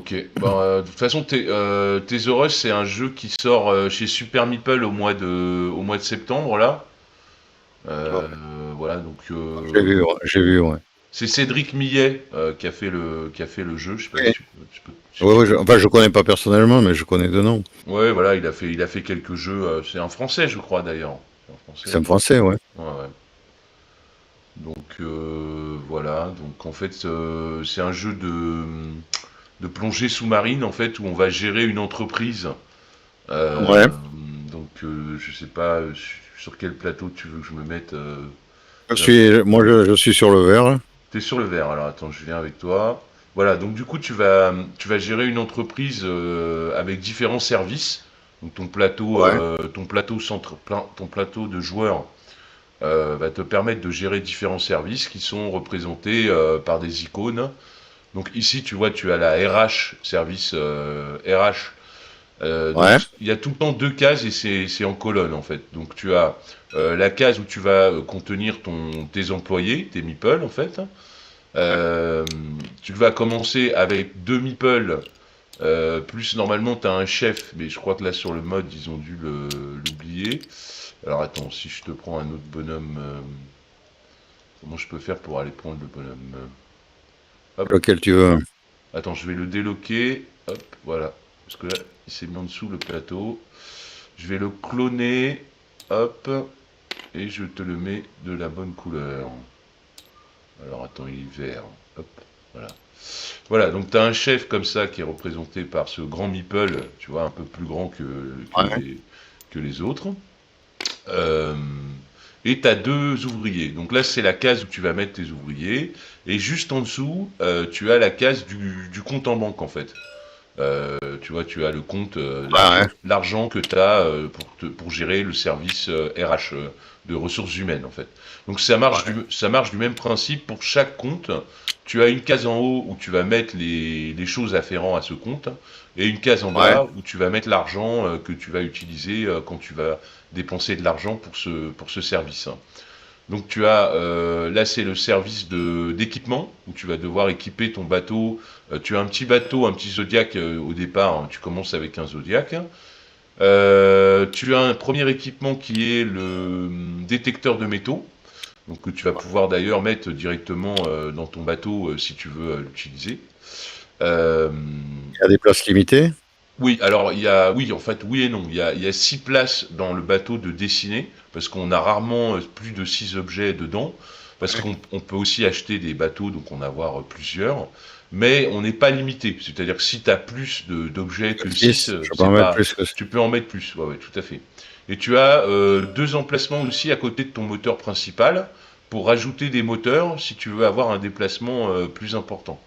Ok. Bon, de toute façon, Thesaurus, c'est un jeu qui sort chez Super Meeple au mois de septembre, là. Ouais. Voilà, donc J'ai vu, ouais. c'est Cédric Millet qui a fait le jeu. Je sais pas si Oui. Ouais, tu ouais, peux. enfin, je connais pas personnellement, mais je connais de nom. Ouais, voilà, il a fait quelques jeux. C'est un Français, je crois d'ailleurs. C'est un Français. C'est un français, ouais. Ouais, ouais. Donc voilà. Donc en fait, c'est un jeu de plongée sous-marine en fait où on va gérer une entreprise. Ouais. Euh, donc je sais pas sur quel plateau tu veux que je me mette. Je suis sur le vert. T'es sur le vert, alors attends, je viens avec toi. Voilà, donc du coup, tu vas gérer une entreprise avec différents services. Donc Ouais. ton plateau de joueurs va te permettre de gérer différents services qui sont représentés par des icônes. Donc ici, tu vois, tu as la RH, service RH. Donc Ouais. il y a tout le temps deux cases et c'est en colonne en fait. Donc tu as la case où tu vas contenir tes employés, tes meeples en fait. Euh, Tu vas commencer avec deux meeples, plus normalement tu as un chef, mais je crois que là sur le mode ils ont dû l'oublier. Alors attends, si je te prends un autre bonhomme, comment je peux faire pour aller prendre le bonhomme? Hop, Lequel tu veux. attends, je vais le déloquer, hop, voilà. Parce que là, il s'est mis en dessous le plateau. Je vais le cloner, hop, et je te le mets de la bonne couleur. Alors attends, il est vert, hop, voilà. Voilà, donc tu as un chef comme ça qui est représenté par ce grand meeple, tu vois, un peu plus grand Ouais. que les autres. Euh, et tu as deux ouvriers. Donc là, c'est la case où tu vas mettre tes ouvriers. Et juste en dessous, tu as la case du compte en banque, en fait. Tu vois, tu as le compte, Ouais. l'argent que tu as pour gérer le service RH de ressources humaines, en fait. Donc Ouais. ça marche du même principe pour chaque compte. Tu as une case en haut où tu vas mettre les choses afférentes à ce compte et une case en Ouais. bas où tu vas mettre l'argent que tu vas utiliser quand tu vas dépenser de l'argent pour ce service. Donc tu as là c'est le service d'équipement où tu vas devoir équiper ton bateau. Tu as un petit bateau, un petit Zodiac au départ. Hein, tu commences avec un Zodiac. Tu as un premier équipement qui est le détecteur de métaux. Donc que tu vas pouvoir d'ailleurs mettre directement dans ton bateau si tu veux l'utiliser. Euh, Il y a des places limitées. oui, alors oui, en fait, oui et non. Il y a 6 places dans le bateau de dessiner, parce qu'on a rarement plus de 6 objets dedans, parce Ouais. qu'on peut aussi acheter des bateaux, donc en avoir plusieurs, mais on n'est pas limité. C'est-à-dire que si tu as plus d'objets que 6, 6, je peux en c'est mettre pas, plus que tu peux en mettre plus. Ouais, ouais, tout à fait. Et tu as deux emplacements aussi à côté de ton moteur principal pour rajouter des moteurs si tu veux avoir un déplacement plus important,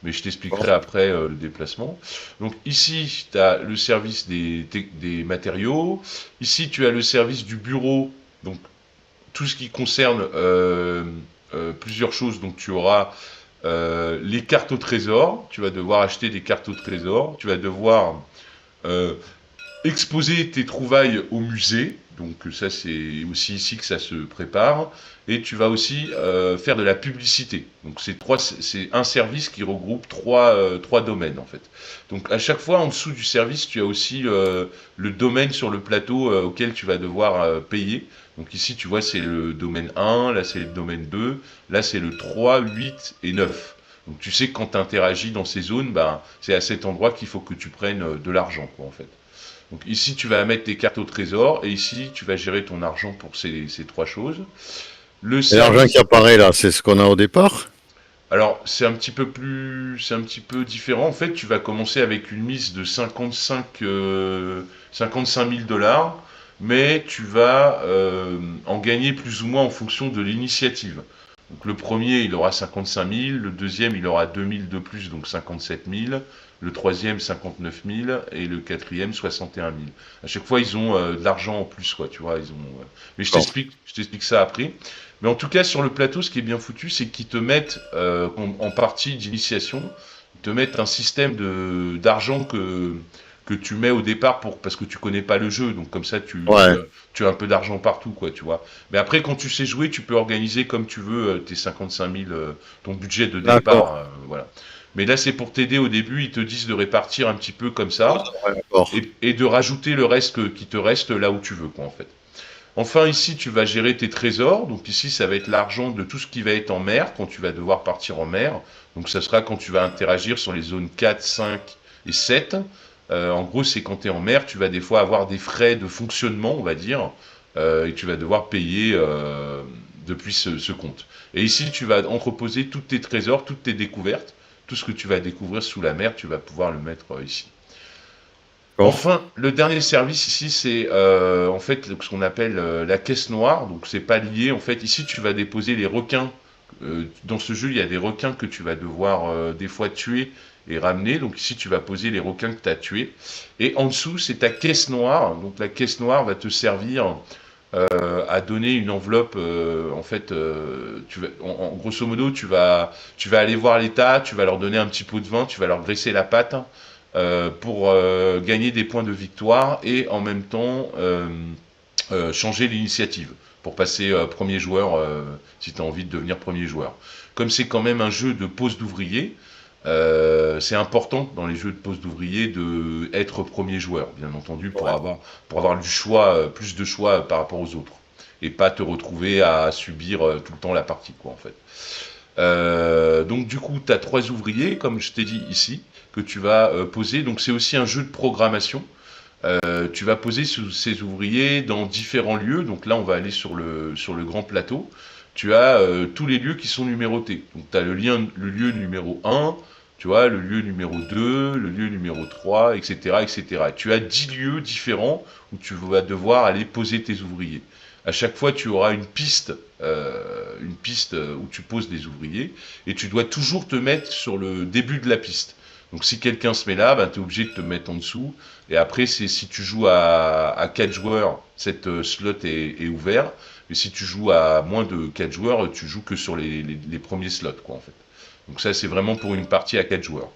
mais je t'expliquerai bon. après le déplacement. Donc ici, tu as le service des matériaux. Ici, tu as le service du bureau. Donc tout ce qui concerne plusieurs choses. Donc tu auras les cartes au trésor. Tu vas devoir acheter des cartes au trésor. Tu vas devoir euh, exposer tes trouvailles au musée. Donc ça c'est aussi ici que ça se prépare. Et tu vas aussi faire de la publicité. Donc c'est un service qui regroupe trois domaines en fait. Donc à chaque fois en dessous du service, tu as aussi le domaine sur le plateau auquel tu vas devoir payer. Donc ici tu vois c'est le domaine 1, là c'est le domaine 2, là c'est le 3, 8 et 9. Donc tu sais que quand tu interagis dans ces zones, ben, c'est à cet endroit qu'il faut que tu prennes de l'argent quoi en fait. Donc ici, tu vas mettre tes cartes au trésor et ici, tu vas gérer ton argent pour ces trois choses. Le Et l'argent qui service, apparaît là, c'est ce qu'on a au départ. alors c'est un petit peu différent. En fait, tu vas commencer avec une mise de 55 000 dollars, mais tu vas en gagner plus ou moins en fonction de l'initiative. Donc le premier, il aura 55 000, le deuxième, il aura 2 000 de plus, donc 57 000, le troisième, 59 000, et le quatrième, 61 000. À chaque fois, ils ont de l'argent en plus, quoi, tu vois, ils ont... Mais Bon. je t'explique ça après. Mais en tout cas, sur le plateau, ce qui est bien foutu, c'est qu'ils te mettent, en partie d'initiation, ils te mettent un système d'argent que que tu mets au départ parce que tu connais pas le jeu, donc comme ça Ouais. tu as un peu d'argent partout, quoi, tu vois. Mais après, quand tu sais jouer, tu peux organiser comme tu veux tes 55 000, ton budget de D'accord. départ, voilà. Mais là, c'est pour t'aider au début, ils te disent de répartir un petit peu comme ça Ouais, d'accord. et de rajouter le reste qui te reste là où tu veux, quoi, en fait. Enfin, ici, tu vas gérer tes trésors. Donc ici, ça va être l'argent de tout ce qui va être en mer quand tu vas devoir partir en mer. Donc ça sera quand tu vas interagir sur les zones 4, 5 et 7. En gros, c'est quand tu es en mer, tu vas des fois avoir des frais de fonctionnement, on va dire, et tu vas devoir payer depuis ce compte. Et ici, tu vas entreposer tous tes trésors, toutes tes découvertes. Tout ce que tu vas découvrir sous la mer, tu vas pouvoir le mettre ici. D'accord. Enfin, le dernier service ici, c'est en fait ce qu'on appelle la caisse noire. Donc c'est pas lié. En fait, ici tu vas déposer les requins. Dans ce jeu, il y a des requins que tu vas devoir des fois tuer et ramener. Donc ici, tu vas poser les requins que tu as tués. Et en dessous, c'est ta caisse noire. Donc la caisse noire va te servir à donner une enveloppe. En fait, grosso modo, tu vas aller voir l'État, tu vas leur donner un petit pot de vin, tu vas leur graisser la patte pour gagner des points de victoire et en même temps changer l'initiative pour passer premier joueur si tu as envie de devenir premier joueur. Comme c'est quand même un jeu de pose d'ouvrier, c'est important dans les jeux de pose d'ouvrier de être premier joueur, bien entendu, pour avoir du choix, plus de choix par rapport aux autres. Et pas te retrouver à subir tout le temps la partie, quoi, en fait. Donc du coup, tu as 3 ouvriers, comme je t'ai dit ici, que tu vas poser. Donc c'est aussi un jeu de programmation. Tu vas poser ces ouvriers dans différents lieux. Donc là, on va aller sur le grand plateau. Tu as tous les lieux qui sont numérotés. Donc tu as le lieu numéro 1, tu vois, le lieu numéro 2, le lieu numéro 3, etc., etc. Tu as 10 lieux différents où tu vas devoir aller poser tes ouvriers. À chaque fois, tu auras une piste où tu poses des ouvriers, et tu dois toujours te mettre sur le début de la piste. Donc si quelqu'un se met là, ben, tu es obligé de te mettre en dessous. Et après, si tu joues à 4 joueurs, cette slot est ouvert. Et si tu joues à moins de 4 joueurs, tu joues que sur les premiers slots, quoi, en fait. Donc ça, c'est vraiment pour une partie à 4 joueurs.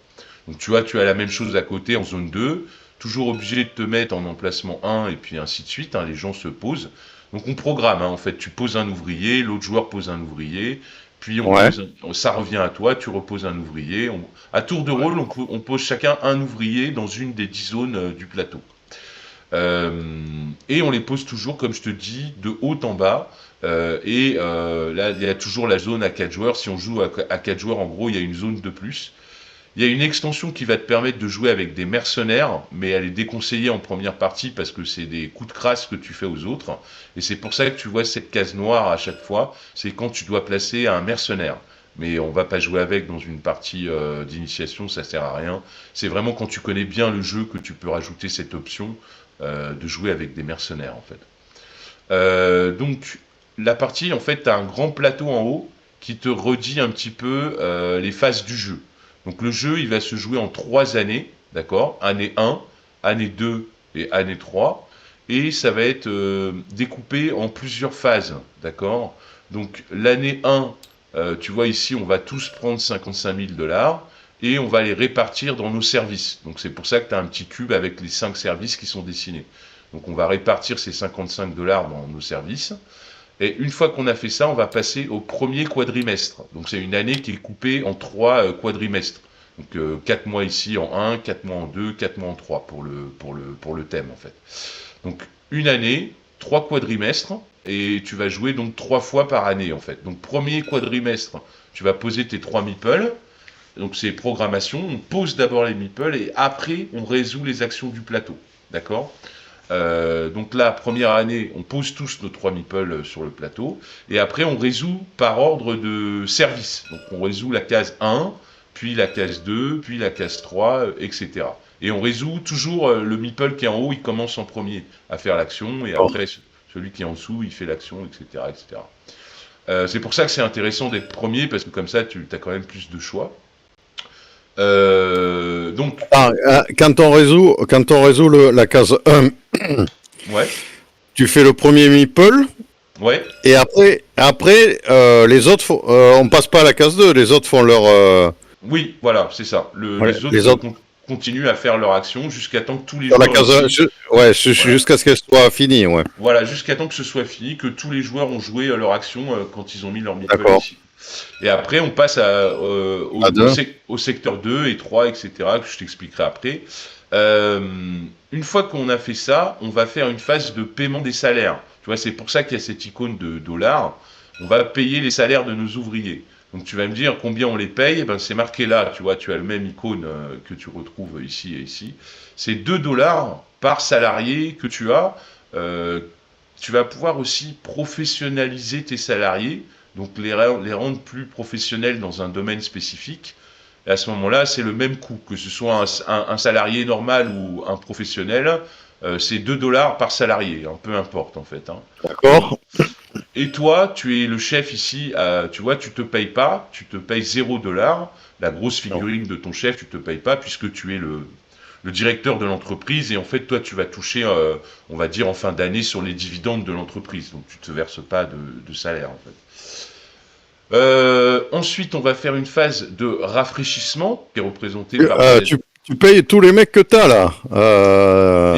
Donc tu vois, tu as la même chose à côté en zone 2, toujours obligé de te mettre en emplacement 1 et puis ainsi de suite, hein, les gens se posent. Donc on programme, hein, en fait, tu poses un ouvrier, l'autre joueur pose un ouvrier, puis Ouais. ça revient à toi, tu reposes un ouvrier. À tour de rôle, on pose chacun un ouvrier dans une des 10 zones du plateau. Et on les pose toujours, comme je te dis, de haut en bas. Là, il y a toujours la zone à 4 joueurs. Si on joue à 4 joueurs, en gros, il y a une zone de plus. Il y a une extension qui va te permettre de jouer avec des mercenaires, mais elle est déconseillée en première partie parce que c'est des coups de crasse que tu fais aux autres. Et c'est pour ça que tu vois cette case noire à chaque fois, c'est quand tu dois placer un mercenaire. Mais on va pas jouer avec dans une partie d'initiation, ça sert à rien. C'est vraiment quand tu connais bien le jeu que tu peux rajouter cette option de jouer avec des mercenaires, en fait. Donc la partie, en fait, tu as un grand plateau en haut qui te redit un petit peu les phases du jeu. Donc le jeu, il va se jouer en 3 années, d'accord? Année 1, année 2 et année 3. Et ça va être découpé en plusieurs phases, d'accord? Donc l'année 1, tu vois ici, on va tous prendre 55 000 dollars et on va les répartir dans nos services. Donc c'est pour ça que tu as un petit cube avec les 5 services qui sont dessinés. Donc on va répartir ces 55 dollars dans nos services. Et une fois qu'on a fait ça, on va passer au premier quadrimestre. Donc c'est une année qui est coupée en 3 quadrimestres. Donc 4 mois ici en 1, 4 mois en 2, 4 mois en 3 pour le thème, en fait. Donc une année, 3 quadrimestres, et tu vas jouer donc 3 fois par année, en fait. Donc premier quadrimestre, tu vas poser tes 3 meeples. Donc c'est programmation, on pose d'abord les meeples et après on résout les actions du plateau. D'accord? Donc là, première année, on pose tous nos 3 meeples sur le plateau, et après on résout par ordre de service. Donc on résout la case 1, puis la case 2, puis la case 3, etc. Et on résout toujours le meeple qui est en haut, il commence en premier à faire l'action, et D'accord. après celui qui est en dessous, il fait l'action, etc. etc. C'est pour ça que c'est intéressant d'être premier, parce que comme ça, tu as quand même plus de choix. Donc, Ah, quand on résout la case 1, ouais, tu fais le premier meeple, ouais. et après les autres, on passe pas à la case 2, les autres font leur. Oui, voilà, c'est ça. Voilà, Les autres les autres. continuent à faire leur action jusqu'à temps que tous les Sur la joueurs case, ici, voilà, jusqu'à ce qu'elle soit finie, ouais. voilà, jusqu'à temps que ce soit fini, que tous les joueurs ont joué leur action quand ils ont mis leur meeple D'accord. ici. Et après, on passe À deux. au secteur 2 et 3, etc., que je t'expliquerai après. Euh, une fois qu'on a fait ça, on va faire une phase de paiement des salaires. Tu vois, c'est pour ça qu'il y a cette icône de dollar. On va payer les salaires de nos ouvriers. Donc tu vas me dire combien on les paye, eh ben, c'est marqué là, tu vois, tu as le même icône que tu retrouves ici et ici. C'est 2 dollars par salarié que tu as. Euh, Tu vas pouvoir aussi professionnaliser tes salariés, donc les rendre plus professionnels dans un domaine spécifique. Et à ce moment-là, c'est le même coût, que ce soit un salarié normal ou un professionnel, c'est 2 dollars par salarié, hein, peu importe en fait. Hein. Donc, D'accord. et toi, tu es le chef ici, tu vois, tu te payes pas, tu te payes 0 dollars. La grosse Non. figurine de ton chef, tu te payes pas puisque tu es le directeur de l'entreprise et en fait, toi, tu vas toucher, on va dire, en fin d'année sur les dividendes de l'entreprise. Donc, tu te verses pas de salaire en fait. Ensuite, on va faire une phase de rafraîchissement qui est représentée par des. Tu payes tous les mecs que t'as là.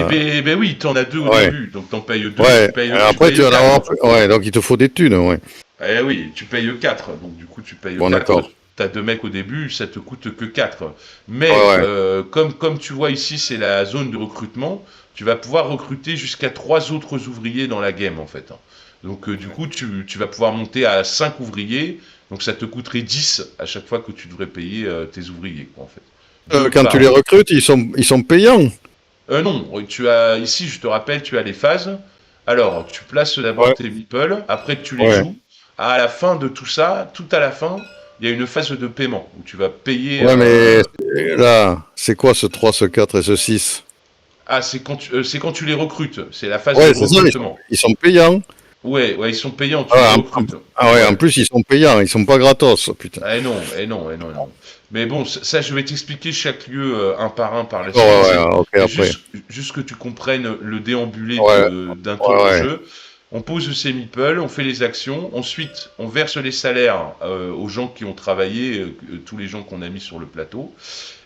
Eh ben oui, t'en as deux au Ouais. début, donc t'en payes deux, Ouais. tu Après, tu payes vas en avoir. quatre. Ouais, donc il te faut des thunes, ouais. Eh oui, tu payes 4. Donc du coup, tu payes Bon, 4. d'accord. T'as deux mecs au début, ça te coûte que 4. Ouais, Mais ouais. comme tu vois ici, c'est la zone de recrutement, tu vas pouvoir recruter jusqu'à 3 autres ouvriers dans la game en fait. Hein. Donc du coup, tu vas pouvoir monter à 5 ouvriers, donc ça te coûterait 10 à chaque fois que tu devrais payer tes ouvriers, quoi, en fait. Deux Quand tu par. les recrutes, ils sont payants. Non, tu as ici, je te rappelle, tu as les phases. Alors, tu places d'abord Ouais. tes meeples, après tu les Ouais. joues. À la fin de tout ça, tout à la fin, il y a une phase de paiement où tu vas payer. Ouais, mais là, c'est quoi ce 3, ce 4 et ce 6? Ah, c'est quand tu les recrutes. C'est la phase de Ouais, c'est ça, recrutement. ils sont payants. Ouais, ouais, ils sont payants, tu les Ah, recrutes. ouais, en Ouais. plus, ils sont payants, ils sont pas gratos, putain. Ah, et non, et non, et non, et non. Mais bon, ça, je vais t'expliquer chaque lieu un par un par la suite. D'accord, ouais, ouais, ok, C'est après. juste que tu comprennes le déambulé Ouais, d'un tour ouais, de ouais. jeu. On pose ses meeples, on fait les actions. Ensuite, on verse les salaires aux gens qui ont travaillé, tous les gens qu'on a mis sur le plateau.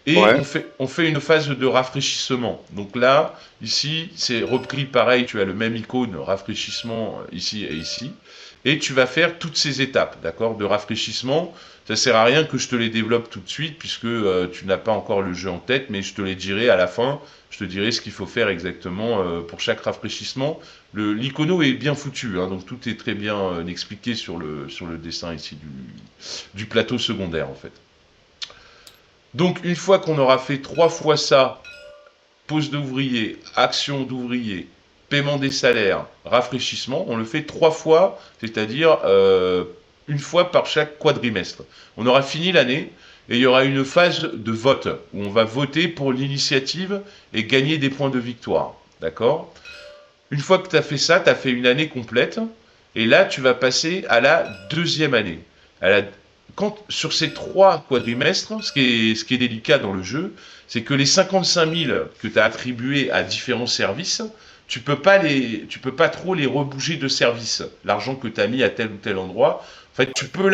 Et Ouais, on fait une phase de rafraîchissement. Donc là, ici, c'est repris pareil, tu as le même icône, rafraîchissement ici et ici. Et tu vas faire toutes ces étapes, d'accord, de rafraîchissement. Ça sert à rien que je te les développe tout de suite, puisque tu n'as pas encore le jeu en tête, mais je te les dirai à la fin. Je te dirai ce qu'il faut faire exactement pour chaque rafraîchissement. L'icono est bien foutu, hein, donc tout est très bien expliqué sur le dessin ici du plateau secondaire, en fait. Donc une fois qu'on aura fait 3 fois ça, pose d'ouvrier, action d'ouvrier, paiement des salaires, rafraîchissement, on le fait 3 fois, c'est-à-dire une fois par chaque quadrimestre. On aura fini l'année et il y aura une phase de vote où on va voter pour l'initiative et gagner des points de victoire. D'accord? Une fois que tu as fait ça, tu as fait une année complète. Et là, tu vas passer à la deuxième année. À la- sur ces 3 quadrimestres, ce qui est délicat dans le jeu, c'est que les 55 000 que tu as attribués à différents services, tu peux pas trop les rebouger de service. L'argent que tu as mis à tel ou tel endroit, en fait, tu peux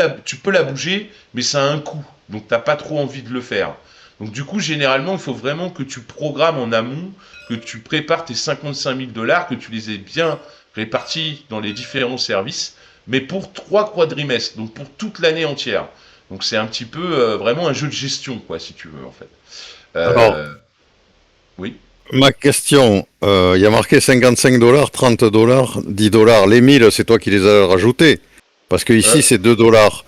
la bouger, mais ça a un coût. Donc, tu n'as pas trop envie de le faire. Donc, du coup, généralement, il faut vraiment que tu programmes en amont, que tu prépares tes 55 000 dollars, que tu les aies bien répartis dans les différents services, mais pour 3 quadrimestres, donc pour toute l'année entière. Donc c'est un petit peu vraiment un jeu de gestion, quoi, si tu veux, en fait. alors, Euh, oui. ma question, il y a marqué 55 dollars, 30 dollars, 10 dollars. Les 1000, c'est toi qui les as rajoutés. Parce que Euh, ici, c'est 2 dollars.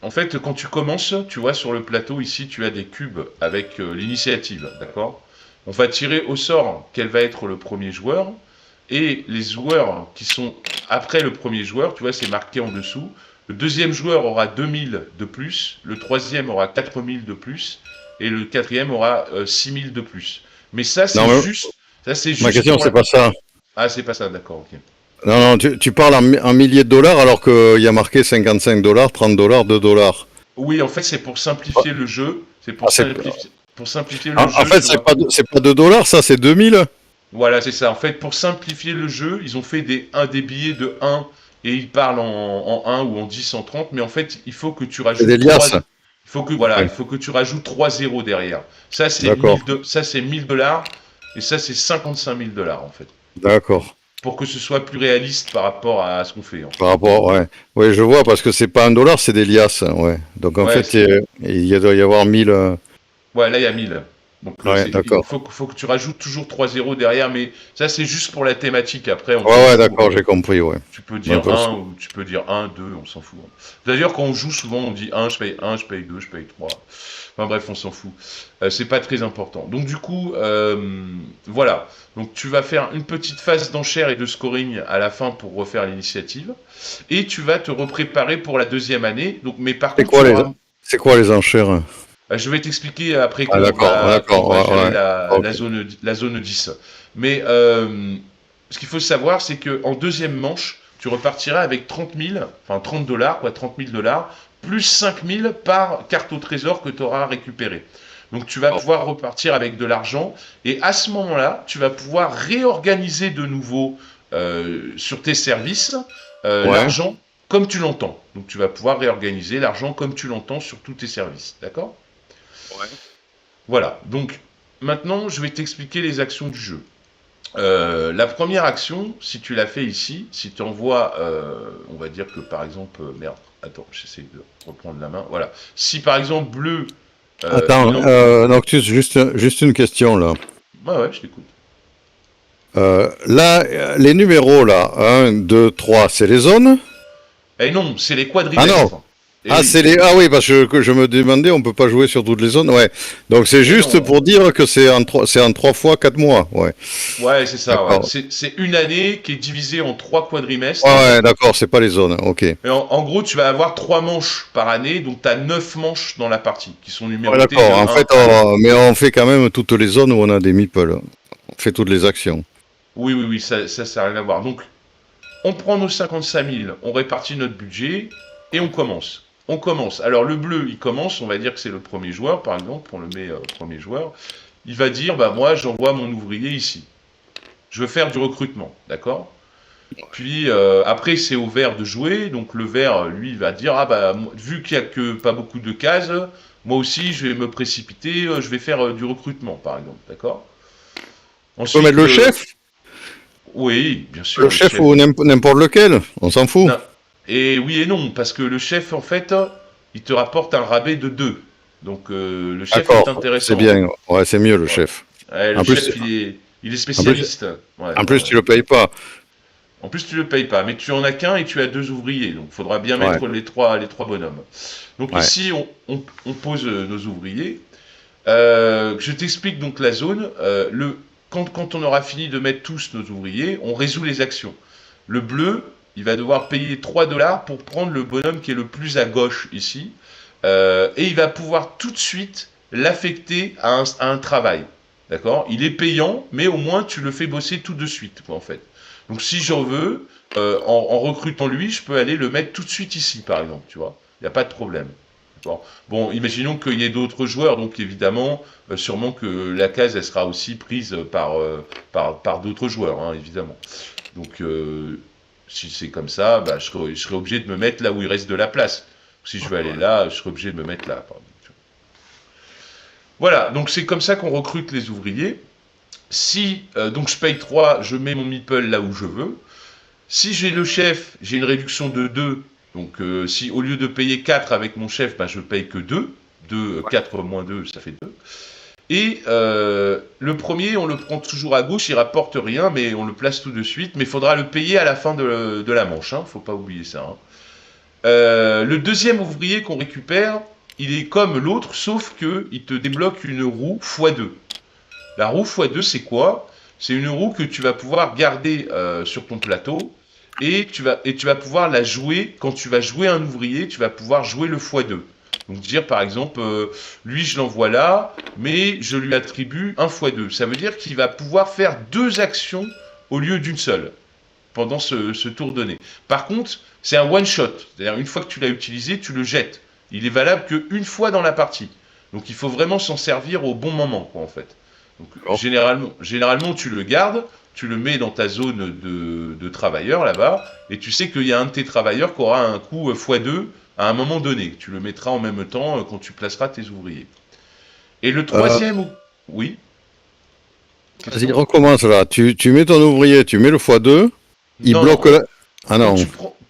En fait, quand tu commences, tu vois, sur le plateau, ici, tu as des cubes avec l'initiative, d'accord? On va tirer au sort quel va être le premier joueur, et les joueurs qui sont après le premier joueur, tu vois, c'est marqué en dessous. Le deuxième joueur aura 2000 de plus, le troisième aura 4000 de plus, et le quatrième aura 6000 de plus. Mais Non, mais ça c'est ma juste question, pour c'est la. pas ça. Ah, c'est pas ça, d'accord, ok. Non, non, tu parles en milliers de dollars alors qu'il y a marqué 55 dollars, 30 dollars, 2 dollars. Oui, en fait, c'est pour simplifier le jeu. C'est Ah, pour simplifier le en jeu, fait, tu vois. c'est pas 2 dollars, ça, c'est 2000. Voilà, c'est ça. En fait, pour simplifier le jeu, ils ont fait des billets de 1 et ils parlent en 1 ou en 10, en 30. Mais en fait, il faut que tu C'est rajoutes des liasses. Voilà, il Ouais, faut que tu rajoutes 3 zéros derrière. Ça, c'est d'accord, 1000 $ et ça, c'est 55 000 $ en fait. d'accord. Pour que ce soit plus réaliste par rapport à ce qu'on fait en fait. Par rapport, ouais. Ouais, je vois, parce que c'est pas un dollar, c'est des liasses, hein, ouais. Donc en Ouais, fait, doit y avoir 1000. ouais, là, il y a 1000. Donc, Ouais, il d'accord. faut que tu rajoutes toujours 3 zéros derrière, mais ça, c'est juste pour la thématique. Après, on Ouais, s'en ouais, fout, d'accord, hein. j'ai compris, ouais. Tu peux Un dire peu. 1 ou tu peux dire 1, 2, on s'en fout, hein. D'ailleurs, quand on joue, souvent, on dit 1, je paye 2, je paye 3. Enfin bref, on s'en fout. C'est pas très important. Donc, du coup, voilà. Donc, tu vas faire une petite phase d'enchère et de scoring à la fin pour refaire l'initiative. Et tu vas te repréparer pour la deuxième année. Donc, mais par C'est contre, quoi tu les, auras. c'est quoi les enchères? Je vais t'expliquer après Ah, d'accord, quand on d'accord, va ouais, gérer ouais. Ok. la zone 10. Mais ce qu'il faut savoir, c'est qu'en deuxième manche, tu repartiras avec 30 000, enfin 30 dollars, quoi, 30 000 $, plus 5 000 par carte au trésor que tu auras récupéré. Donc tu vas Oh, pouvoir repartir avec de l'argent et à ce moment-là, tu vas pouvoir réorganiser de nouveau sur tes services ouais, l'argent comme tu l'entends. Donc tu vas pouvoir réorganiser l'argent comme tu l'entends sur tous tes services. D'accord? ouais. Voilà, donc maintenant je vais t'expliquer les actions du jeu. La première action, si tu l'as fait ici, si tu envoies, on va dire que par exemple, merde, attends, j'essaie de reprendre la main, voilà. Si par exemple bleu, Attends, Noctus, juste une question là. ouais, ouais, je t'écoute. Là, les numéros là, 1, 2, 3, c'est les zones? Eh non, c'est les Ah non. quadrimestres. Eh Ah, oui. ah oui, parce que je me demandais, on peut pas jouer sur toutes les zones. Ouais. Donc c'est Eh juste non. pour dire que c'est en 3 fois 4 mois. Ouais. Ouais, c'est ça, ouais. D'accord. C'est une année qui est divisée en trois Ouais, quadrimestres. ouais, d'accord, c'est pas les zones. Ok. Et en gros, tu vas avoir 3 manches par année, donc tu as 9 manches dans la partie, qui sont Ouais, numérotées d'accord. de En 1 fait, à 9. mais on fait quand même toutes les zones où on a des meeples. On fait toutes les actions. Oui, oui, oui, ça n'a rien à voir. Donc, on prend nos 55 000, on répartit notre budget et on commence. On commence. Alors, le bleu, il commence, on va dire que c'est le premier joueur, par exemple, on le met premier joueur. Il va dire, bah moi, j'envoie mon ouvrier ici. Je veux faire du recrutement, d'accord? Puis après, c'est au vert de jouer. Donc le vert, lui, il va dire, ah bah vu qu'il n'y a que pas beaucoup de cases, moi aussi, je vais me précipiter, je vais faire du recrutement, par exemple, d'accord? Tu peux Ensuite, mettre le chef? oui, bien Le sûr, le chef chef. ou n'importe lequel? On s'en fout. Non. Et oui et non, parce que le chef, en fait, il te rapporte un rabais de 2. Donc le chef est D'accord, c'est intéressant, hein. bien. Ouais, c'est mieux le Ouais. chef. Ouais, le En plus, chef, il est en plus, spécialiste. Ouais, ouais, en plus, ouais. tu le payes pas. En plus, tu le payes pas, mais tu en as qu'un et tu as 2 ouvriers, donc il faudra bien Ouais, mettre les trois bonhommes. Donc ouais. ici, on pose nos ouvriers. Je t'explique donc la zone. Quand on aura fini de mettre tous nos ouvriers, on résout les actions. Le bleu, il va devoir payer 3 dollars pour prendre le bonhomme qui est le plus à gauche ici. Et il va pouvoir tout de suite l'affecter à un travail. D'accord? Il est payant, mais au moins tu le fais bosser tout de suite, quoi, en fait. Donc si j'en veux, en recrutant lui, je peux aller le mettre tout de suite ici, par exemple, tu vois. Il n'y a pas de problème. D'accord. Bon, imaginons qu'il y ait d'autres joueurs, donc évidemment, sûrement que la case, elle sera aussi prise par d'autres joueurs, hein, évidemment. Donc, si c'est comme ça, bah, je serai obligé de me mettre là où il reste de la place. Si je veux aller là, je serai obligé de me mettre là. Pardon. Voilà, donc c'est comme ça qu'on recrute les ouvriers. Si donc je paye 3, je mets mon meeple là où je veux. Si j'ai le chef, j'ai une réduction de 2. Donc si au lieu de payer 4 avec mon chef, bah, je paye que 2. 4 moins 2, ça fait 2. Et le premier, on le prend toujours à gauche, il rapporte rien, mais on le place tout de suite. Mais il faudra le payer à la fin de la manche, hein, faut pas oublier ça, hein. Le deuxième ouvrier qu'on récupère, il est comme l'autre, sauf que il te débloque une roue x2. La roue x2, c'est quoi? C'est une roue que tu vas pouvoir garder sur ton plateau et tu vas pouvoir la jouer. Quand tu vas jouer un ouvrier, tu vas pouvoir jouer le x2. Donc dire par exemple, lui je l'envoie là, mais je lui attribue un x2. Ça veut dire qu'il va pouvoir faire 2 actions au lieu d'une seule pendant ce tour donné. Par contre, c'est un one shot. C'est-à-dire une fois que tu l'as utilisé, tu le jettes. Il est valable qu'une fois dans la partie. Donc il faut vraiment s'en servir au bon moment, quoi, en fait. Donc D'accord. généralement, tu le gardes, tu le mets dans ta zone de travailleurs là-bas, et tu sais qu'il y a un de tes travailleurs qui aura un coût x2 à un moment donné. Tu le mettras en même temps quand tu placeras tes ouvriers. Et le Euh, troisième, oui, Vas-y, question? recommence là. Tu mets ton ouvrier, tu mets le x2, il Non, bloque non. la... Ah non,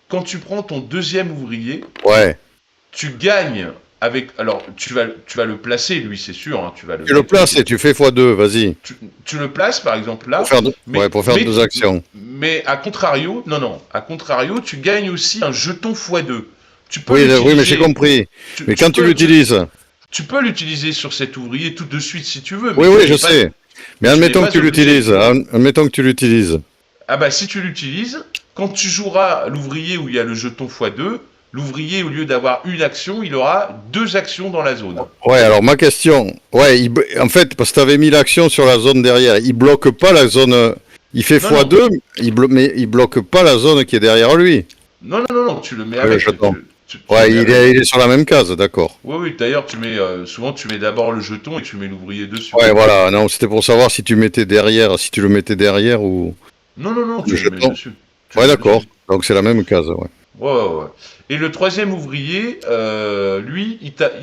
Quand tu prends ton deuxième ouvrier, ouais. tu gagnes avec. Alors, tu vas le placer, lui, c'est sûr. Hein, tu vas le Tu le mettre. places et tu fais x2, vas-y. Tu le places, par exemple, Pour là, faire deux, ouais, pour faire deux actions. mais à contrario, non, non, à contrario, tu gagnes aussi un jeton x2. Tu peux Oui, oui, mais j'ai l'utiliser. compris. Tu, Mais tu quand tu peux, tu, l'utilises, tu peux l'utiliser sur cet ouvrier tout de suite si tu veux, oui, oui, je sais. Mais mais tu n'es admettons que pas tu obligé. l'utilises. Admettons que tu l'utilises. Ah bah si tu l'utilises, quand tu joueras l'ouvrier où il y a le jeton x2, l'ouvrier au lieu d'avoir une action, il aura deux actions dans la zone. Ouais, alors ma question, ouais, en fait, parce que tu avais mis l'action sur la zone derrière, il bloque pas la zone, il fait Non, non, x2, mais il bloque pas la zone qui est derrière lui, non, non, non, non, tu le mets le avec. jeton. Tu le Ouais, mets avec. il est sur la même case, d'accord. Oui, oui, d'ailleurs, souvent tu mets d'abord le jeton et tu mets l'ouvrier dessus. Ouais, voilà, non, c'était pour savoir si tu mettais derrière, si tu le mettais derrière ou Non, non, non, le tu le mets jeton. dessus. Tu le Ouais, mets d'accord. dessus. Donc c'est la même case, ouais. Ouais, ouais, ouais. Et le troisième ouvrier, lui,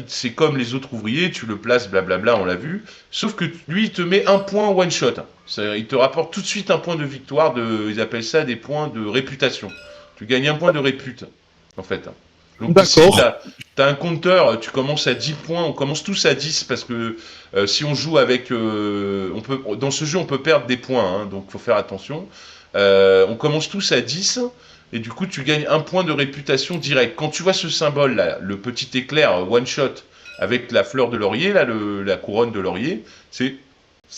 c'est comme les autres ouvriers, tu le places, blablabla, on l'a vu. Sauf que lui, il te met un point one shot. Il te rapporte tout de suite un point de victoire, ils appellent ça des points de réputation. Tu gagnes un point de répute, en fait. Donc ici, tu D'accord. as, un compteur, tu commences à 10 points, on commence tous à 10 parce que si on joue avec... dans ce jeu, on peut perdre des points, hein, donc il faut faire attention. On commence tous à 10 et du coup tu gagnes un point de réputation direct. Quand tu vois ce symbole là, le petit éclair one shot avec la fleur de laurier, là, la couronne de laurier, c'est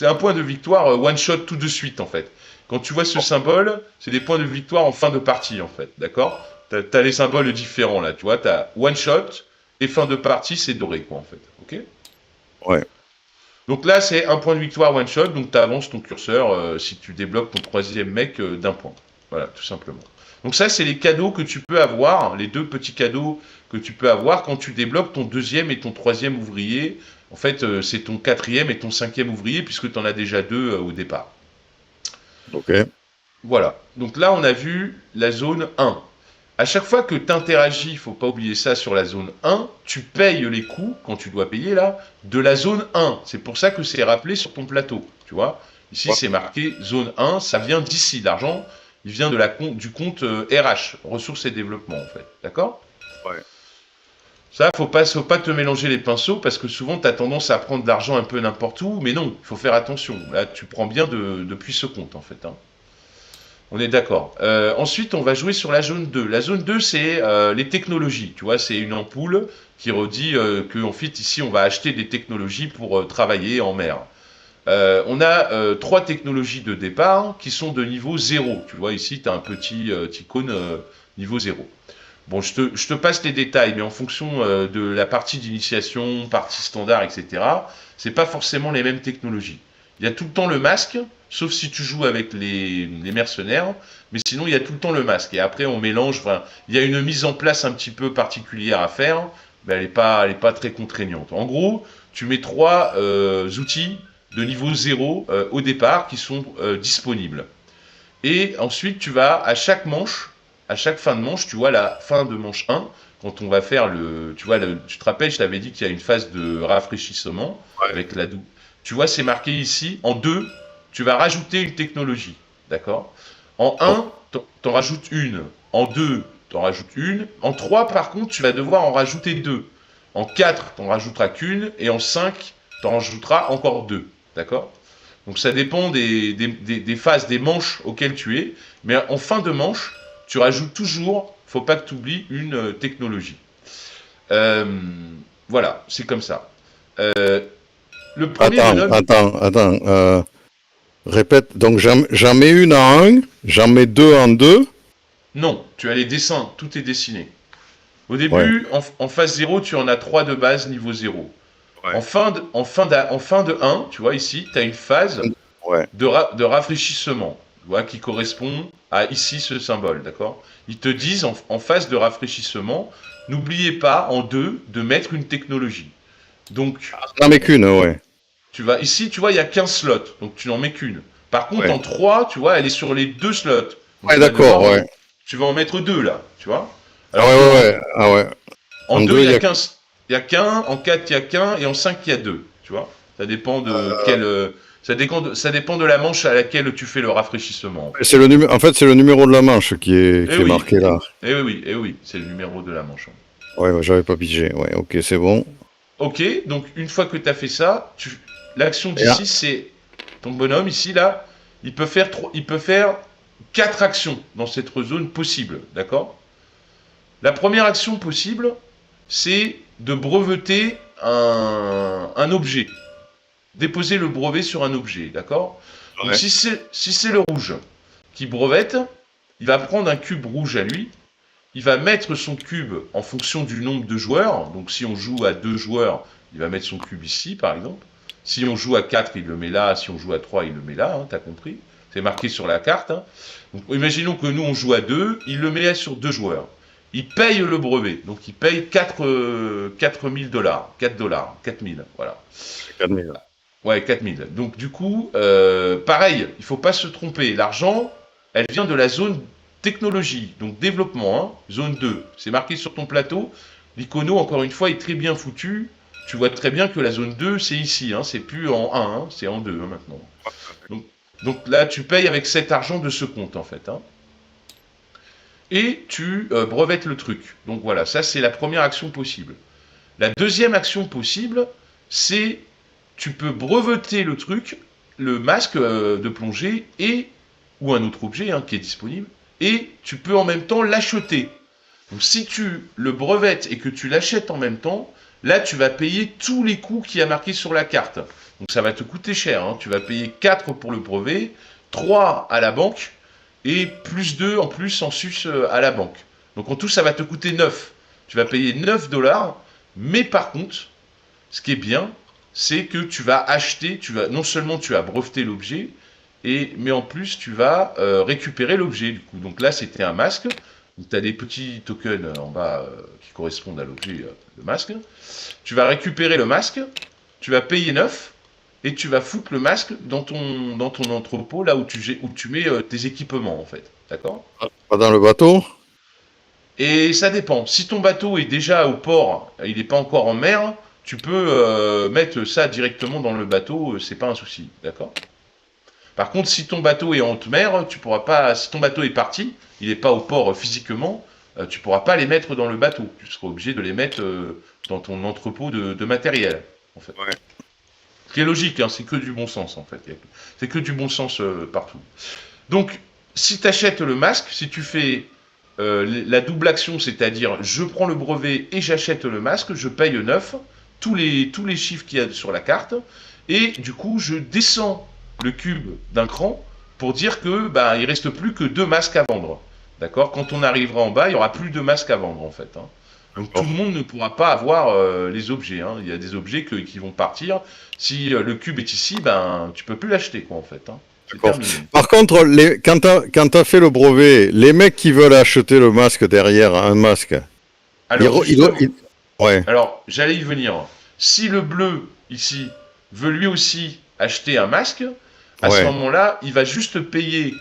un point de victoire one shot tout de suite en fait. Quand tu vois ce symbole, c'est des points de victoire en fin de partie en fait, d'accord? T'as les symboles différents là, tu vois, t'as one shot et fin de partie c'est doré quoi en fait, ok? Ouais. Donc là c'est un point de victoire one shot, donc tu avances ton curseur si tu débloques ton troisième mec d'un point. Voilà, tout simplement. Donc ça, c'est les cadeaux que tu peux avoir, les deux petits cadeaux que tu peux avoir quand tu débloques ton deuxième et ton troisième ouvrier. En fait, c'est ton quatrième et ton cinquième ouvrier, puisque tu en as déjà deux au départ. Ok. Voilà. Donc là, on a vu la zone 1. À chaque fois que tu interagis, il ne faut pas oublier ça, sur la zone 1, tu payes les coûts, quand tu dois payer là, de la zone 1. C'est pour ça que c'est rappelé sur ton plateau. Tu vois, ici Ouais. c'est marqué zone 1, ça vient d'ici. L'argent, il vient du compte RH, ressources et développement en fait. D'accord? Ouais. Ça, faut pas te mélanger les pinceaux parce que souvent tu as tendance à prendre de l'argent un peu n'importe où, mais non, il faut faire attention. Là, tu prends bien depuis ce compte en fait. Hein. On est d'accord. Ensuite, on va jouer sur la zone 2. La zone 2, c'est les technologies. Tu vois, c'est une ampoule qui redit qu'en fait, ici, on va acheter des technologies pour travailler en mer. On a trois technologies de départ qui sont de niveau 0. Tu vois, ici, tu as un petit icône niveau 0. Bon, je te passe les détails, mais en fonction de la partie d'initiation, partie standard, etc., c'est pas forcément les mêmes technologies. Il y a tout le temps le masque, sauf si tu joues avec les mercenaires, mais sinon il y a tout le temps le masque. Et après on mélange, enfin, il y a une mise en place un petit peu particulière à faire, mais elle est pas très contraignante. En gros, tu mets trois outils de niveau 0 au départ qui sont disponibles. Et ensuite tu vas à chaque manche, à chaque fin de manche, tu vois la fin de manche 1, quand on va faire tu vois, tu te rappelles, je t'avais dit qu'il y a une phase de rafraîchissement Ouais. avec la doux. Tu vois, c'est marqué ici, en 2, tu vas rajouter une technologie, d'accord? En Oh. 1, t'en rajoutes une. En 2, t'en rajoutes une. En 3, par contre, tu vas devoir en rajouter deux. En 4, t'en rajouteras qu'une. Et en 5, t'en rajouteras encore deux, d'accord? Donc ça dépend des phases, des manches auxquelles tu es. Mais en fin de manche, tu rajoutes toujours, faut pas que tu oublies, une technologie. Euh, voilà, c'est comme ça. Euh, le premier bonhomme, Attends. Répète. Donc j'en mets une en un, j'en mets deux en deux. non, tu as les dessins, tout est dessiné. Au Ouais. début, en phase 0, tu en as 3 de base niveau 0. Ouais. En fin de 1, tu vois ici, tu as une phase Ouais. de rafraîchissement, tu vois, qui correspond à ici ce symbole, d'accord? Ils te disent en phase de rafraîchissement, n'oubliez pas en 2 de mettre une technologie. Donc, J'en mets qu'une, ouais. tu vas ici, tu vois, il y a 15 slots, donc tu n'en mets qu'une. Par contre, Ouais. en 3, tu vois, elle est sur les deux slots. Donc Ouais, tu vas d'accord, ouais. tu vas en mettre deux là, tu vois. Ah Alors ouais, que ouais, ouais. Ah ouais. En En 2, 2, il y a... il y a qu'un, en 4, il y a qu'un, et en 5, il y a deux. Tu vois? Ça dépend de quel. Ça dépend de la manche à laquelle tu fais le rafraîchissement, en fait. En fait, c'est le numéro de la manche Eh qui est oui, marqué là. eh oui, c'est le numéro de la manche, hein. Ouais, ouais, j'avais pas pigé. Ouais, ok, c'est bon. Ok, donc une fois que tu as fait ça, l'action Et là, d'ici, c'est ton bonhomme ici, là, il peut faire 4 actions dans cette zone possible, d'accord? La première action possible, c'est de breveter un objet, déposer le brevet sur un objet, d'accord? Donc ouais. si c'est le rouge qui brevette, il va prendre un cube rouge à lui, il va mettre son cube en fonction du nombre de joueurs. Donc si on joue à 2 joueurs, il va mettre son cube ici, par exemple. Si on joue à 4, il le met là. Si on joue à 3, il le met là, hein, t'as compris? C'est marqué sur la carte, hein. Donc imaginons que nous, on joue à 2, il le met là sur 2 joueurs. Il paye le brevet, donc il paye 4 000 dollars, 4 dollars, 4 000, voilà. 4000. Ouais, 4 000. Donc du coup, pareil, il faut pas se tromper. L'argent, elle vient de la zone technologie, donc développement, hein, zone 2. C'est marqué sur ton plateau. L'icono, encore une fois, est très bien foutu. Tu vois très bien que la zone 2, c'est ici, hein, c'est plus en 1, hein, c'est en 2 hein, maintenant. Donc, donc là, tu payes avec cet argent de ce compte, en fait, hein. Et tu brevettes le truc. Donc voilà, ça c'est la première action possible. La deuxième action possible, c'est tu peux breveter le truc, le masque de plongée et ou un autre objet hein, qui est disponible, et tu peux en même temps l'acheter. Donc si tu le brevettes et que tu l'achètes en même temps, là tu vas payer tous les coûts qu'il y a marqués sur la carte. Donc ça va te coûter cher, hein. Tu vas payer 4 pour le brevet, 3 à la banque, et plus 2 en plus en sus à la banque. Donc en tout ça va te coûter 9. Tu vas payer 9 dollars, mais par contre, ce qui est bien, c'est que tu vas acheter, non seulement tu vas breveter l'objet, mais en plus tu vas récupérer l'objet du coup. Donc là c'était un masque, donc tu as des petits tokens en bas qui correspondent à l'objet, le masque. Tu vas récupérer le masque, tu vas payer 9, et tu vas foutre le masque dans ton entrepôt, là où tu mets tes équipements en fait. D'accord? Pas dans le bateau? Et ça dépend. Si ton bateau est déjà au port, il n'est pas encore en mer, tu peux mettre ça directement dans le bateau, c'est pas un souci, d'accord? Par contre, si ton bateau est en haute mer, tu pourras pas. Si ton bateau est parti, il n'est pas au port physiquement, tu pourras pas les mettre dans le bateau. Tu seras obligé de les mettre dans ton entrepôt de matériel, en fait. Ouais. Ce qui est logique, hein, c'est que du bon sens, en fait. C'est que du bon sens partout. Donc, si tu achètes le masque, si tu fais la double action, c'est-à-dire je prends le brevet et j'achète le masque, je paye 9, tous les chiffres qu'il y a sur la carte, et du coup je descends le cube d'un cran pour dire que bah, il reste plus que 2 masques à vendre. D'accord? Quand on arrivera en bas, il y aura plus de masques à vendre en fait, hein. Donc tout le monde ne pourra pas avoir les objets, hein. Il y a des objets qui vont partir. Si le cube est ici, ben tu peux plus l'acheter quoi en fait, hein. C'est terminé. Par contre, quand t'as fait le brevet, les mecs qui veulent acheter le masque derrière, un masque, Alors, ouais, alors, j'allais y venir. Si le bleu, ici, veut lui aussi acheter un masque, à ce ouais, moment-là, il va juste payer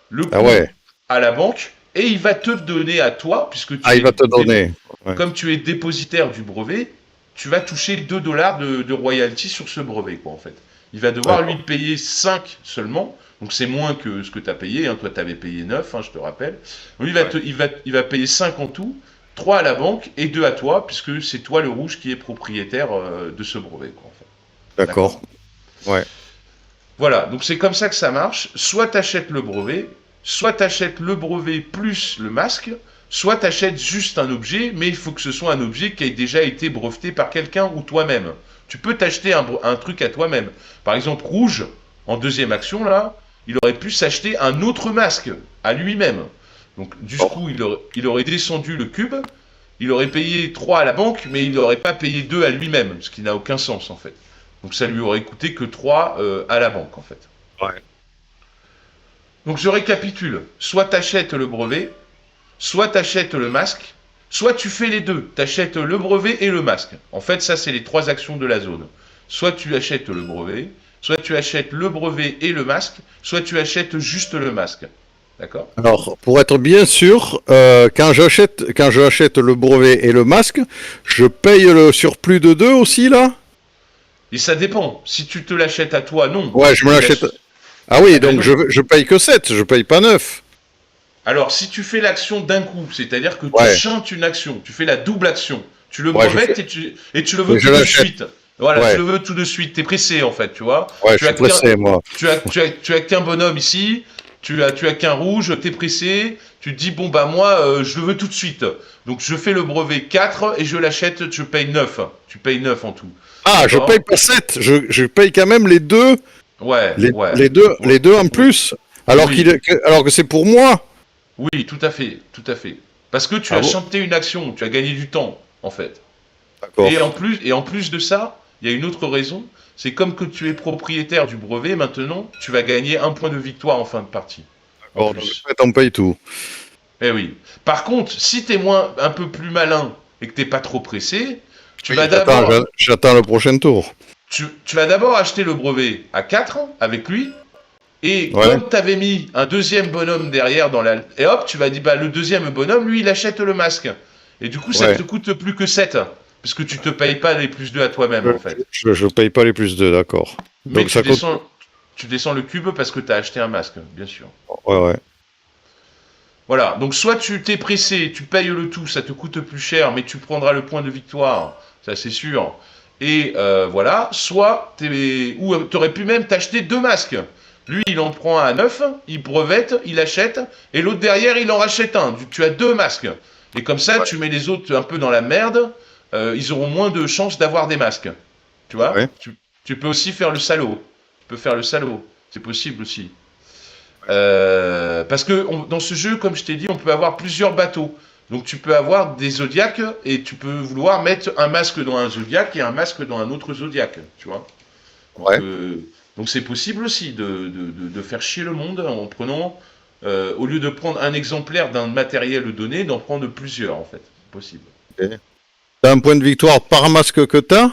le ah coût ouais, à la banque et il va te donner à toi, puisque ah il va te donner. Ouais. comme tu es dépositaire du brevet, tu vas toucher 2 dollars de royalty sur ce brevet, quoi, en fait. Il va devoir lui payer 5 seulement, donc c'est moins que ce que tu as payé, hein. Toi, tu avais payé 9, hein, je te rappelle. Donc, il va payer 5 en tout, 3 à la banque et 2 à toi, puisque c'est toi le rouge qui est propriétaire de ce brevet, quoi, en fait. D'accord. Ouais. Voilà, donc c'est comme ça que ça marche. Soit tu achètes le brevet, soit tu achètes le brevet plus le masque, soit tu achètes juste un objet, mais il faut que ce soit un objet qui ait déjà été breveté par quelqu'un ou toi-même. Tu peux t'acheter un truc à toi-même. Par exemple, rouge, en deuxième action, là, il aurait pu s'acheter un autre masque à lui-même. Donc, du coup, il aurait descendu le cube, il aurait payé 3 à la banque, mais il n'aurait pas payé 2 à lui-même, ce qui n'a aucun sens, en fait. Donc, ça lui aurait coûté que 3 à la banque, en fait. Ouais. Donc, je récapitule. Soit tu achètes le brevet, soit tu achètes le masque, soit tu fais les deux. Tu achètes le brevet et le masque. En fait, ça, c'est les 3 actions de la zone. Soit tu achètes le brevet, soit tu achètes le brevet et le masque, soit tu achètes juste le masque. D'accord? Alors, pour être bien sûr, quand je achète le brevet et le masque, je paye le surplus de 2 aussi, là? Et ça dépend. Si tu te l'achètes à toi, non. Ouais, Si je me tu l'achète. l'achètes. Ah Ah oui, ben donc non. je paye que 7, je paye pas 9. Alors, si tu fais l'action d'un coup, c'est-à-dire que tu Ouais, chantes une action, tu fais la double action, tu le ouais, je fais. brevettes et tu le veux Et je tout de l'achète. suite. Voilà, tu Ouais, le veux tout de suite. T'es pressé, en fait, tu vois. ouais, je Tu as suis qu'un, pressé, moi. tu as qu'un bonhomme ici, tu as qu'un rouge, t'es pressé, tu te dis, bon, bah, moi, je le veux tout de suite. Donc, je fais le brevet 4 et je l'achète, je paye 9. Tu payes 9 en tout. Ah, je paye D'accord? pas 7, je paye quand même les deux, Ouais, ouais. Ouais. les deux en Oui, plus, alors oui, alors que c'est pour moi. oui, tout à fait, tout à fait. Parce que tu Ah as bon? chanté une action, tu as gagné du temps, en fait. D'accord. Et en plus de ça, il y a une autre raison, c'est comme que tu es propriétaire du brevet, maintenant, tu vas gagner un point de victoire en fin de partie. En D'accord, donc en plus. fait, on paye tout. Eh oui. Par contre, si t'es moins, un peu plus malin et que t'es pas trop pressé, tu Oui, vas d'abord, j'attends le prochain tour. tu vas d'abord acheter le brevet à 4 avec lui. Et Ouais, comme tu avais mis un deuxième bonhomme derrière dans la. Et hop, tu vas dire, bah, le deuxième bonhomme, lui, il achète le masque. Et du coup, ça ouais. te coûte plus que 7. Puisque tu te payes pas les plus 2 à toi-même, en fait. Je paye pas les plus 2, d'accord. Mais Donc ça coûte. tu descends le cube parce que tu as acheté un masque, bien sûr. Ouais, ouais. Voilà, donc soit tu t'es pressé, tu payes le tout, ça te coûte plus cher, mais tu prendras le point de victoire, ça c'est sûr. Et voilà, soit ou tu aurais pu même t'acheter 2 masques. Lui, il en prend un à 9, il brevette, il achète, et l'autre derrière, il en rachète un. Tu as 2 masques. Et comme ça, tu mets les autres un peu dans la merde, ils auront moins de chances d'avoir des masques. Tu vois? Ouais. Tu peux aussi faire le salaud. Tu peux faire le salaud. C'est possible aussi. Parce que dans ce jeu, comme je t'ai dit, on peut avoir plusieurs bateaux. Donc tu peux avoir des zodiaques et tu peux vouloir mettre un masque dans un zodiaque et un masque dans un autre zodiaque, tu vois. Donc Ouais. euh, donc c'est possible aussi de faire chier le monde en prenant, au lieu de prendre un exemplaire d'un matériel donné, d'en prendre plusieurs en fait. C'est possible. Ok. T'as un point de victoire par masque que t'as?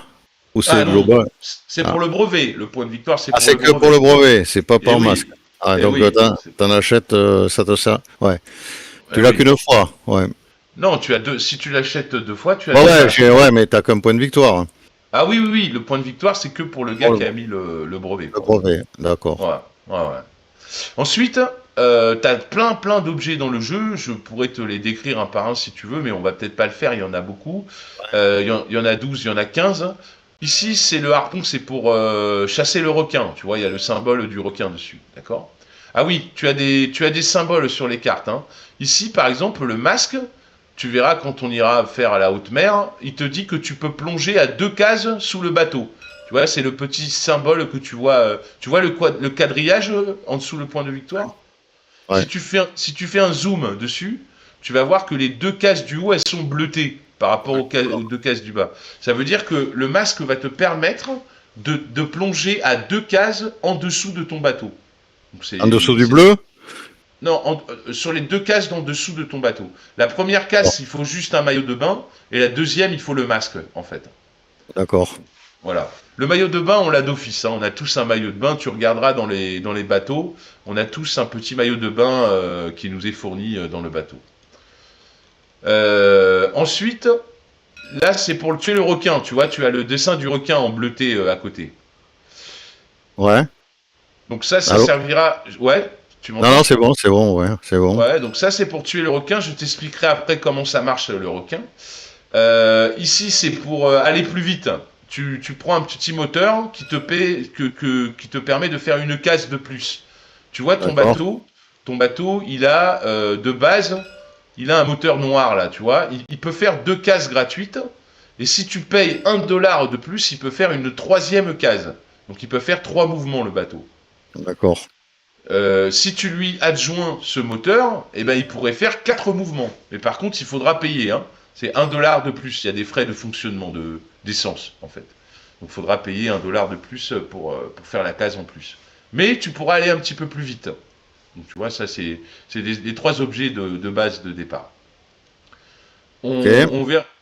Ou c'est Ah non, global? c'est Ah, pour le brevet. Le point de victoire, c'est Ah, pour c'est le que pour brevet. le brevet, c'est pas Eh par masque. oui, Ah, eh donc oui, t'en achètes, ça te sert. Ouais. eh Tu l'as oui. qu'une fois. Ouais. Non, tu as deux. Si tu l'achètes 2 fois, tu as Ouais, deux ouais, masques. ouais, mais t'as qu'un point de victoire, hein, Ah oui, oui, oui, le point de victoire, c'est que pour le gars pour qui a mis le brevet, le quoi. brevet. D'accord. Ouais, ouais, ouais. Ensuite, t'as plein d'objets dans le jeu. Je pourrais te les décrire un par un si tu veux, mais on va peut-être pas le faire. Il y en a beaucoup. Il y en a 12, il y en a 15. Ici, c'est le harpon, c'est pour chasser le requin. Tu vois, il y a le symbole du requin dessus. D'accord? Ah oui, tu as des symboles sur les cartes, hein. Ici, par exemple, le masque, tu verras quand on ira faire à la haute mer, il te dit que tu peux plonger à 2 cases sous le bateau. Tu vois, c'est le petit symbole que tu vois. Tu vois le quadrillage en dessous le point de victoire. Ouais. Si tu fais un zoom dessus, tu vas voir que les 2 cases du haut, elles sont bleutées par rapport aux 2 cases du bas. Ça veut dire que le masque va te permettre de plonger à 2 cases en dessous de ton bateau. Donc En dessous du bleu? non, sur les 2 cases en dessous de ton bateau. La première Bon, case, il faut juste un maillot de bain, et la deuxième, il faut le masque, en fait. d'accord. Voilà. Le maillot de bain, on l'a d'office, hein. On a tous un maillot de bain. Tu regarderas dans les bateaux. On a tous un petit maillot de bain qui nous est fourni dans le bateau. Ensuite, là, c'est pour tuer le requin. Tu vois, tu as le dessin du requin en bleuté à côté. Ouais. Donc ça Allô? servira. Ouais, tu Non, non, m'entends? c'est bon, ouais, c'est bon. Ouais, donc ça, c'est pour tuer le requin. Je t'expliquerai après comment ça marche le requin. Ici, c'est pour aller plus vite. Tu prends un petit moteur qui te permet de faire une case de plus. Tu vois, D'accord. ton bateau, il a de base, il a un moteur noir là, tu vois. Il peut faire 2 cases gratuites. Et si tu payes $1 de plus, il peut faire une troisième case. Donc il peut faire 3 mouvements le bateau. D'accord. Si tu lui adjoins ce moteur, eh ben, il pourrait faire 4 mouvements. Mais par contre, il faudra payer, hein. C'est $1 de plus. Il y a des frais de fonctionnement d'essence, en fait. Donc il faudra payer $1 de plus pour faire la case en plus. Mais tu pourras aller un petit peu plus vite. Donc tu vois, ça c'est les 3 objets de base de départ. Ok.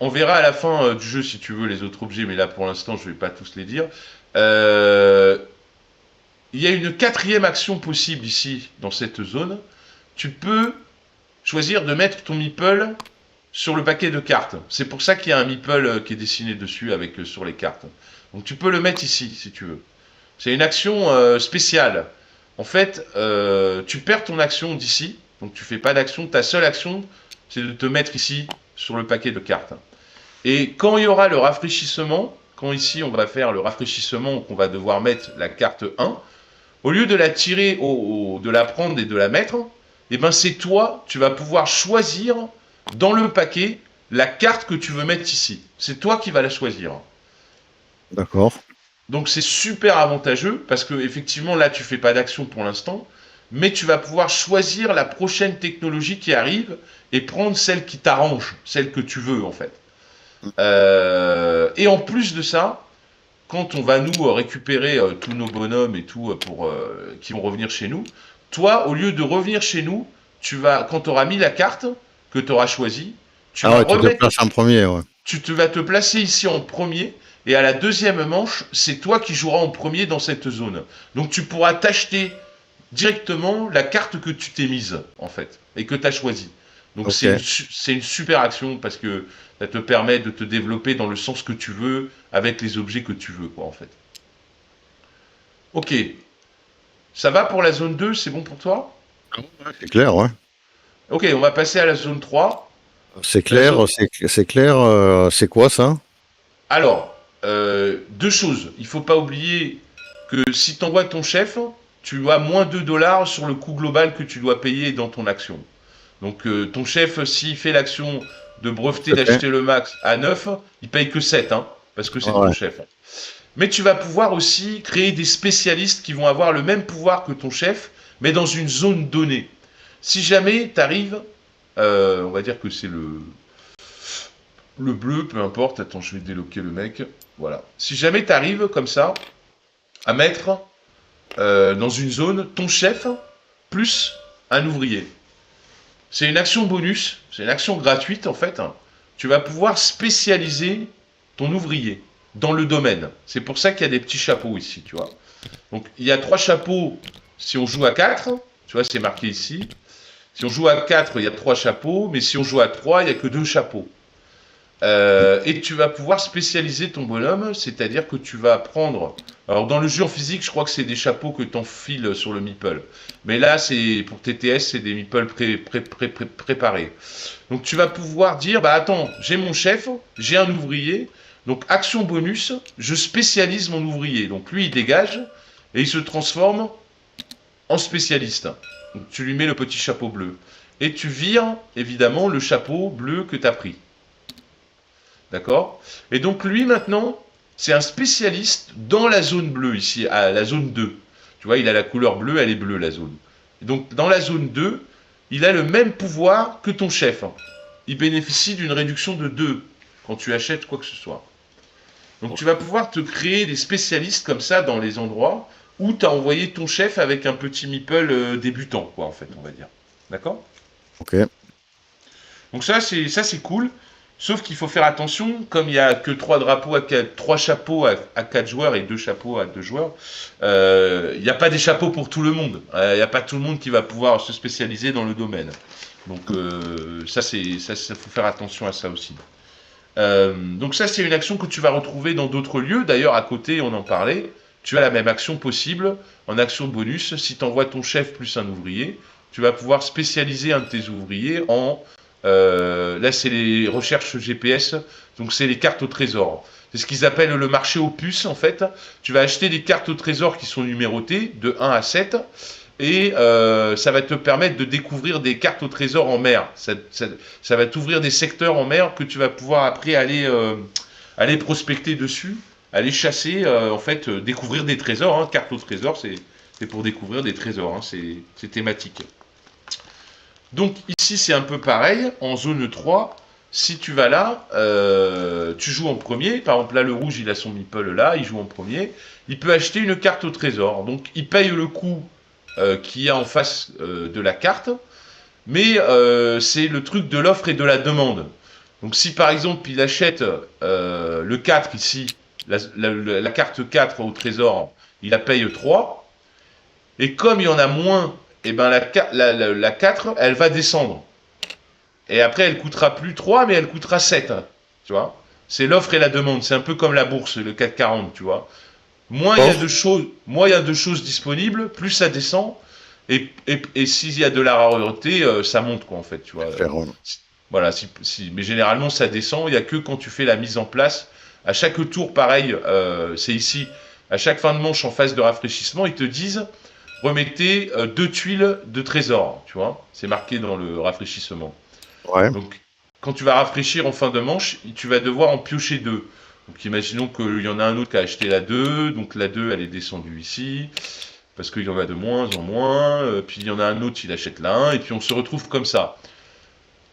On verra à la fin du jeu, si tu veux, les autres objets, mais là pour l'instant, je ne vais pas tous les dire. Euh, il y a une quatrième action possible ici, dans cette zone. tu peux choisir de mettre ton meeple sur le paquet de cartes. C'est pour ça qu'il y a un meeple qui est dessiné dessus avec sur les cartes. Donc tu peux le mettre ici si tu veux. C'est une action spéciale. En fait, tu perds ton action d'ici, donc tu fais pas d'action. Ta seule action, c'est de te mettre ici sur le paquet de cartes. Et quand il y aura le rafraîchissement, quand ici on va faire le rafraîchissement, qu'on va devoir mettre la carte 1, au lieu de la tirer, de la prendre et de la mettre, eh ben c'est toi, tu vas pouvoir choisir dans le paquet la carte que tu veux mettre ici. C'est toi qui vas la choisir. D'accord. Donc c'est super avantageux parce que effectivement là tu fais pas d'action pour l'instant, mais tu vas pouvoir choisir la prochaine technologie qui arrive et prendre celle qui t'arrange, celle que tu veux en fait. Et en plus de ça, quand on va nous récupérer tous nos bonhommes et tout qui vont revenir chez nous, toi au lieu de revenir chez nous, quand tu auras mis la carte que tu auras choisie, tu vas ouais, tu te remettre, places en premier, ouais. vas te placer ici en premier. Et à la deuxième manche, c'est toi qui joueras en premier dans cette zone. Donc tu pourras t'acheter directement la carte que tu t'es mise, en fait, et que tu as choisie. Donc Ok. c'est une super action parce que ça te permet de te développer dans le sens que tu veux, avec les objets que tu veux, quoi, en fait. Ok. Ça va pour la zone 2, c'est bon pour toi? C'est clair, ouais. Ok, on va passer à la zone 3. C'est La clair, zone... c'est clair. C'est quoi ça? Alors, deux choses. Il faut pas oublier que si tu envoies ton chef, tu as moins 2 dollars sur le coût global que tu dois payer dans ton action. Donc ton chef, s'il fait l'action de breveter Ok. d'acheter le max à 9, il paye que 7, hein, parce que c'est ton Ouais. chef. Mais tu vas pouvoir aussi créer des spécialistes qui vont avoir le même pouvoir que ton chef, mais dans une zone donnée. Si jamais tu arrives, on va dire que c'est le bleu, peu importe, attends, je vais déloquer le mec. Voilà. Si jamais tu arrives comme ça à mettre dans une zone ton chef plus un ouvrier. C'est une action bonus, c'est une action gratuite en fait. Tu vas pouvoir spécialiser ton ouvrier dans le domaine. C'est pour ça qu'il y a des petits chapeaux ici, tu vois. Donc il y a 3 chapeaux si on joue à 4, tu vois, c'est marqué ici. Si on joue à 4, il y a 3 chapeaux, mais si on joue à 3, il n'y a que 2 chapeaux. Et tu vas pouvoir spécialiser ton bonhomme, c'est-à-dire que tu vas prendre. Alors dans le jeu en physique, je crois que c'est des chapeaux que tu enfiles sur le meeple. Mais là, c'est pour TTS, c'est des meeples préparés. Donc tu vas pouvoir dire, bah attends, j'ai mon chef, j'ai un ouvrier, donc action bonus, je spécialise mon ouvrier. Donc lui, il dégage et il se transforme en spécialiste. Donc tu lui mets le petit chapeau bleu. Et tu vires, évidemment, le chapeau bleu que tu as pris. D'accord? Et donc lui maintenant, c'est un spécialiste dans la zone bleue ici, à la zone 2. Tu vois, il a la couleur bleue, elle est bleue la zone. Et donc dans la zone 2, il a le même pouvoir que ton chef. Il bénéficie d'une réduction de 2 quand tu achètes quoi que ce soit. Donc tu vas pouvoir te créer des spécialistes comme ça dans les endroits où tu as envoyé ton chef avec un petit meeple débutant, quoi, en fait, on va dire. D'accord? Ok. Donc ça c'est cool. Sauf qu'il faut faire attention, comme il n'y a que 3 drapeaux à 4, 3 chapeaux à 4 joueurs et 2 chapeaux à 2 joueurs, il n'y a pas des chapeaux pour tout le monde. Il n'y a pas tout le monde qui va pouvoir se spécialiser dans le domaine. Donc ça faut faire attention à ça aussi. Donc ça c'est une action que tu vas retrouver dans d'autres lieux. D'ailleurs à côté on en parlait. Tu as la même action possible en action bonus. Si tu envoies ton chef plus un ouvrier, tu vas pouvoir spécialiser un de tes ouvriers en là, c'est les recherches GPS, donc c'est les cartes au trésor. C'est ce qu'ils appellent le marché aux puces, en fait. Tu vas acheter des cartes au trésor qui sont numérotées de 1 à 7, et ça va te permettre de découvrir des cartes au trésor en mer. Ça va t'ouvrir des secteurs en mer que tu vas pouvoir après aller prospecter dessus, aller chasser, en fait, découvrir des trésors. Hein. Cartes au trésor, c'est pour découvrir des trésors, hein. C'est thématique. Donc ici c'est un peu pareil, en zone 3, si tu vas là, tu joues en premier, par exemple là le rouge il a son meeple là, il joue en premier, il peut acheter une carte au trésor, donc il paye le coût qu'il y a en face de la carte, mais c'est le truc de l'offre et de la demande. Donc si par exemple il achète le 4 ici, la carte 4 au trésor, il la paye 3, et comme il y en a moins et ben la 4, elle va descendre. Et après, elle coûtera plus 3, mais elle coûtera 7. Tu vois? C'est l'offre et la demande. C'est un peu comme la bourse, le CAC 40, tu vois. Moins il y a de choses disponibles, plus ça descend. Et s'il y a de la rareté, ça monte, quoi, en fait, tu vois. Voilà, mais généralement, ça descend. Il n'y a que quand tu fais la mise en place. À chaque tour, pareil, c'est ici. À chaque fin de manche en phase de rafraîchissement, ils te disent remettez 2 tuiles de trésor, tu vois. C'est marqué dans le rafraîchissement. Ouais. Donc, quand tu vas rafraîchir en fin de manche, tu vas devoir en piocher 2. Donc, imaginons qu'il y en a un autre qui a acheté la 2. Donc, la 2, elle est descendue ici. Parce qu'il y en a de moins en moins. Puis, il y en a un autre, il achète la 1. Et puis, on se retrouve comme ça.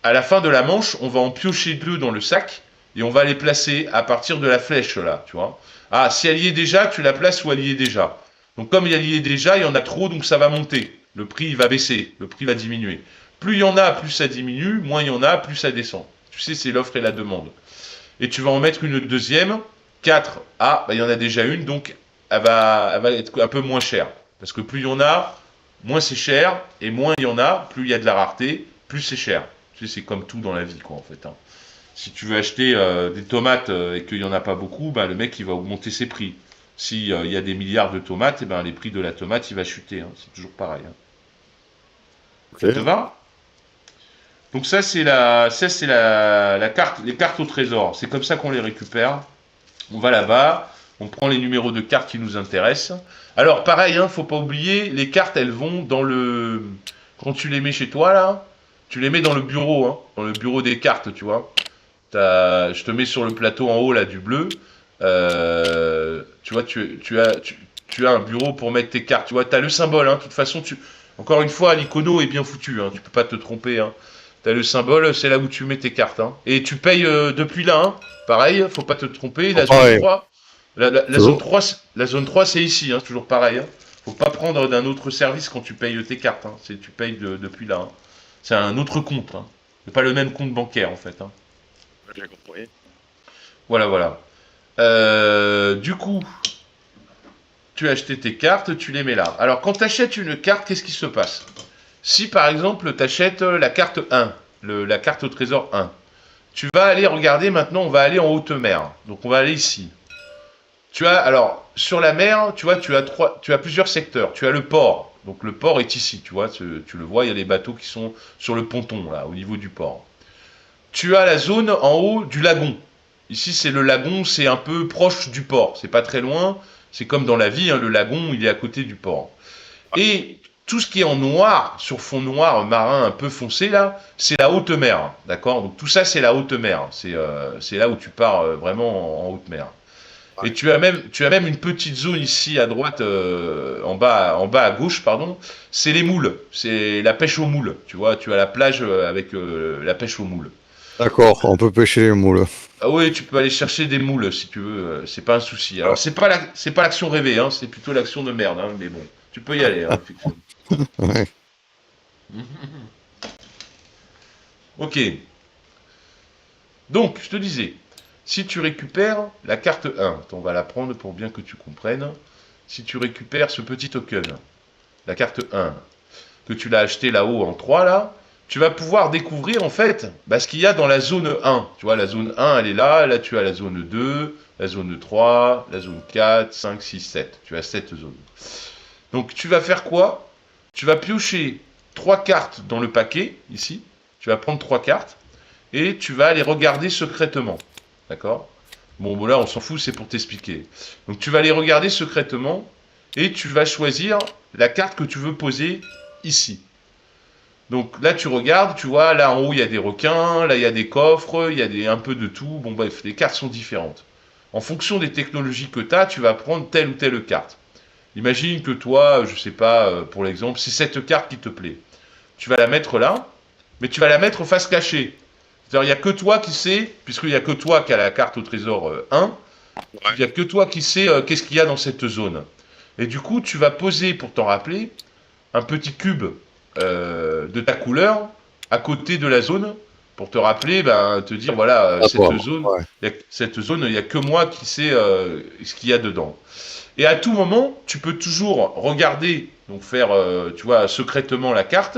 À la fin de la manche, on va en piocher 2 dans le sac. Et on va les placer à partir de la flèche, là, tu vois. Ah, si elle y est déjà, tu la places où elle y est déjà. Donc, comme elle y est déjà, il y en a trop, donc ça va monter. Le prix, il va baisser. Le prix va diminuer. Plus il y en a, plus ça diminue, moins il y en a, plus ça descend. Tu sais, c'est l'offre et la demande. Et tu vas en mettre une deuxième, 4. Ah, bah, il y en a déjà une, donc elle va être un peu moins chère. Parce que plus il y en a, moins c'est cher, et moins il y en a, plus il y a de la rareté, plus c'est cher. Tu sais, c'est comme tout dans la vie, quoi, en fait. Hein. Si tu veux acheter des tomates et qu'il n'y en a pas beaucoup, bah, le mec, il va augmenter ses prix. S'il y a des milliards de tomates, et ben, les prix de la tomate, il va chuter. Hein. C'est toujours pareil. Hein. Ça te Ok. va? Donc la carte, les cartes au trésor. C'est comme ça qu'on les récupère. On va là-bas, on prend les numéros de cartes qui nous intéressent. Alors pareil, hein, faut pas oublier, les cartes, elles vont dans le, quand tu les mets chez toi là, tu les mets dans le bureau, hein, dans le bureau des cartes, tu vois. Je te mets sur le plateau en haut là du bleu. Tu vois, tu as un bureau pour mettre tes cartes. Tu vois, tu as le symbole. Hein, de toute façon, encore une fois, l'icono est bien foutu. Hein, tu peux pas te tromper. Hein. T'as le symbole, c'est là où tu mets tes cartes. Hein. Et tu payes depuis là. Hein. Pareil, faut pas te tromper. Ah, La zone pareil. 3, la zone Toujours. 3, la zone 3 c'est ici. Hein, toujours pareil. Hein. Faut pas prendre d'un autre service quand tu payes tes cartes. Hein. Tu payes depuis là. Hein. C'est un autre compte. Hein. C'est pas le même compte bancaire en fait. Hein. J'ai compris. Voilà, voilà. Du coup, tu as acheté tes cartes, tu les mets là. Alors, quand tu achètes une carte, qu'est-ce qui se passe? Si par exemple, tu achètes la carte 1, la carte au trésor 1, tu vas aller regarder maintenant, on va aller en haute mer. Donc, on va aller ici. Alors, sur la mer, tu vois, tu as plusieurs secteurs. Tu as le port. Donc, le port est ici, tu vois, tu le vois, il y a les bateaux qui sont sur le ponton, là, au niveau du port. Tu as la zone en haut du lagon. Ici, c'est le lagon, c'est un peu proche du port. C'est pas très loin. C'est comme dans la vie, hein, le lagon, il est à côté du port. Et tout ce qui est en noir, sur fond noir marin un peu foncé, là, c'est la haute mer. D'accord. Donc tout ça, c'est la haute mer. C'est là où tu pars vraiment en haute mer. Et Ouais. tu as même une petite zone ici à droite, en bas à gauche, pardon. C'est les moules. C'est la pêche aux moules. Tu vois, tu as la plage avec la pêche aux moules. D'accord, on peut pêcher les moules. Ah oui, tu peux aller chercher des moules si tu veux, c'est pas un souci. Alors c'est pas l'action rêvée, hein, c'est plutôt l'action de merde, hein, mais bon, tu peux y aller, hein, effectivement. Ouais. Ok. Donc, je te disais, si tu récupères la carte 1, on va la prendre pour bien que tu comprennes. Si tu récupères ce petit token, la carte 1, que tu l'as acheté là-haut en 3 là, tu vas pouvoir découvrir en fait ce qu'il y a dans la zone 1. Tu vois, la zone 1, elle est là, là tu as la zone 2, la zone 3, la zone 4, 5, 6, 7. Tu as 7 zones. Donc tu vas faire quoi? Tu vas piocher 3 cartes dans le paquet, ici. Tu vas prendre 3 cartes et tu vas les regarder secrètement. D'accord? Bon, là, on s'en fout, c'est pour t'expliquer. Donc tu vas les regarder secrètement et tu vas choisir la carte que tu veux poser ici. Donc là, tu regardes, tu vois, là en haut, il y a des requins, là, il y a des coffres, il y a un peu de tout. Bon, bref, les cartes sont différentes. En fonction des technologies que tu as, tu vas prendre telle ou telle carte. Imagine que toi, je sais pas, pour l'exemple, c'est cette carte qui te plaît. Tu vas la mettre là, mais tu vas la mettre face cachée. C'est-à-dire, il n'y a que toi qui sais, puisqu'il n'y a que toi qui as la carte au trésor 1, il n'y a que toi qui sais qu'est-ce qu'il y a dans cette zone. Et du coup, tu vas poser, pour t'en rappeler, un petit cube de ta couleur à côté de la zone pour te rappeler, te dire voilà, À toi. cette zone, Ouais. il n'y a que moi qui sais ce qu'il y a dedans. Et à tout moment, tu peux toujours regarder, donc faire, tu vois, secrètement la carte,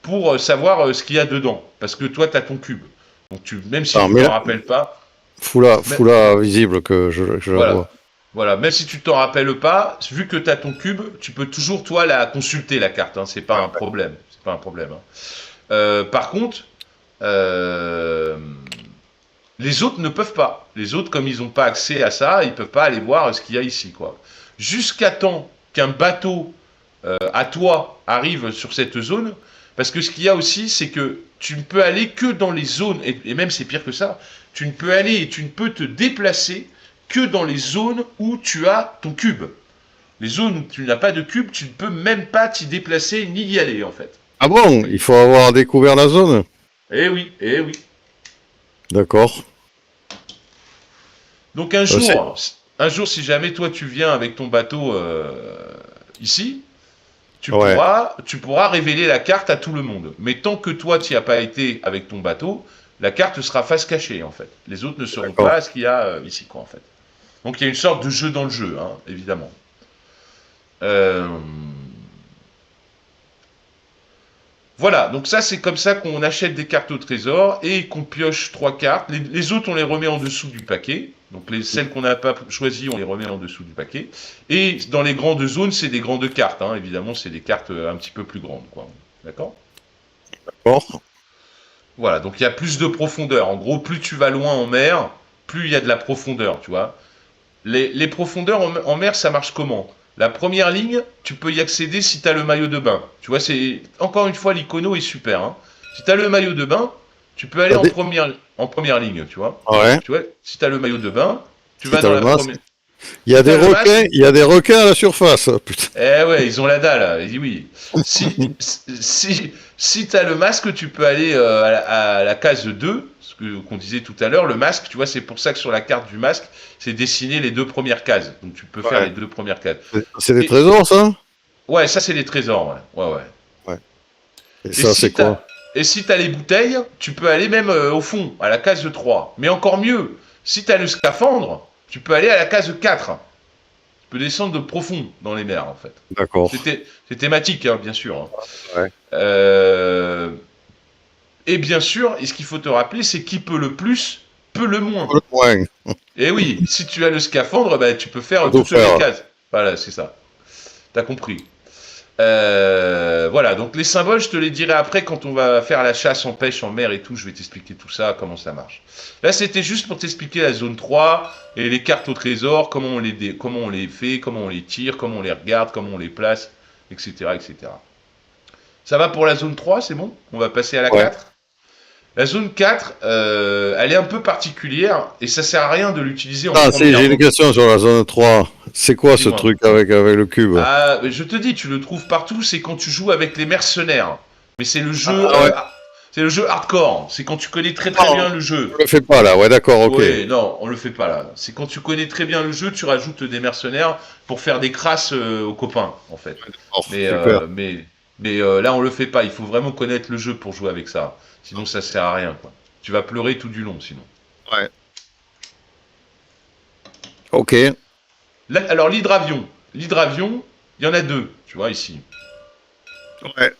pour savoir ce qu'il y a dedans. Parce que toi, tu as ton cube. Donc même si Ah, tu mais t'en là, rappelles pas, mais, fous-la visible que je la vois. voilà. Voilà, même si tu t'en rappelles pas, vu que tu as ton cube, tu peux toujours, toi, la consulter, la carte. Hein, c'est pas un problème. C'est pas un problème. Hein. Par contre, euh, les autres ne peuvent pas. Les autres, comme ils n'ont pas accès à ça, ils peuvent pas aller voir ce qu'il y a ici, quoi. Jusqu'à temps qu'un bateau à toi arrive sur cette zone, parce que ce qu'il y a aussi, c'est que tu ne peux aller que dans les zones, et même c'est pire que ça, tu ne peux aller et tu ne peux te déplacer que dans les zones où tu as ton cube. Les zones où tu n'as pas de cube, tu ne peux même pas t'y déplacer ni y aller, en fait. Ah bon, il faut avoir découvert la zone? Eh oui, eh oui. D'accord. Donc C'est- un jour, si jamais toi tu viens avec ton bateau ici, Ouais, tu pourras révéler la carte à tout le monde. Mais tant que toi tu n'y as pas été avec ton bateau, la carte sera face cachée en fait. Les autres ne sauront d'accord. pas ce qu'il y a ici quoi en fait. Donc il y a une sorte de jeu dans le jeu, hein, évidemment. Euh, Voilà, donc ça c'est comme ça qu'on achète des cartes au trésor et qu'on pioche 3 cartes. Les autres on les remet en dessous du paquet. Donc celles qu'on n'a pas choisies on les remet en dessous du paquet. Et dans les grandes zones c'est des grandes cartes, hein. Évidemment c'est des cartes un petit peu plus grandes, quoi. D'accord. D'accord. Voilà, donc il y a plus de profondeur. En gros, plus tu vas loin en mer, plus il y a de la profondeur, tu vois. Les profondeurs en mer, ça marche comment? La première ligne, tu peux y accéder si tu as le maillot de bain. Tu vois, c'est encore une fois, l'icono est super. Hein. Si tu as le maillot de bain, tu peux aller T'as des- en première ligne, tu vois. Ouais, Tu vois, si tu as le maillot de bain, tu si vas t'as dans le la masque. première. Il y Si a tu des as le masque, requins, il y a des requins à la surface. Putain. eh ouais, ils ont la dalle. Il dit oui. Si tu as le masque, tu peux aller à la case 2, qu'on disait tout à l'heure. Le masque, tu vois, c'est pour ça que sur la carte du masque, c'est dessiné les 2 premières cases. Donc tu peux faire Ouais. les 2 premières cases. C'est des Et trésors, ça? ouais, ça c'est les trésors. Ouais, ouais, ouais. Ouais. Et Et ça, c'est si quoi? t'as et si t'as les bouteilles, tu peux aller même au fond, à la case 3. Mais encore mieux, si t'as le scaphandre, tu peux aller à la case 4. Tu peux descendre de profond dans les mers, en fait. D'accord. C'est thématique, hein, bien sûr. Hein. Ouais. Euh, Et bien sûr, et ce qu'il faut te rappeler, c'est qui peut le plus, peut le moins. Le point. Et oui, si tu as le scaphandre, bah, tu peux Faut faire tout toutes les faire. cases. Voilà, c'est ça. T'as compris. Voilà, donc les symboles, je te les dirai après quand on va faire la chasse en pêche en mer et tout. Je vais t'expliquer tout ça, comment ça marche. Là, c'était juste pour t'expliquer la zone 3 et les cartes au trésor, comment on les fait, comment on les tire, comment on les regarde, comment on les place, etc., etc. Ça va pour la zone 3, c'est bon? On va passer à la Ouais. 4. La zone 4, elle est un peu particulière et ça sert à rien de l'utiliser en Ah, si, première j'ai une zone. question sur la zone 3. C'est quoi ce Dis-moi. truc avec le cube? Ah, je te dis, tu le trouves partout, c'est quand tu joues avec les mercenaires. Mais Ah ouais. c'est le jeu hardcore. C'est quand tu connais très très Non, bien le jeu. on le fait pas là. Ouais, d'accord, ok. Oui, non, on le fait pas là. C'est quand tu connais très bien le jeu, tu rajoutes des mercenaires pour faire des crasses aux copains, en fait. Oh, Mais, super. euh, mais, mais là, on le fait pas. Il faut vraiment connaître le jeu pour jouer avec ça. Sinon, ça sert à rien, quoi. Tu vas pleurer tout du long, sinon. Ouais. Ok. Là, alors, l'hydravion. L'hydravion, il y en a 2, tu vois, ici. Ouais.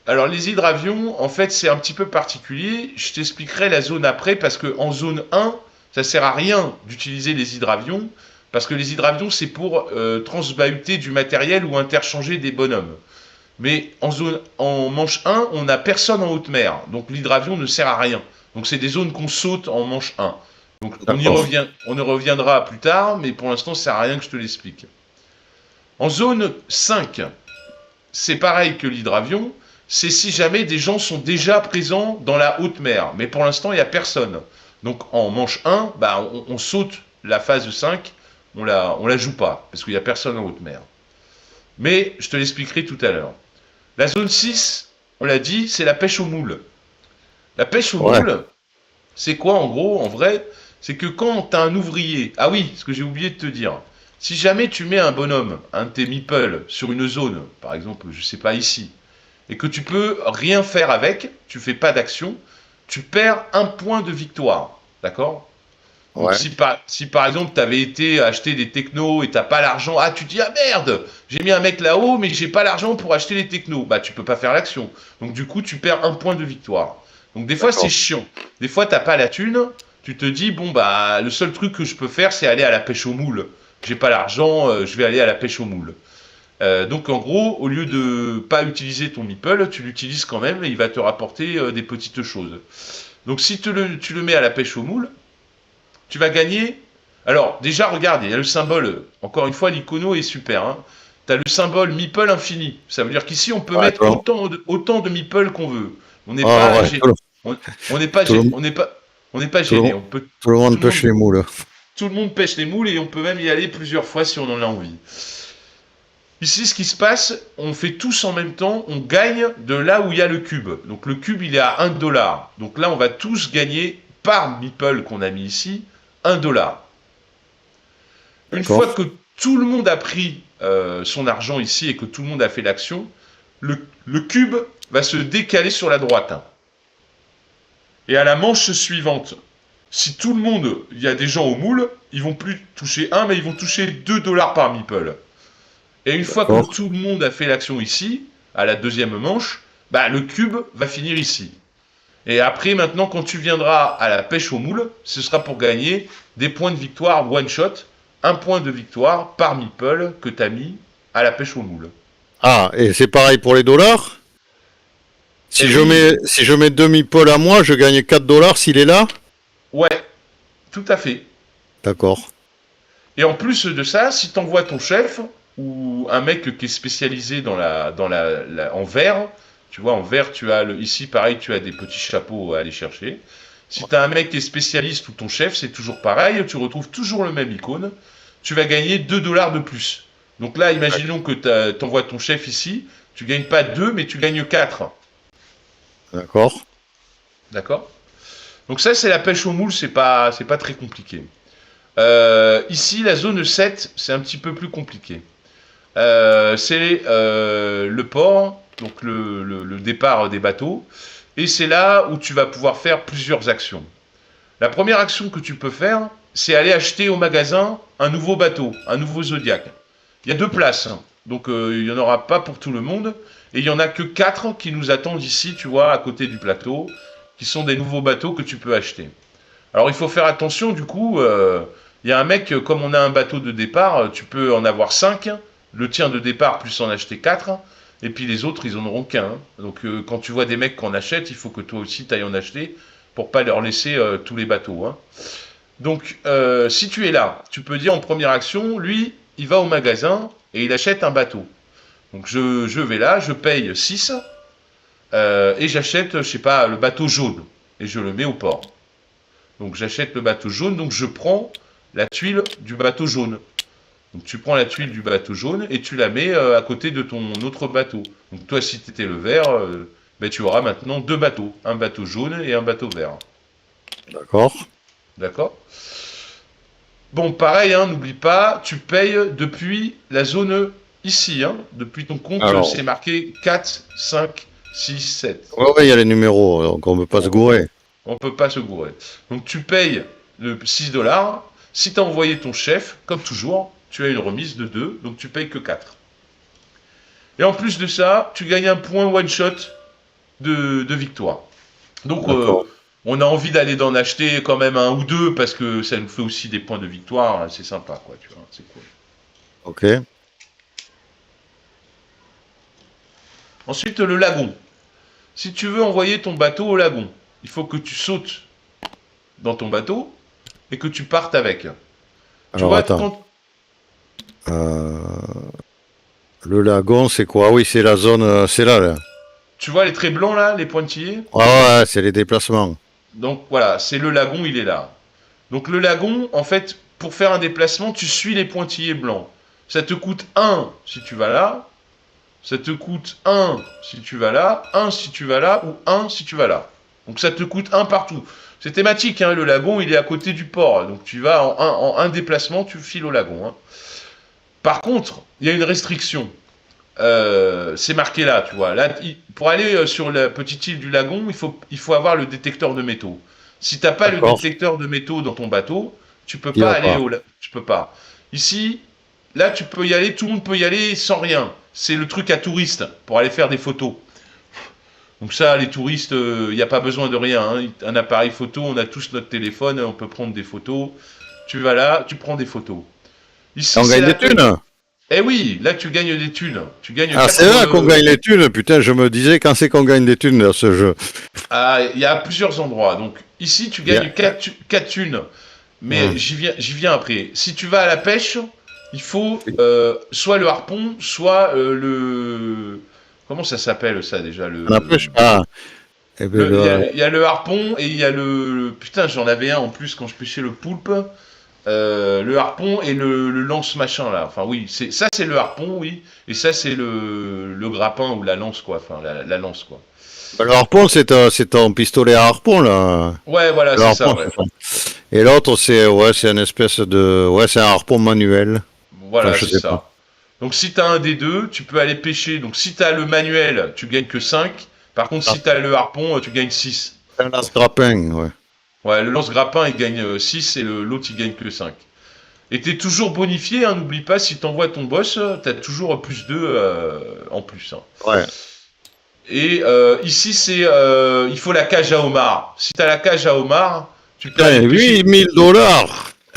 Alors, les hydravions, en fait, c'est un petit peu particulier. Je t'expliquerai la zone après, parce que en zone 1, ça sert à rien d'utiliser les hydravions, parce que les hydravions, c'est pour transbahuter du matériel ou interchanger des bonhommes. Mais en manche 1, on n'a personne en haute mer, donc l'hydravion ne sert à rien. Donc c'est des zones qu'on saute en manche 1. Donc D'accord. on y reviendra plus tard, mais pour l'instant, ça sert à rien que je te l'explique. En zone 5, c'est pareil que l'hydravion, c'est si jamais des gens sont déjà présents dans la haute mer. Mais pour l'instant, il n'y a personne. Donc en manche 1, bah, on saute la phase 5, on la joue pas, parce qu'il n'y a personne en haute mer. Mais je te l'expliquerai tout à l'heure. La zone 6, on l'a dit, c'est la pêche au moule. La pêche au Ouais. moule, c'est quoi en gros, en vrai? C'est que quand tu as un ouvrier, ah oui, ce que j'ai oublié de te dire, si jamais tu mets un bonhomme, un de tes meeples, sur une zone, par exemple, je sais pas ici, et que tu peux rien faire avec, tu fais pas d'action, tu perds un point de victoire, d'accord? Donc Ouais. si par exemple tu avais été acheter des technos et t'as pas l'argent, ah tu dis ah merde, j'ai mis un mec là-haut mais j'ai pas l'argent pour acheter les technos, bah tu peux pas faire l'action. Donc du coup tu perds un point de victoire. Donc des fois c'est D'accord. chiant. Des fois t'as pas la thune, tu te dis bon bah le seul truc que je peux faire c'est aller à la pêche aux moules. J'ai pas l'argent, je vais aller à la pêche aux moules. Donc en gros, au lieu de pas utiliser ton meeple, tu l'utilises quand même et il va te rapporter des petites choses. Donc si tu le mets à la pêche aux moules, tu vas gagner. Alors, déjà, regarde, il y a le symbole. Encore une fois, l'icono est super. Hein. Tu as le symbole meeple infini. Ça veut dire qu'ici, on peut Ouais, mettre autant de meeple qu'on veut. On n'est ah, pas, ouais, on, on n'est pas, tout le, on n'est pas, on n'est pas tout le, gêné. On peut, tout le tout monde le pêche monde, les moules. tout le monde pêche les moules et on peut même y aller plusieurs fois si on en a envie. Ici, ce qui se passe, on fait tous en même temps, on gagne de là où il y a le cube. Donc le cube, il est à 1 $. Donc là, on va tous gagner par meeple qu'on a mis ici, 1 $. Une D'accord. fois que tout le monde a pris son argent ici et que tout le monde a fait l'action, le cube va se décaler sur la droite. Et à la manche suivante, si tout le monde, il y a des gens au moule, ils vont plus toucher 1, mais ils vont toucher 2 $ par meeple. Et une fois que D'accord. tout le monde a fait l'action ici, à la deuxième manche, bah, le cube va finir ici. Et après, maintenant, quand tu viendras à la pêche au moule, ce sera pour gagner des points de victoire one shot, un point de victoire par meeple que tu as mis à la pêche au moule. Ah, et c'est pareil pour les dollars? Et oui, Si je mets demi-pole à moi, je gagne 4 dollars s'il est là? ouais, tout à fait. D'accord. Et en plus de ça, si tu envoies ton chef ou un mec qui est spécialisé en vert, tu vois, en vert, ici pareil, tu as des petits chapeaux à aller chercher. Si tu as un mec qui est spécialiste ou ton chef, c'est toujours pareil, tu retrouves toujours le même icône, tu vas gagner 2 $ de plus. Donc là, imaginons que tu envoies ton chef ici, tu gagnes pas 2, mais tu gagnes 4. D'accord. D'accord. Donc ça, c'est la pêche au moule, c'est pas très compliqué. Ici, la zone 7, c'est un petit peu plus compliqué. C'est le port, donc le départ des bateaux, et c'est là où tu vas pouvoir faire plusieurs actions. La première action que tu peux faire, c'est aller acheter au magasin un nouveau bateau, un nouveau Zodiac. Il y a 2 places, hein. Donc il n'y en aura pas pour tout le monde, et il n'y en a que 4 qui nous attendent ici, tu vois, à côté du plateau, qui sont des nouveaux bateaux que tu peux acheter. Alors il faut faire attention, du coup, il y a un mec, comme on a un bateau de départ, tu peux en avoir 5, le tien de départ plus en acheter 4, et puis les autres, ils en auront qu'un. Hein. Donc quand tu vois des mecs qui en achètent, il faut que toi aussi tu ailles en acheter, pour pas leur laisser tous les bateaux. Hein. Donc si tu es là, tu peux dire en première action, lui, il va au magasin et il achète un bateau. Donc je vais là, je paye 6, et j'achète, je sais pas, le bateau jaune, et je le mets au port. Donc j'achète le bateau jaune, donc je prends la tuile du bateau jaune. Donc tu prends la tuile du bateau jaune et tu la mets à côté de ton autre bateau. Donc toi, si tu étais le vert, ben, tu auras maintenant 2 bateaux, un bateau jaune et un bateau vert. D'accord. D'accord. Bon, pareil, hein, n'oublie pas, tu payes depuis la zone ici. Hein, depuis ton compte, Alors, c'est marqué 4, 5, 6, 7. ouais, ouais, il y a les numéros, donc on ne peut pas se Bon, gourer. on peut pas se gourer. Donc tu payes le 6 $. Si tu as envoyé ton chef, comme toujours, tu as une remise de 2, donc tu payes que 4. Et en plus de ça, tu gagnes un point one shot de victoire. Donc D'accord. on a envie d'aller d'en acheter quand même un ou deux parce que ça nous fait aussi des points de victoire, c'est sympa quoi, tu vois, c'est cool. Ok. Ensuite le lagon. Si tu veux envoyer ton bateau au lagon, il faut que tu sautes dans ton bateau et que tu partes avec. Tu Alors vois, attends. quand Euh, le lagon, c'est quoi? Ah oui, c'est la zone, c'est là, là. tu vois les traits blancs là, les pointillés, Ah ouais, c'est les déplacements. donc voilà, c'est le lagon, il est là. Donc le lagon, en fait, pour faire un déplacement, tu suis les pointillés blancs. Ça te coûte 1 si tu vas là, ça te coûte 1 si tu vas là, 1 si tu vas là, ou 1 si tu vas là. Donc ça te coûte 1 partout. C'est thématique, hein, le lagon, il est à côté du port. Donc tu vas en un déplacement, tu files au lagon. Hein. Par contre, il y a une restriction. C'est marqué là, tu vois. Là, pour aller sur la petite île du lagon, il faut avoir le détecteur de métaux. Si t'as pas le D'accord. détecteur de métaux dans ton bateau, tu peux Il pas va aller pas. tu peux pas. Ici, là, tu peux y aller, tout le monde peut y aller sans rien. C'est le truc à touristes pour aller faire des photos. Donc ça, les touristes, il n'y a pas besoin de rien, hein. Un appareil photo, on a tous notre téléphone, on peut prendre des photos. Tu vas là, tu prends des photos. Ici, On c'est gagne la des pêche. thunes. Eh oui, là, tu gagnes des thunes. Tu gagnes Ah, c'est 4. là qu'on gagne les thunes. Putain, je me disais quand c'est qu'on gagne des thunes dans ce jeu. Il y a plusieurs endroits. Donc ici, tu Il y a- gagnes 4 thunes. Mais Hmm. j'y viens après. Si tu vas à la pêche, il faut soit le harpon, soit le... Comment ça s'appelle ça déjà On a pêche. Ah, eh ben, Il y a le harpon et il y a Putain, j'en avais un en plus quand je pêchais le poulpe. Le harpon et le lance machin là. Enfin oui, ça c'est le harpon, oui. Et ça c'est le grappin ou la lance quoi. Enfin la lance quoi. le harpon, c'est un pistolet à harpon, là. Ouais, voilà, Le c'est ça, harpon, ouais. c'est ça. Et l'autre, c'est une espèce de. Ouais, c'est un harpon manuel. Enfin, Voilà, je c'est sais pas. ça. Donc si t'as un des deux, tu peux aller pêcher. Donc si t'as le manuel, tu gagnes que 5. Par contre, Ah, si t'as le harpon, tu gagnes 6. c'est un lance-grappin, ouais. Ouais, le lance-grappin, il gagne 6 et l'autre, il gagne que 5. Et t'es toujours bonifié, hein, n'oublie pas, si t'envoies ton boss, t'as toujours plus 2 en plus. Hein. Ouais. Et ici, il faut la cage à homard. Si t'as la cage à homard, tu peux Putain, aller pêcher. 8 000 $.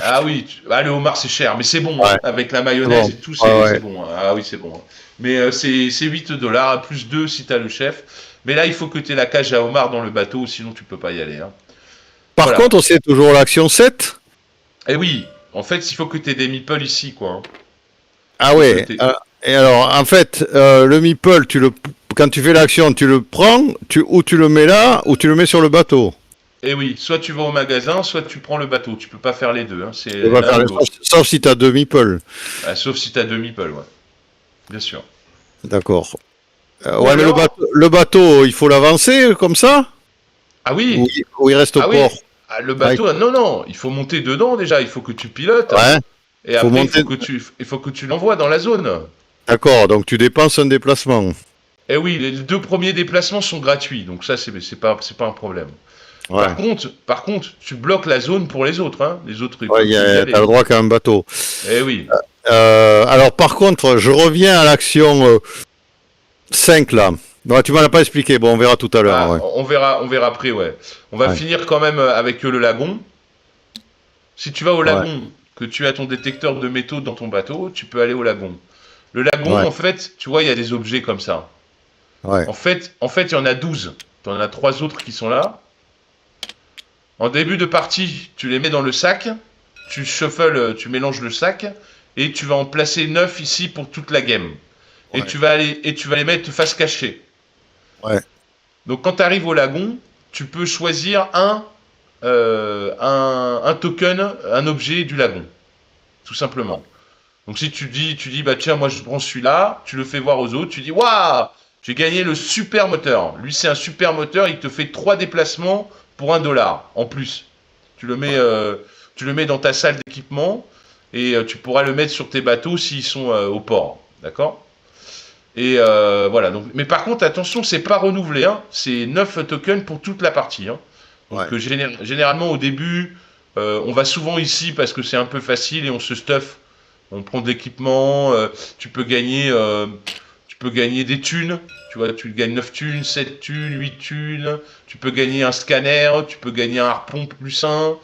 Ah oui, le homard c'est cher, mais c'est bon, hein. Ouais, Avec la c'est mayonnaise bon. et tout, Ouais, c'est ouais. bon, hein. Ah oui, c'est bon. Hein. Mais c'est 8 dollars, plus 2 si t'as le chef. Mais là, il faut que t'aies la cage à homard dans le bateau, sinon tu peux pas y aller. Hein. Par Voilà. contre, c'est toujours l'action 7. Et oui, en fait, il faut que t'aies des meeples ici, quoi. Hein. Ah Faut que ouais. t'aies- Et alors, en fait, le meeple, quand tu fais l'action, tu le prends, ou tu le mets là, ou tu le mets sur le bateau. Et oui, soit tu vas au magasin, soit tu prends le bateau. Tu peux pas faire les deux, hein. C'est Tu vas l'un faire ou l'autre. sauf si tu as deux meeples. Ah, sauf si t'as deux meeples, ouais. Bien sûr. D'accord. Ou Ouais, mais alors, le bateau, il faut l'avancer comme ça, ah ou, oui, ou il reste au ah oui, port. ah, le Ouais. bateau, non, non, il faut monter dedans déjà, il faut que tu pilotes. Ouais. Et Faut après, monter. il faut que tu l'envoies dans la zone. D'accord. Donc tu dépenses un déplacement. Et oui, les 2 premiers déplacements sont gratuits, donc ça, c'est pas un problème. Ouais. Par contre, tu bloques la zone pour les autres, hein. Les autres, ils Ouais, peuvent plus y t'as aller. le droit qu'à un bateau. Eh oui. Alors par contre, je reviens à l'action 5 là. Ouais, tu m'en as pas expliqué. Bon, on verra tout à l'heure. Ah, Ouais. on verra après, ouais. On va Ouais. finir quand même avec le lagon. Si tu vas au Ouais. lagon, que tu as ton détecteur de métaux dans ton bateau, tu peux aller au lagon. Le lagon, Ouais. en fait, tu vois, il y a des objets comme ça. Ouais. En fait, il y en a 12. Tu en as 3 autres qui sont là. En début de partie, tu les mets dans le sac, tu shuffles, tu mélanges le sac, et tu vas en placer 9 ici pour toute la game. Et Ouais. tu vas les mettre face cachée. Ouais. Donc quand tu arrives au lagon, tu peux choisir un token, un objet du lagon, tout simplement. Donc si tu dis bah tiens moi je prends celui-là, tu le fais voir aux autres, tu dis waouh, j'ai gagné le super moteur. Lui c'est un super moteur, il te fait 3 déplacements pour 1 dollar en plus. Tu le mets dans ta salle d'équipement et tu pourras le mettre sur tes bateaux s'ils sont au port, d'accord. Et voilà. Donc, mais par contre attention, c'est pas renouvelé, hein. C'est 9 tokens pour toute la partie. Hein. Ouais. Donc généralement au début, on va souvent ici parce que c'est un peu facile et on se stuff. On prend de l'équipement, tu peux gagner des thunes, tu vois, tu gagnes 9 thunes, 7 thunes, 8 thunes, tu peux gagner un scanner, tu peux gagner un harpon plus 1,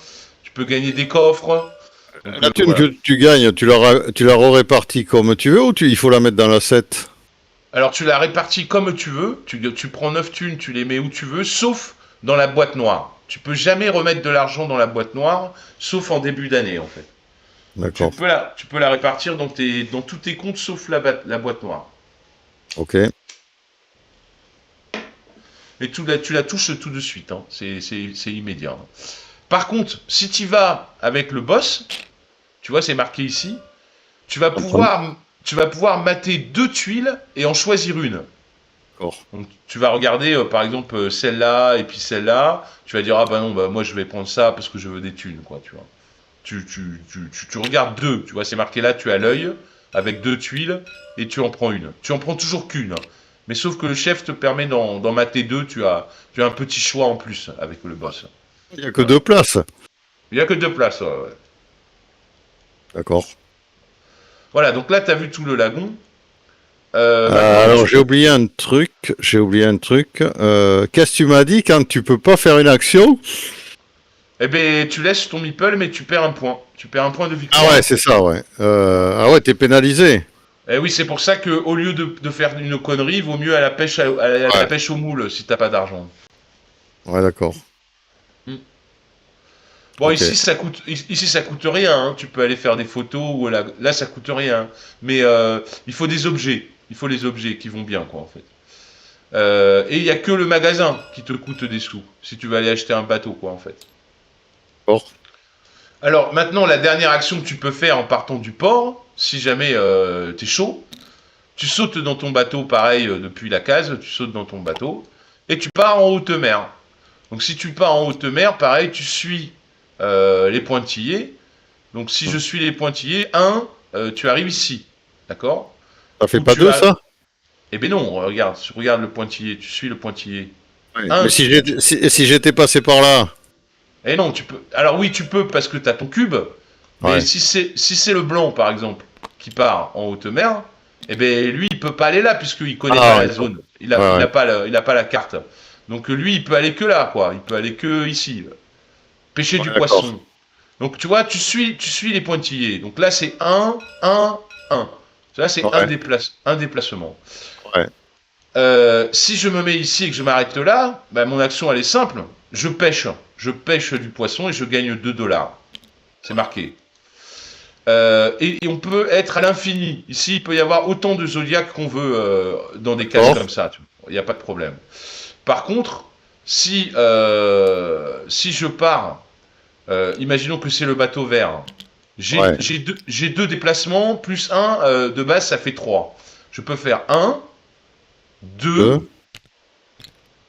tu peux gagner des coffres. Donc La thune voilà. que tu gagnes, tu la répartis comme tu veux, ou il faut la mettre dans la 7. Alors tu la répartis comme tu veux, tu prends 9 thunes, tu les mets où tu veux, sauf dans la boîte noire. Tu peux jamais remettre de l'argent dans la boîte noire, sauf en début d'année en fait. Donc tu D'accord. peux la répartir dans tous tes comptes sauf la boîte noire. Ok. Et tu la touches tout de suite, hein. C'est immédiat. Hein. Par contre, si tu vas avec le boss, tu vois, c'est marqué ici, tu vas Comprends. pouvoir mater 2 tuiles et en choisir une. D'accord. Donc tu vas regarder par exemple celle-là et puis celle-là, tu vas dire ah bah non, bah moi je vais prendre ça parce que je veux des thunes, quoi, tu vois. Tu regardes 2, tu vois, c'est marqué là, tu as l'œil avec 2 tuiles et tu en prends une. Tu en prends toujours qu'une. Hein. Mais sauf que le chef te permet d'en mater 2, tu as un petit choix en plus avec le boss. Il n'y a que 2 places. Il n'y a que 2 places. Ouais, ouais. D'accord. Voilà, donc là, tu as vu tout le lagon. Maintenant, Alors, j'ai oublié un truc. J'ai oublié un truc. Qu'est-ce que tu m'as dit quand tu peux pas faire une action? eh ben, tu laisses ton meeple, mais tu perds un point. Tu perds un point de Ah ouais, victoire. c'est ça, ouais. Ah ouais, t'es pénalisé. Eh oui, c'est pour ça que au lieu de faire une connerie, il vaut mieux à la pêche, à la Ouais. pêche au moule si t'as pas d'argent. Ouais, d'accord. Hmm. Bon, Ok. ici, ça coûte rien, hein. Tu peux aller faire des photos ou là, ça coûte rien. Mais il faut des objets. Il faut les objets qui vont bien, quoi, en fait. Et il y a que le magasin qui te coûte des sous si tu veux aller acheter un bateau, quoi, en fait. Bon. Alors maintenant, la dernière action que tu peux faire en partant du port, si jamais t'es chaud, tu sautes dans ton bateau, pareil, depuis la case, tu sautes dans ton bateau, et tu pars en haute mer. Donc si tu pars en haute mer, pareil, tu suis les pointillés. Donc si je suis les pointillés, tu arrives ici, d'accord? Ça fait Ou pas tu deux, as... ça? Eh ben non, regarde le pointillé, tu suis le pointillé. Ouais. Mais Un, si j'étais passé par là. eh non, tu peux... Alors oui, tu peux parce que tu as ton cube, mais Ouais. si c'est le blanc, par exemple, qui part en haute mer, eh ben lui, il peut pas aller là puisqu'il connaît pas Ah, la ouais. zone. Ouais, ouais. Il a pas la carte. Donc lui, il peut aller que là, quoi. Il peut aller que ici. Pêcher Ouais, du d'accord. poisson. Donc tu vois, tu suis les pointillés. Donc là, c'est un. Là, c'est Ouais, un déplacement. ouais. Si je me mets ici et que je m'arrête là, bah, mon action, elle est simple. Je pêche. Je pêche du poisson et je gagne 2 $. C'est marqué. Et on peut être à l'infini. Ici, il peut y avoir autant de zodiaques qu'on veut dans des cases D'accord. comme ça. Il n'y a pas de problème. Par contre, si je pars, imaginons que c'est le bateau vert. Ouais. J'ai deux déplacements, plus un, de base, ça fait 3. Je peux faire un, deux, Deux.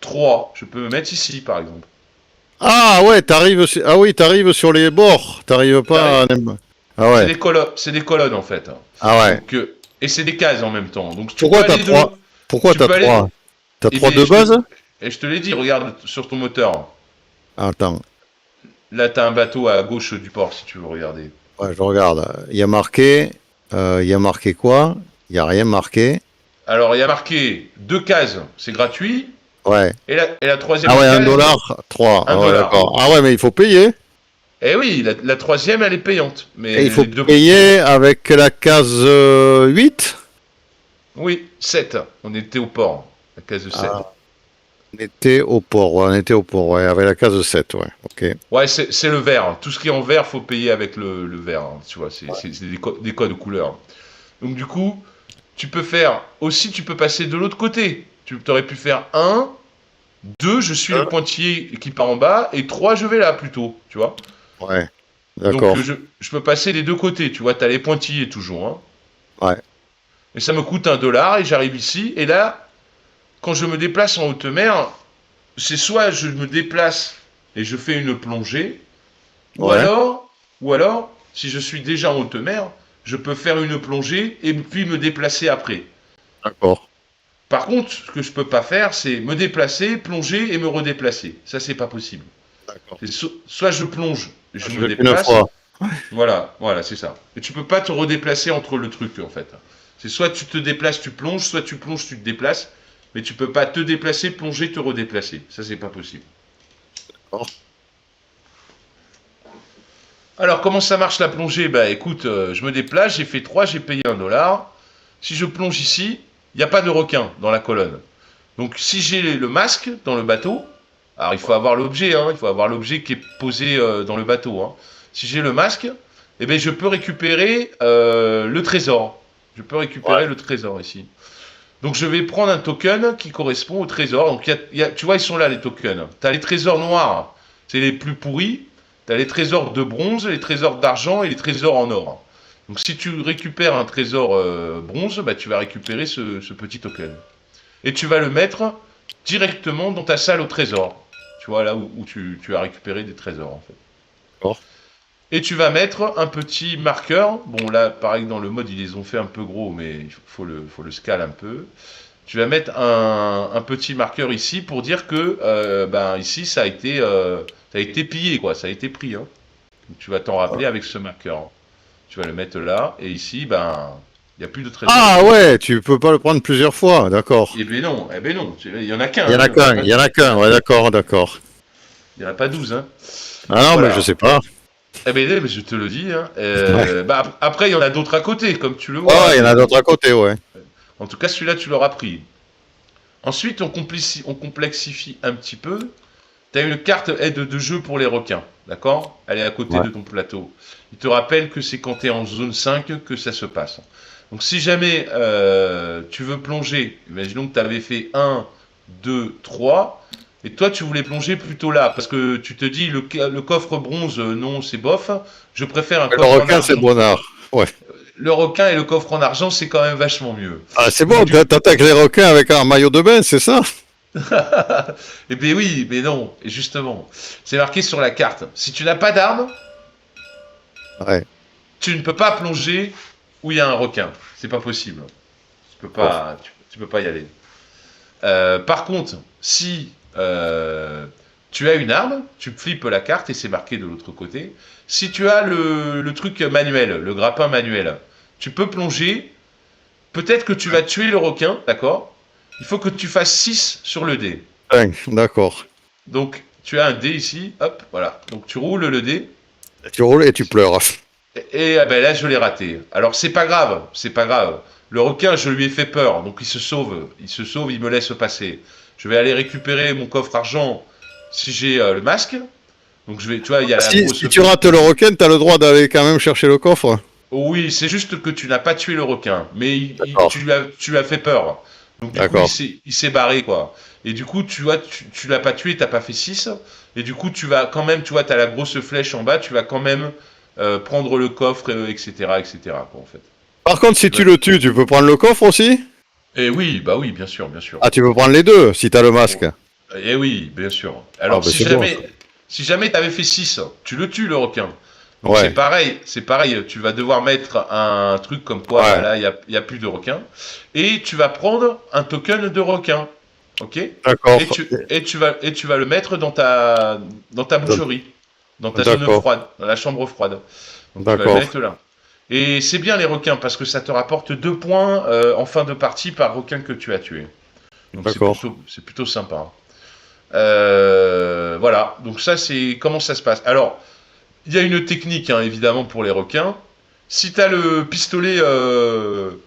3. Je peux me mettre ici, par exemple. Ah ouais, ah oui, t'arrives sur les bords. T'arrives pas T'arrives. à... Ah ouais. C'est des colonnes, en fait. Ah ouais. Donc, et c'est des cases en même temps. Donc, tu peux Pourquoi t'as aller de trois? l'autre. Pourquoi Tu t'as peux aller. trois? T'as Eh trois bien, de base? je te l'ai dit, regarde sur ton moteur. Attends. Là, t'as un bateau à gauche du port, si tu veux regarder. Ouais, je regarde. Il y a marqué quoi? Il y a rien marqué. Alors, il y a marqué 2 cases, c'est gratuit. Ouais. Et la Ah troisième ouais, un case, dollar, trois. un Ah ouais, dollar. d'accord. Ah ouais, mais il faut payer. Eh oui, la troisième, elle est payante. Et Mais il faut les deux. payer avec la case 8. Oui, 7. On était au port. La case de 7. Ah, on était au port, ouais, on était au port, ouais, avec la case 7, ouais. Ok. Ouais, c'est le vert. Tout ce qui est en vert, faut payer avec le vert. Tu vois, c'est des codes de couleurs. Donc, du coup, tu peux faire. Aussi, tu peux passer de l'autre côté. Tu aurais pu faire un, 2, je suis le pointillé qui part en bas. Et 3, je vais là plutôt. Tu vois. Ouais, Donc, d'accord. je peux passer des deux côtés. Tu vois, t'as les pointillés toujours. Hein. Ouais, Et ça me coûte 1 $ et j'arrive ici. Et là, quand je me déplace en haute mer, c'est soit je me déplace et je fais une plongée, ou ouais, alors, si je suis déjà en haute mer, je peux faire une plongée et puis me déplacer après. d'accord. Par contre, ce que je peux pas faire, c'est me déplacer, plonger et me redéplacer. Ça, c'est pas possible. D'accord. Soit je plonge, Ah, je je me fais qu'une déplace. fois. Voilà, c'est ça. Et tu peux pas te redéplacer entre le truc, en fait. C'est soit tu te déplaces, tu plonges, soit tu plonges, tu te déplaces. Mais tu peux pas te déplacer, plonger, te redéplacer. Ça, c'est pas possible. D'accord. Alors, comment ça marche la plongée? Bah écoute, je me déplace, j'ai fait 3, j'ai payé 1 $. Si je plonge ici, il n'y a pas de requin dans la colonne. Donc, si j'ai le masque dans le bateau, alors il faut avoir l'objet, hein, il faut avoir l'objet qui est posé dans le bateau. Hein. Si j'ai le masque, eh ben, je peux récupérer le trésor. Je peux récupérer Ouais, le trésor ici. Donc, je vais prendre un token qui correspond au trésor. Donc, tu vois, ils sont là, les tokens. Tu as les trésors noirs, c'est les plus pourris. Tu as les trésors de bronze, les trésors d'argent et les trésors en or. Donc, si tu récupères un trésor bronze, bah, tu vas récupérer ce petit token. Et tu vas le mettre directement dans ta salle au trésor. Tu vois, là où tu as récupéré des trésors, en fait. d'accord. Et tu vas mettre un petit marqueur. Bon, là, pareil, dans le mode, ils les ont fait un peu gros, mais il faut le scale un peu. Tu vas mettre un petit marqueur ici pour dire que, ben, ici, ça a été Ça a été pillé, quoi, ça a été pris. Hein. Donc, tu vas t'en rappeler avec ce marqueur. Tu vas le mettre là, et ici, ben, il n'y a plus de trésor. Ah ouais, tu peux pas le prendre plusieurs fois, d'accord. Eh ben non, il y en a qu'un. Il y en a qu'un, il y en a qu'un, ouais, d'accord, d'accord. Il n'y en a pas 12, hein. Ah non, Voilà. mais je sais pas. Eh ben, je te le dis. Hein. Bah, après, il y en a d'autres à côté, comme tu le vois. Ouais, il y en a d'autres à côté, ouais. En tout cas, celui-là, tu l'auras pris. Ensuite, on complexifie un petit peu. Tu as une carte aide de jeu pour les requins, d'accord? Elle est à côté de ton plateau. Il te rappelle que c'est quand tu es en zone 5 que ça se passe. Donc si jamais tu veux plonger, imaginons que tu avais fait 1, 2, 3, et toi tu voulais plonger plutôt là, parce que tu te dis le coffre bronze, non c'est bof, je préfère un Le coffre en requin, c'est argent. bonnard. Ouais. Le requin et le coffre en argent, c'est quand même vachement mieux. Ah, c'est bon, Du- t'attaques les requins avec un maillot de bain, c'est ça? Eh bien oui, mais non, et justement, c'est marqué sur la carte. Si tu n'as pas d'arme, Ouais. tu ne peux pas plonger où il y a un requin. C'est pas possible. Tu peux pas y aller. Par contre, si tu as une arme, tu flippes la carte et c'est marqué de l'autre côté. Si tu as le truc manuel, le grappin manuel, tu peux plonger. Peut-être que tu vas tuer le requin, d'accord? Il faut que tu fasses 6 sur le dé. D'accord. Donc, tu as un dé ici, hop, voilà. Donc, tu roules le dé. Tu roules et tu pleures. Et ah ben là, je l'ai raté. Alors, c'est pas grave, c'est pas grave. Le requin, je lui ai fait peur, donc il se sauve. Il me laisse passer. Je vais aller récupérer mon coffre argent si j'ai le masque. Donc, tu vois, il y a la Si, grosse... si tu rates le requin, t'as le droit d'aller quand même chercher le coffre. Oui, c'est juste que tu n'as pas tué le requin, mais D'accord. tu lui as fait peur. Donc, du coup, D'accord. il s'est barré, quoi. Et du coup, tu vois, tu l'as pas tué, t'as pas fait 6. Et du coup, tu vas quand même, tu vois, t'as la grosse flèche en bas, tu vas quand même prendre le coffre, etc., quoi, en fait. Par contre, si tu Ouais. le tues, tu peux prendre le coffre aussi? Et oui, bah oui, bien sûr, bien sûr. Ah, tu peux prendre les deux si t'as le masque. Et oui, bien sûr. Alors, bah, c'est bon, ça. si jamais t'avais fait 6, tu le tues, le requin. Donc Ouais. c'est pareil, tu vas devoir mettre un truc comme quoi, Ouais. bah là, y a plus de requin. Et tu vas prendre un token de requin. Ok? D'accord. Et tu vas le mettre dans ta boucherie, dans ta zone D'accord. froide, dans la chambre froide. Donc tu vas le D'accord. mettre là. Et c'est bien les requins parce que ça te rapporte 2 points en fin de partie par requin que tu as tué. Donc D'accord. c'est plutôt sympa. Voilà, donc ça c'est comment ça se passe. Alors, il y a une technique hein, évidemment pour les requins. Si tu as le pistolet Pas de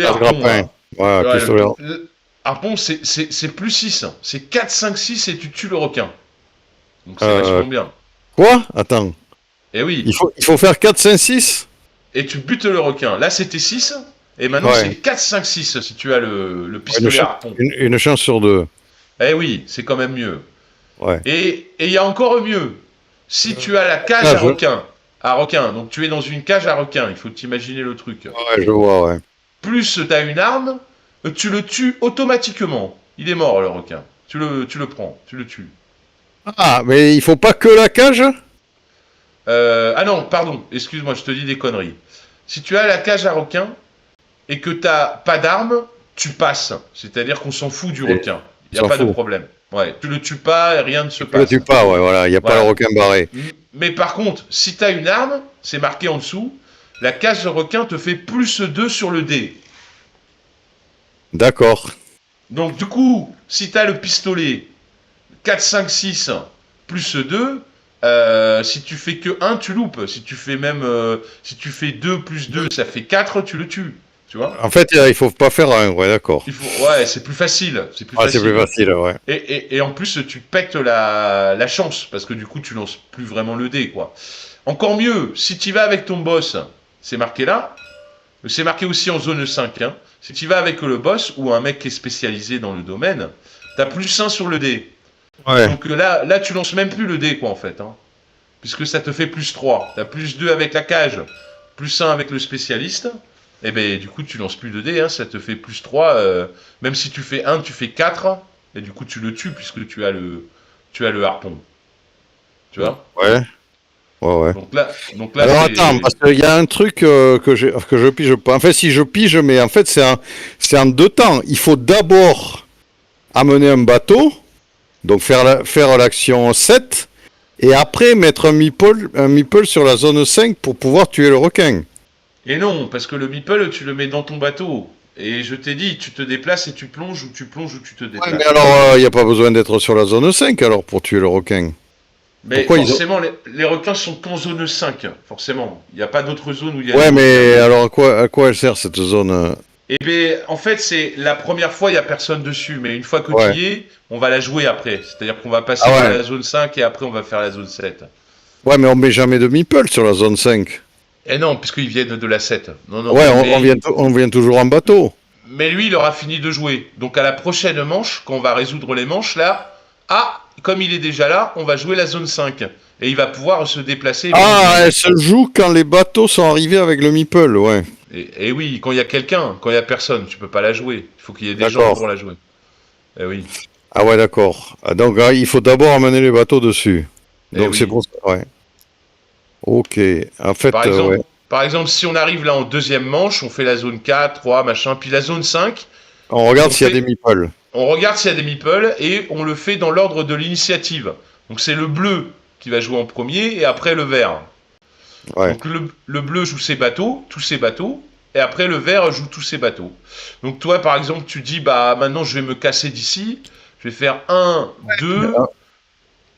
harpon, grappin. là, Ouais, ouais, pistolet. le harpon c'est plus 6, c'est 4, 5, 6 et tu tues le requin. Donc c'est Euh, vachement bien. Quoi? Attends. Et oui, Il faut faire 4, 5, 6? et tu butes le requin. Là c'était 6, et maintenant Ouais. c'est 4, 5, 6 si tu as le Une, pistolet chance, harpon. une chance sur deux. Eh oui, c'est quand même mieux. Ouais. Et il y a encore mieux. Si tu as la cage Cage. à requin, donc tu es dans une cage à requin, il faut t'imaginer le truc. Ouais, je vois, ouais. Plus tu as une arme, tu le tues automatiquement. Il est mort le requin. Tu le prends, tu le tues. Ah, mais il faut pas que la cage? Ah non, pardon, excuse-moi, je te dis des conneries. Si tu as la cage à requin et que tu n'as pas d'arme, tu passes. C'est-à-dire qu'on s'en fout du requin. Il n'y a s'en pas de fout. problème. Ouais, tu le tues pas et rien ne se Tu le passe. tues pas, ouais, voilà. Il n'y a pas Voilà. le requin barré. Mais par contre, si tu as une arme, c'est marqué en dessous, la cage de requin te fait plus 2 sur le dé. D'accord. Donc du coup, si tu as le pistolet 4, 5, 6 plus 2, si tu fais que 1, tu loupes. Si tu fais même si tu fais 2 plus 2, ça fait 4, tu le tues. Tu vois? En fait, il faut pas faire un, ouais, d'accord. Ouais, c'est plus facile. C'est plus Ah, c'est facile. plus facile, ouais. Et en plus, tu pètes la chance, parce que du coup, tu lances plus vraiment le dé, quoi. Encore mieux, si tu vas avec ton boss, c'est marqué là, c'est marqué aussi en zone 5, hein. Si tu vas avec le boss ou un mec qui est spécialisé dans le domaine, t'as plus 1 sur le dé. Ouais. Donc là, tu lances même plus le dé, quoi, en fait, hein. Puisque ça te fait plus 3. T'as plus 2 avec la cage, plus 1 avec le spécialiste. Et ben du coup, tu lances plus de dés, hein, ça te fait plus 3. Même si tu fais 1, tu fais 4. Et du coup, tu le tues puisque tu as le harpon. Tu vois? Ouais. Ouais, ouais. Donc là Alors c'est... attends, parce qu'il y a un truc que je pige pas. En fait, si je pige, mais en fait, c'est en deux temps. Il faut d'abord amener un bateau, Donc faire l'action 7, et après mettre un meeple sur la zone 5 pour pouvoir tuer le requin. Et non, parce que le meeple, tu le mets dans ton bateau. Et je t'ai dit, tu te déplaces et tu plonges ou tu plonges ou tu te Ouais, déplaces. mais alors, il n'y a pas besoin d'être sur la zone 5 alors pour tuer le requin. Mais Pourquoi forcément, les requins sont qu'en zone 5, forcément. Il n'y a pas d'autre zone où il y a Ouais, des mais requins. alors à quoi elle sert cette zone? Et bien, en fait, c'est la première fois, il n'y a personne dessus. Mais une fois que tu Ouais. y es, on va la jouer après. C'est-à-dire qu'on va passer Ah par ouais. la zone 5 et après on va faire la zone 7. Ouais, mais on met jamais de meeple sur la zone 5. Et non, puisqu'ils viennent de la 7. Non, non. Ouais, Mais, on vient toujours en bateau. mais lui, il aura fini de jouer. Donc à la prochaine manche, quand on va résoudre les manches, là, comme il est déjà là, on va jouer la zone 5. Et il va pouvoir se déplacer. Ah, elle se joue quand les bateaux sont arrivés avec le meeple, ouais. Et oui, quand il y a quelqu'un, quand il y a personne, tu peux pas la jouer. Il faut qu'il y ait des gens D'accord. pour la jouer. Et oui. Ah ouais, d'accord. Ah, donc il faut d'abord amener les bateaux dessus. Eh Donc oui. c'est pour ça, ouais. Ok. En fait, Par exemple, ouais. par exemple, si on arrive là en deuxième manche, on fait la zone 4, 3, machin, puis la zone 5, On regarde on s'il y a fait- des meeples. on regarde s'il y a des meeples et on le fait dans l'ordre de l'initiative. Donc c'est le bleu qui va jouer en premier et après le vert. Ouais. Donc le bleu joue ses bateaux, tous ses bateaux, et après le vert joue tous ses bateaux. Donc toi par exemple tu dis bah maintenant je vais me casser d'ici, je vais faire 1, 2,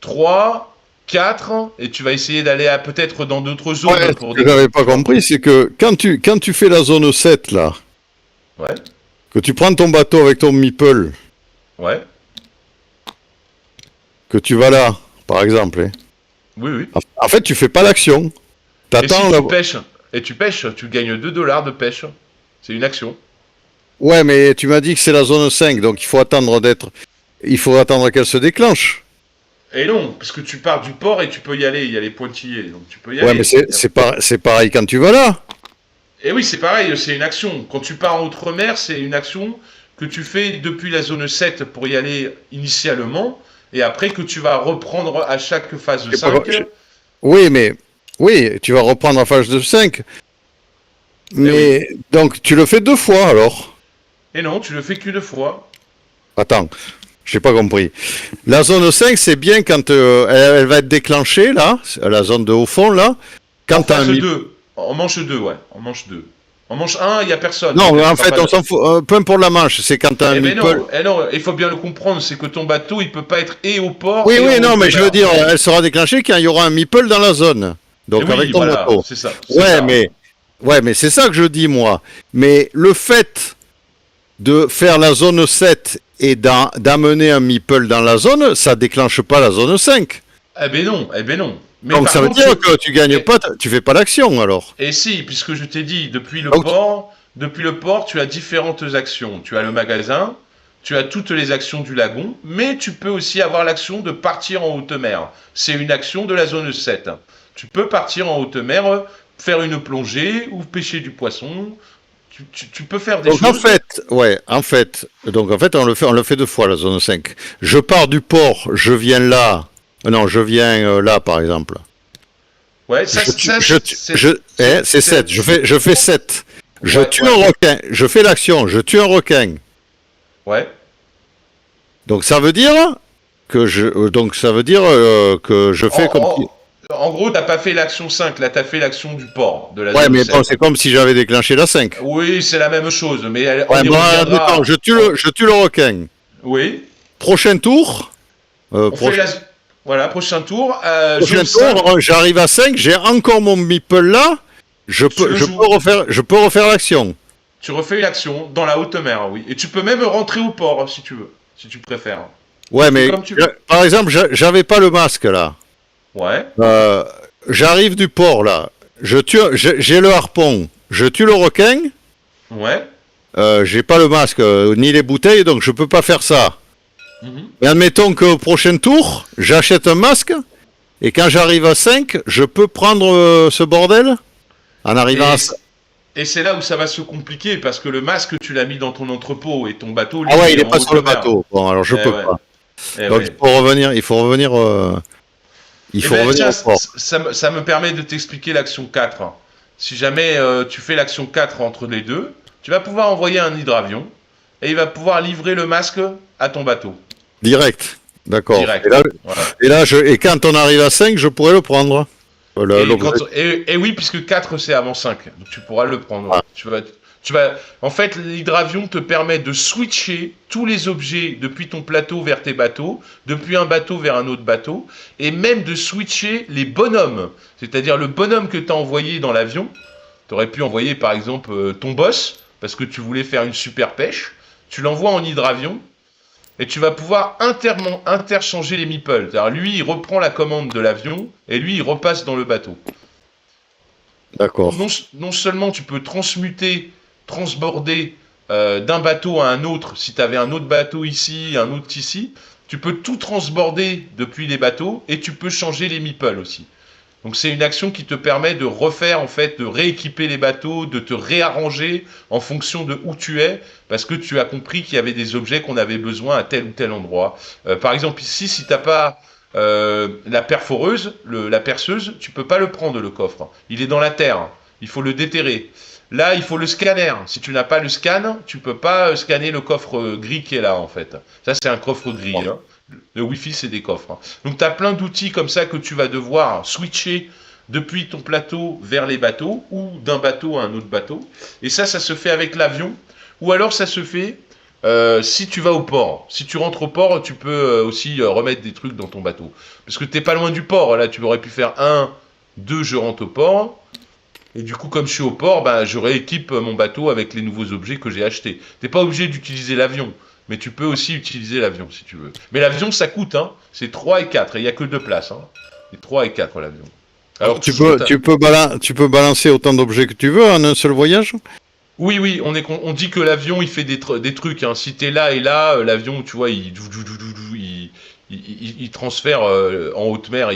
3, 4, et tu vas essayer d'aller peut-être dans d'autres zones Ouais, pour ce que j'avais pas compris, c'est que quand tu fais la zone 7, là, Ouais, que tu prends ton bateau avec ton meeple, ouais, que tu vas là, par exemple, hein, oui, oui. en fait, tu fais pas l'action. Et si T'attends là. tu pêches, tu gagnes 2 dollars de pêche. C'est une action. Ouais, mais tu m'as dit que c'est la zone 5, donc il faut attendre qu'elle se déclenche. Et non, parce que tu pars du port et tu peux y aller, il y a les pointillés, donc tu peux y Ouais, aller. mais c'est pareil quand tu vas là. Et oui, c'est pareil, c'est une action. Quand tu pars en outre-mer, c'est une action que tu fais depuis la zone 7 pour y aller initialement, et après que tu vas reprendre à chaque phase J'ai pas- 5. j'ai- Oui, mais oui, tu vas reprendre en phase de 5. Mais donc tu le fais 2 fois alors. Et non, tu le fais qu'une fois. Attends, j'ai pas compris. La zone 5, c'est bien quand elle va être déclenchée là, la zone de haut fond là. Quand En t'as un phase mi- 2. En manche 2, ouais. En manche 2. En manche 1, il n'y a personne. Non, donc mais elle en fera fait, pas on de- s'en fout. Peu importe la manche, c'est quand t'as un Eh ben meeple. non, il faut bien le comprendre, c'est que ton bateau, il peut pas être et au port Oui, et oui, en non, mais haute je veux mer. dire, elle sera déclenchée quand il y aura un meeple dans la zone. Donc Et oui, avec ton voilà, bateau. c'est ça. Ouais, mais c'est ça que je dis moi. Mais le fait de faire la zone 7 et d'amener un meeple dans la zone, ça déclenche pas la zone 5. Eh ben non, eh ben non. Mais Donc par ça veut contre, dire que tu gagnes Eh- pas, tu fais pas l'action alors. Et si, puisque je t'ai dit, Donc, depuis le port, tu as différentes actions. Tu as le magasin, tu as toutes les actions du lagon, mais tu peux aussi avoir l'action de partir en haute mer. C'est une action de la zone 7. Tu peux partir en haute mer, faire une plongée ou pêcher du poisson. Tu peux faire des donc choses. en fait, on le fait 2 fois la zone 5. Je pars du port, je viens là. Non, je viens là par exemple. Ouais, ça, C'est 7. Je fais 7. Je Ouais, tue ouais. un requin. Je fais l'action. Je tue un requin. Ouais. Donc ça veut dire que je fais comme. En gros, t'as pas fait l'action 5, là, t'as fait l'action du port, de la Ouais, zone mais 7. bon, c'est comme si j'avais déclenché la 5. Oui, c'est la même chose, mais on Ouais, y bon, reviendra. admettons, je tue le requin. Oui. Prochain tour. On fait Voilà, prochain tour. Prochain Zone 5, tour, j'arrive à 5, j'ai encore mon meeple là. Je Tu le joues. peux refaire l'action. tu refais une action dans la haute mer, oui. Et tu peux même rentrer au port, si tu veux, si tu préfères. Ouais, mais comme tu veux. par exemple, j'avais pas le masque là. Ouais. J'arrive du port là. J'ai le harpon. Je tue le requin. Ouais. J'ai pas le masque ni les bouteilles, donc je peux pas faire ça. Mhm. Mais admettons qu'au prochain tour, j'achète un masque. Et quand j'arrive à 5, je peux prendre ce bordel en arrivant à 5. Et c'est là où ça va se compliquer, parce que le masque, tu l'as mis dans ton entrepôt, et ton bateau, lui, Ah ouais, il est est en pas haute sur le mer. bateau. Bon, alors je Eh peux ouais. pas. Eh Donc ouais. il faut revenir Eh ben, au tiens, port. ça me permet de t'expliquer l'action 4. Si jamais tu fais l'action 4 entre les deux, tu vas pouvoir envoyer un hydravion et il va pouvoir livrer le masque à ton bateau. Direct. D'accord. direct. Voilà. Et quand on arrive à 5, je pourrais le prendre. L'objet. Et oui, puisque 4 c'est avant 5, donc tu pourras le prendre. Ah, En fait, l'hydravion te permet de switcher tous les objets depuis ton plateau vers tes bateaux, depuis un bateau vers un autre bateau, et même de switcher les bonhommes. C'est-à-dire le bonhomme que tu as envoyé dans l'avion, tu aurais pu envoyer par exemple ton boss, parce que tu voulais faire une super pêche, tu l'envoies en hydravion, et tu vas pouvoir interchanger les meeples. C'est-à-dire lui, il reprend la commande de l'avion, et lui, il repasse dans le bateau. d'accord. Non seulement tu peux transborder d'un bateau à un autre, si tu avais un autre bateau ici, un autre ici, tu peux tout transborder depuis les bateaux, et tu peux changer les meeples aussi. Donc c'est une action qui te permet de refaire, en fait, de rééquiper les bateaux, de te réarranger en fonction de où tu es, parce que tu as compris qu'il y avait des objets qu'on avait besoin à tel ou tel endroit. Par exemple ici, si t'as pas la perforeuse, la perceuse, tu peux pas le prendre le coffre. Il est dans la terre, il faut le déterrer. Là, il faut le scanner. Si tu n'as pas le scan, tu peux pas scanner le coffre gris qui est là, en fait. Ça, c'est un coffre gris. Hein. Le Wi-Fi, c'est des coffres. Hein. Donc, tu as plein d'outils comme ça que tu vas devoir switcher depuis ton plateau vers les bateaux ou d'un bateau à un autre bateau. Et ça se fait avec l'avion. Ou alors, ça se fait si tu vas au port. Si tu rentres au port, tu peux aussi remettre des trucs dans ton bateau. Parce que tu n'es pas loin du port. Là, tu aurais pu faire 1, 2, je rentre au port. Et du coup, comme je suis au port, bah, je rééquipe mon bateau avec les nouveaux objets que j'ai achetés. T'es pas obligé d'utiliser l'avion, mais tu peux aussi utiliser l'avion si tu veux. Mais l'avion, ça coûte, hein. C'est 3 et 4, et il n'y a que 2 places. Hein. C'est 3 et 4 l'avion. Alors, Tu peux balancer autant d'objets que tu veux en un seul voyage? oui, on dit que l'avion, il fait des trucs. Hein. Si t'es là et là, l'avion, tu vois, il transfère en haute mer.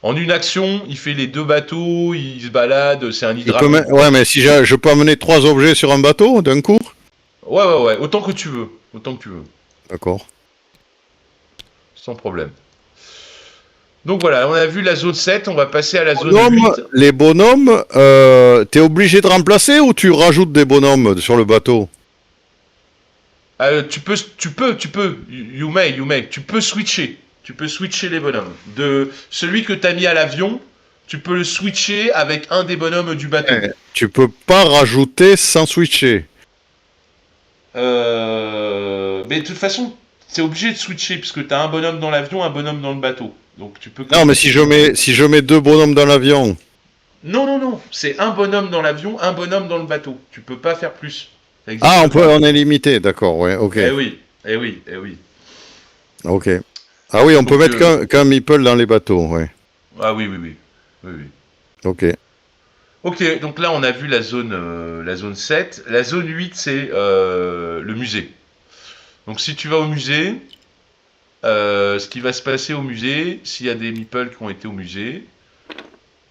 En une action, il fait les 2 bateaux, il se balade, c'est un hydravion. Ouais, mais si je peux amener 3 objets sur un bateau d'un coup? Ouais, autant que tu veux. Autant que tu veux. D'accord. Sans problème. Donc voilà, on a vu la zone 7, on va passer à la zone 8. Les bonhommes, t'es obligé de remplacer ou tu rajoutes des bonhommes sur le bateau? Tu peux, you may, tu peux switcher. Tu peux switcher les bonhommes. De celui que tu as mis à l'avion, tu peux le switcher avec un des bonhommes du bateau. Tu peux pas rajouter sans switcher. Mais de toute façon, c'est obligé de switcher, puisque tu as un bonhomme dans l'avion, un bonhomme dans le bateau. Donc tu peux. Non, mais si je mets 2 bonhommes dans l'avion. Non, c'est un bonhomme dans l'avion, un bonhomme dans le bateau. Tu peux pas faire plus. Ah, on est limité, d'accord, ouais, ok. Eh oui. Ok. Ah oui, on peut mettre qu'un meeple dans les bateaux, ouais. Ah oui. Ok. Ok, donc là on a vu la zone 7. La zone 8, c'est le musée. Donc si tu vas au musée, ce qui va se passer au musée, s'il y a des meeples qui ont été au musée,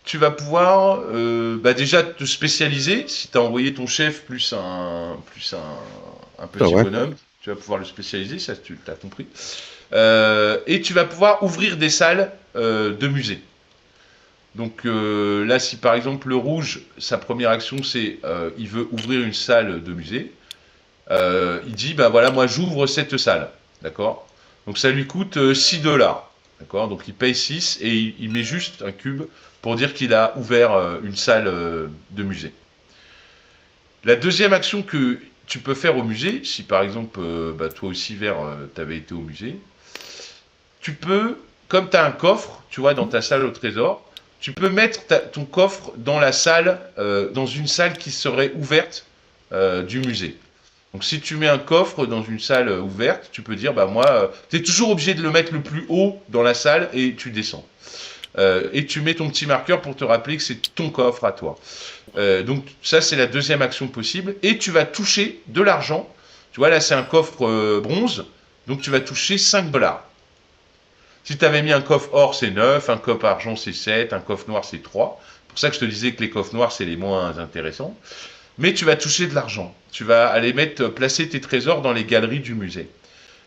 tu vas pouvoir déjà te spécialiser. Si tu as envoyé ton chef plus un petit bonhomme, tu vas pouvoir le spécialiser, ça tu as compris. Et tu vas pouvoir ouvrir des salles de musée. Donc là, si par exemple le rouge, sa première action c'est il veut ouvrir une salle de musée, il dit bah voilà, moi j'ouvre cette salle, d'accord. Donc ça lui coûte $6, d'accord. Donc il paye 6 et il met juste un cube pour dire qu'il a ouvert une salle de musée. La deuxième action que tu peux faire au musée, si par exemple toi aussi Vert, tu avais été au musée, tu peux, comme tu as un coffre, tu vois, dans ta salle au trésor, tu peux mettre ton coffre dans la salle, dans une salle qui serait ouverte du musée. Donc si tu mets un coffre dans une salle ouverte, tu peux dire, bah moi, tu es toujours obligé de le mettre le plus haut dans la salle et tu descends. Et tu mets ton petit marqueur pour te rappeler que c'est ton coffre à toi. Donc ça, c'est la deuxième action possible. Et tu vas toucher de l'argent. Tu vois, là, c'est un coffre bronze. Donc tu vas toucher $5. Si tu avais mis un coffre or, c'est 9, un coffre argent, c'est 7, un coffre noir, c'est 3. C'est pour ça que je te disais que les coffres noirs, c'est les moins intéressants. Mais tu vas toucher de l'argent. Tu vas aller placer tes trésors dans les galeries du musée.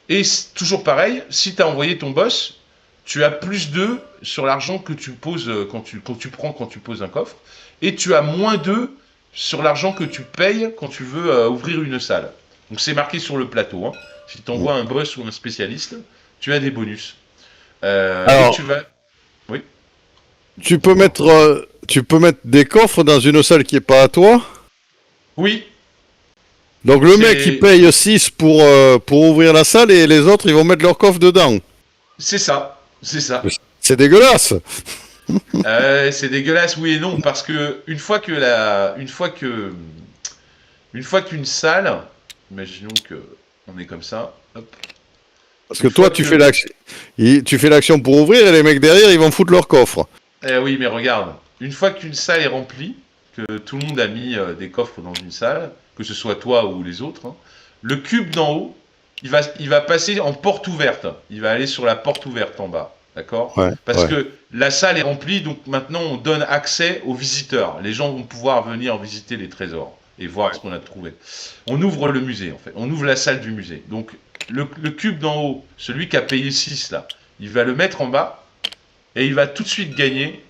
Et toujours pareil, si tu as envoyé ton boss, tu as plus 2 sur l'argent que tu poses quand tu poses un coffre. Et tu as moins 2 sur l'argent que tu payes quand tu veux ouvrir une salle. Donc c'est marqué sur le plateau. Hein. Si tu envoies un boss ou un spécialiste, tu as des bonus. Et Alors, tu vas... Oui. tu peux mettre des coffres dans une salle qui est pas à toi. Oui, Donc le mec il c'est paye 6 pour ouvrir la salle et les autres ils vont mettre leur coffre dedans. c'est ça. C'est ça. C'est dégueulasse. C'est dégueulasse, oui et non, parce que une fois qu'une salle, imaginons que on est comme ça, hop, Parce que une toi fois tu que, fais l'action, tu fais l'action pour ouvrir et les mecs derrière ils vont foutre leur coffre. oui, mais regarde, une fois qu'une salle est remplie, que tout le monde a mis des coffres dans une salle, que ce soit toi ou les autres, hein, le cube d'en haut, il va passer en porte ouverte. Il va aller sur la porte ouverte en bas. D'accord? Ouais, Parce ouais. que la salle est remplie, donc maintenant on donne accès aux visiteurs. Les gens vont pouvoir venir visiter les trésors et voir ce qu'on a trouvé. On ouvre le musée, en fait. On ouvre la salle du musée. Donc le cube d'en haut, celui qui a payé 6 là, il va le mettre en bas et il va tout de suite gagner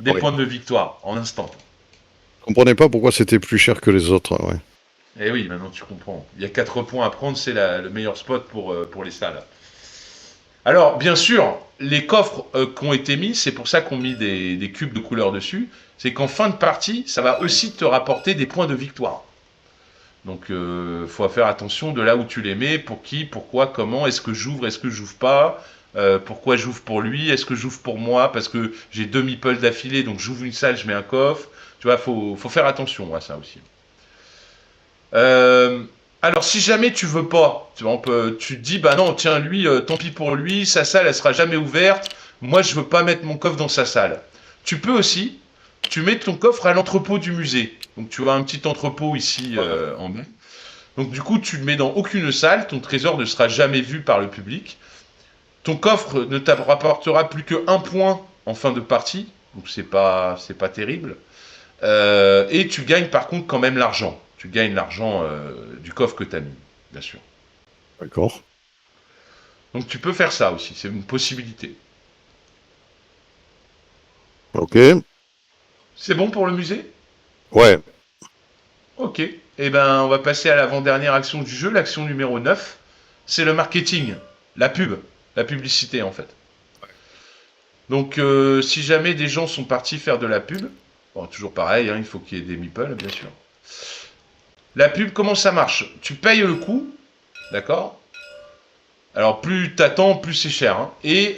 des Ouais. points de victoire en instant. Je comprenais pas pourquoi c'était plus cher que les autres. Ouais. Et oui, maintenant tu comprends. Il y a 4 points à prendre, c'est le meilleur spot pour les salles. Alors, bien sûr, les coffres qui ont été mis, c'est pour ça qu'on mis des cubes de couleur dessus, c'est qu'en fin de partie, ça va aussi te rapporter des points de victoire. Donc, faut faire attention de là où tu les mets, pour qui, pourquoi, comment, est-ce que j'ouvre pas, pourquoi j'ouvre pour lui, est-ce que j'ouvre pour moi, parce que j'ai 2 meeples d'affilée, donc j'ouvre une salle, je mets un coffre. Tu vois, faut faire attention à ça aussi. Euh, alors, si jamais tu veux pas, tu vois, tu te dis, bah non, tiens, lui, tant pis pour lui, sa salle, elle sera jamais ouverte. Moi, je veux pas mettre mon coffre dans sa salle. Tu peux aussi, tu mets ton coffre à l'entrepôt du musée. Donc, tu as un petit entrepôt ici en bas. Donc, du coup, tu le mets dans aucune salle. Ton trésor ne sera jamais vu par le public. Ton coffre ne te rapportera plus que 1 point en fin de partie. Donc, c'est pas terrible. Et tu gagnes par contre quand même l'argent. Tu gagnes l'argent du coffre que tu as mis, bien sûr. D'accord. Donc tu peux faire ça aussi, c'est une possibilité. Ok. C'est bon pour le musée? Ouais. Ok. Eh ben, on va passer à l'avant-dernière action du jeu, l'action numéro 9. C'est le marketing, la pub, la publicité en fait. Donc si jamais des gens sont partis faire de la pub, bon, toujours pareil, hein, il faut qu'il y ait des meeples, bien sûr. La pub, comment ça marche? Tu payes le coup, d'accord? Alors plus t'attends, plus c'est cher. Hein. Et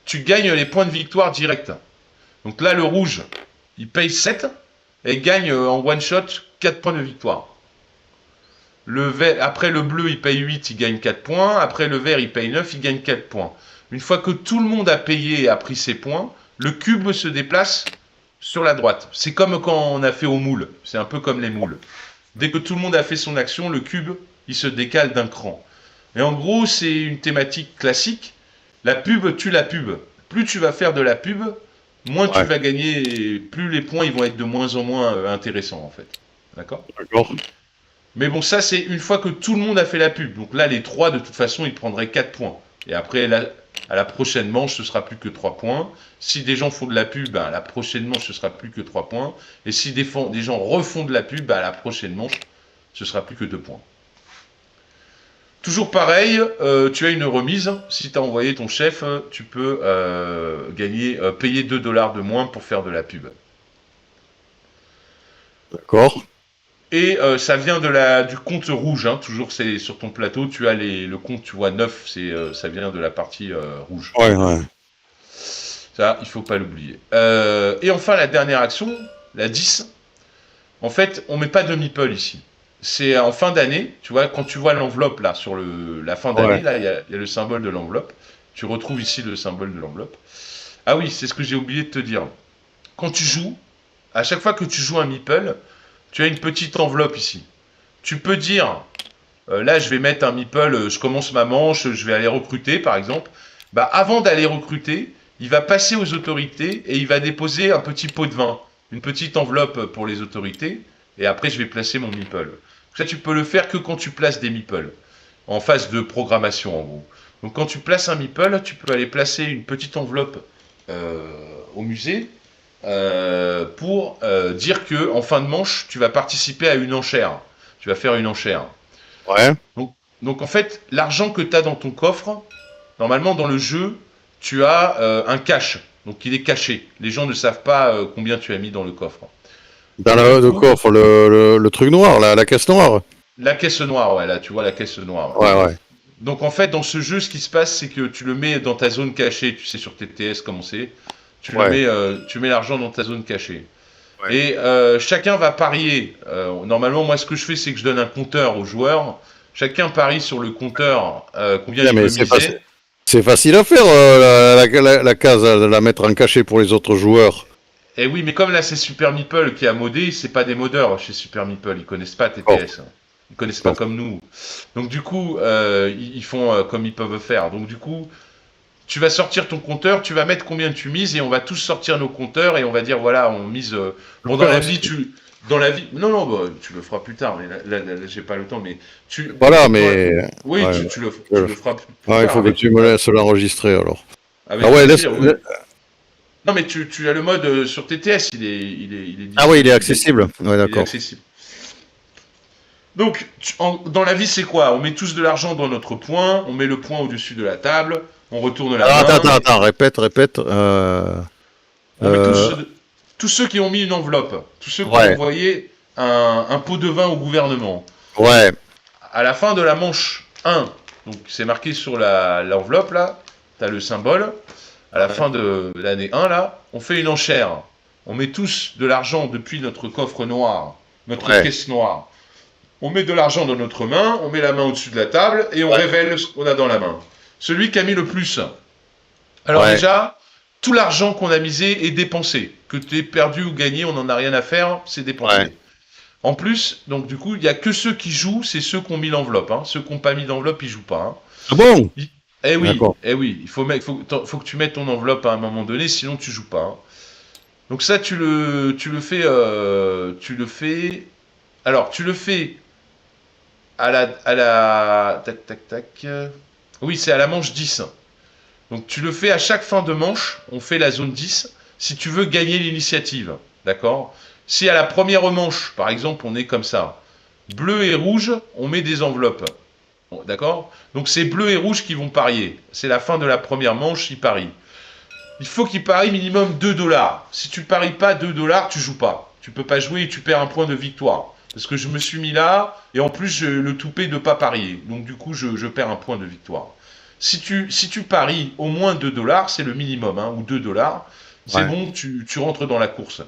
tu gagnes les points de victoire direct. Donc là, le rouge, il paye 7 et gagne en one shot 4 points de victoire. Après le bleu, il paye 8, il gagne 4 points. Après le vert, il paye 9, il gagne 4 points. Une fois que tout le monde a payé et a pris ses points, le cube se déplace sur la droite. C'est comme quand on a fait au moule. C'est un peu comme les moules. Dès que tout le monde a fait son action, le cube, il se décale d'un cran. Et en gros, c'est une thématique classique. La pub tue la pub. Plus tu vas faire de la pub, moins tu Ouais. vas gagner, et plus les points ils vont être de moins en moins intéressants en fait. D'accord? D'accord. Mais bon, ça c'est une fois que tout le monde a fait la pub. Donc là, les trois, de toute façon, ils prendraient 4 points. Et après, à la prochaine manche, ce sera plus que 3 points. Si des gens font de la pub, ben, à la prochaine manche, ce sera plus que 3 points. Et si des gens refont de la pub, ben, à la prochaine manche, ce sera plus que 2 points. Toujours pareil, tu as une remise. Si tu as envoyé ton chef, tu peux payer 2 dollars de moins pour faire de la pub. D'accord. Et ça vient du compte rouge. Hein. Toujours, c'est sur ton plateau, tu as le compte, tu vois, 9, ça vient de la partie rouge. Ouais, ouais. Ça, il faut pas l'oublier. Et enfin, la dernière action, la 10. En fait, on met pas de meeple ici. C'est en fin d'année, tu vois, quand tu vois l'enveloppe là, sur la fin d'année, Ouais. là, il y a le symbole de l'enveloppe. Tu retrouves ici le symbole de l'enveloppe. Ah oui, c'est ce que j'ai oublié de te dire. Quand tu joues, à chaque fois que tu joues un meeple, tu as une petite enveloppe ici. Tu peux dire, là, je vais mettre un meeple, je commence ma manche, je vais aller recruter, par exemple. Bah, avant d'aller recruter, il va passer aux autorités et il va déposer un petit pot de vin, une petite enveloppe pour les autorités. Et après, je vais placer mon meeple. Ça, tu peux le faire que quand tu places des meeples, en phase de programmation, en gros. Donc, quand tu places un meeple, tu peux aller placer une petite enveloppe au musée pour dire que en fin de manche, tu vas participer à une enchère. Tu vas faire une enchère. Ouais. Donc, Donc en fait, l'argent que tu as dans ton coffre, normalement dans le jeu, tu as un cache. Donc il est caché. Les gens ne savent pas combien tu as mis dans le coffre. Dans Donc du le coup, coffre, le truc noir, la caisse noire. la caisse noire, ouais, là tu vois la caisse noire. Ouais. Ouais, ouais. Donc en fait, dans ce jeu, ce qui se passe, c'est que tu le mets dans ta zone cachée. Tu sais sur TTS comment c'est. Ouais. Tu mets l'argent dans ta zone cachée. Ouais. Et chacun va parier. Normalement, moi, ce que je fais, c'est que je donne un compteur aux joueurs. Chacun parie sur le compteur combien Yeah, il mais peut miser. c'est facile à faire, la case, de la mettre en cachet pour les autres joueurs. Et oui, mais comme là, c'est Super Meeple qui a modé, c'est pas des modeurs chez Super Meeple. Ils connaissent pas Oh, TTS. Hein. Ils connaissent pas bon. comme nous. Donc du coup, ils font comme ils peuvent faire. Donc du coup, tu vas sortir ton compteur, tu vas mettre combien tu mises et on va tous sortir nos compteurs et on va dire voilà, on mise. Bon, dans la vie, dans la vie, non, non, bah, tu le feras plus tard. Mais là, j'ai pas le temps. Mais Voilà, dans la- mais oui, ouais, tu le feras plus ouais, il tard faut que tu me laisses l'enregistrer alors. avec Ah ouais, plaisir. Oui. Non, mais tu as le mode sur TTS, il est Ah oui, il est disponible, accessible. Ouais, il est d'accord. accessible. Donc, dans la vie, c'est quoi? On met tous de l'argent dans notre point, on met le point au-dessus de la table, on retourne la Alors, main. attends, répète. On met Euh, tous ceux qui ont mis une enveloppe, tous ceux qui ont ouais, envoyé un pot de vin au gouvernement. ouais, À la fin de la manche 1, donc c'est marqué sur l'enveloppe là, tu as le symbole. À la fin de l'année 1 là, on fait une enchère. On met tous de l'argent depuis notre coffre noir, notre ouais, caisse noire. On met de l'argent dans notre main, on met la main au-dessus de la table et on ouais, révèle ce qu'on a dans la main. Celui qui a mis le plus. Alors ouais, déjà, tout l'argent qu'on a misé est dépensé. Que tu aies perdu ou gagné, on n'en a rien à faire, c'est ouais. dépensé. En plus, donc du coup, il n'y a que ceux qui jouent, c'est ceux qui ont mis l'enveloppe. Hein. Ceux qui n'ont pas mis d'enveloppe, ils jouent pas. Hein. Ah bon? Il- D'accord. eh oui, faut que tu mettes ton enveloppe à un moment donné, sinon tu joues pas. Hein. Donc ça, tu le fais. Alors, tu le fais tac, tac, tac. Oui, c'est à la manche 10. Donc tu le fais à chaque fin de manche, on fait la zone 10, si tu veux gagner l'initiative. D'accord? Si à la première manche, par exemple, on est comme ça, bleu et rouge, on met des enveloppes. Bon, d'accord? Donc c'est bleu et rouge qui vont parier. C'est la fin de la première manche, ils parient. Il faut qu'ils parient minimum 2 dollars. Si tu ne paries pas 2 dollars, tu joues pas. Tu peux pas jouer et tu perds un point de victoire. Parce que je me suis mis là, et en plus, j'ai le toupet de pas parier. Donc du coup, je perds un point de victoire. Si tu paries au moins 2 dollars, c'est le minimum, hein, ou 2 dollars, c'est Ouais, bon, tu rentres dans la course.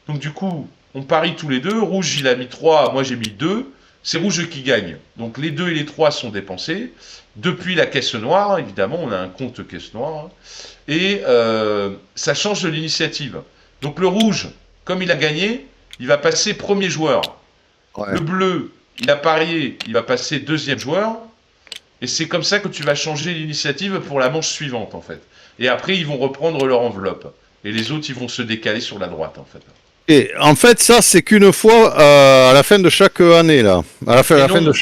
Donc du coup, on parie tous les deux. Rouge, il a mis 3, moi j'ai mis 2. C'est Rouge qui gagne. Donc les 2 et les 3 sont dépensés. Depuis la caisse noire, évidemment, on a un compte caisse noire. Hein. Et ça change de l'initiative. Donc le rouge, comme il a gagné, il va passer premier joueur. Le ouais. bleu, il a parié, il va passer deuxième joueur. Et c'est comme ça que tu vas changer l'initiative pour la manche suivante, en fait. Et après, ils vont reprendre leur enveloppe. Et les autres, ils vont se décaler sur la droite, en fait. Et en fait, ça, c'est qu'une fois à la fin de chaque année, là. À Et la fin de non,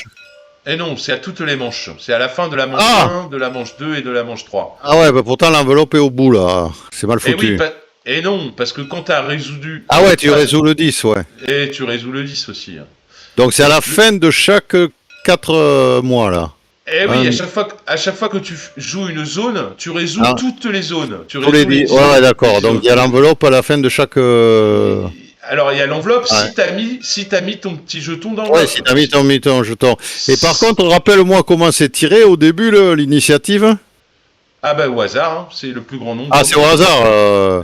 et non, c'est à toutes les manches. C'est à la fin de la manche Ah! 1, de la manche 2 et de la manche 3. Ah ouais, bah pourtant l'enveloppe est au bout, là. C'est mal Et oui, foutu. et non, parce que quand tu as résolu Ah ouais, tu résous le 10, ouais. et tu résous le 10 aussi. Hein. Donc c'est à la Le- fin de chaque 4 mois, là. Eh oui, Un- à chaque fois que tu joues une zone, tu résous ah, toutes les zones. Tu tous les résous les 10. 10 Ouais, ouais, les d'accord. 10 Donc zones. il y a l'enveloppe à la fin de chaque... Alors, il y a l'enveloppe, Ouais, si t'as mis ton petit jeton ouais, si d'enveloppe. t'as mis ton jeton. Et par contre, rappelle-moi comment c'est tiré au début, l'initiative. Ah bah au hasard, hein, c'est le plus grand Ah, nombre. c'est au hasard.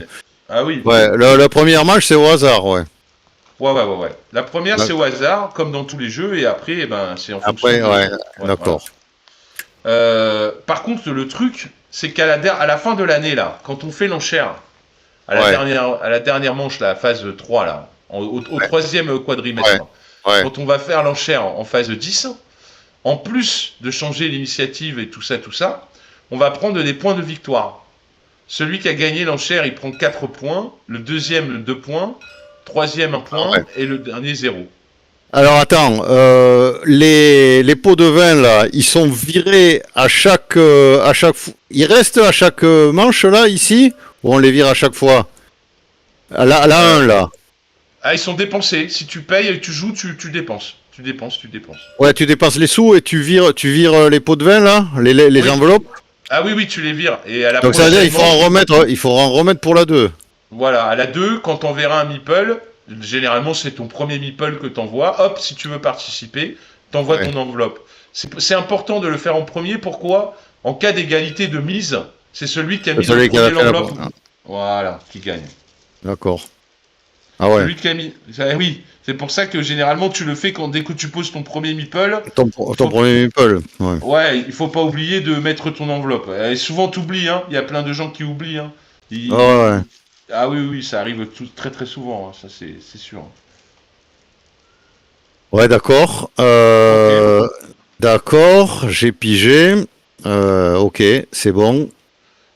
Ah oui, Ouais, la première match, c'est au hasard, ouais. ouais. La première, c'est D'ac- au hasard, comme dans tous les jeux, et après, eh ben, c'est en fonction Après, de... ouais, Ouais, voilà. d'accord. Par contre, le truc, c'est à la fin de l'année, là, quand on fait l'enchère, Ouais, à la dernière manche, la phase 3, là, au ouais, troisième ouais, quadrimestre, ouais. quand on va faire l'enchère en phase 10, en plus de changer l'initiative et tout ça, on va prendre des points de victoire. Celui qui a gagné l'enchère, il prend 4 points, le deuxième 2 points, troisième 1 Ah ouais. point et le dernier 0. Alors attends, les pots de vin là, ils sont virés à chaque ils restent à chaque manche là ici ou on les vire à chaque fois? À la Euh, 1 là. ah, ils sont dépensés. Si tu payes et que tu joues, tu dépenses. Tu dépenses, tu dépenses. Ouais, tu dépenses les sous et tu vires les pots de vin là, les Oui. enveloppes. Ah oui, oui, tu les vires. Et à la Donc ça veut dire prochaine il faut en remettre pour la 2. voilà, à la 2, quand t'enverras un meeple, généralement c'est ton premier meeple que t'envoies. Hop, si tu veux participer, t'envoies Ouais. ton enveloppe. C'est important de le faire en premier. Pourquoi? En cas d'égalité de mise, c'est celui qui a C'est mis en celui qui a premier fait la. l'enveloppe. Voilà, qui gagne. D'accord. Ah ouais. Celui qui a mis. Oui, c'est pour ça que généralement tu le fais dès que tu poses ton premier meeple. Il Ton faut, premier meeple. Ouais. ouais, il faut pas oublier de mettre ton enveloppe. Et souvent t'oublies, hein. Il y a plein de gens qui oublient, hein. Ah ouais. Ah oui, oui, ça arrive très très souvent, hein. Ça c'est sûr. Ouais, d'accord. Ok, D'accord, j'ai pigé. Ok, c'est bon.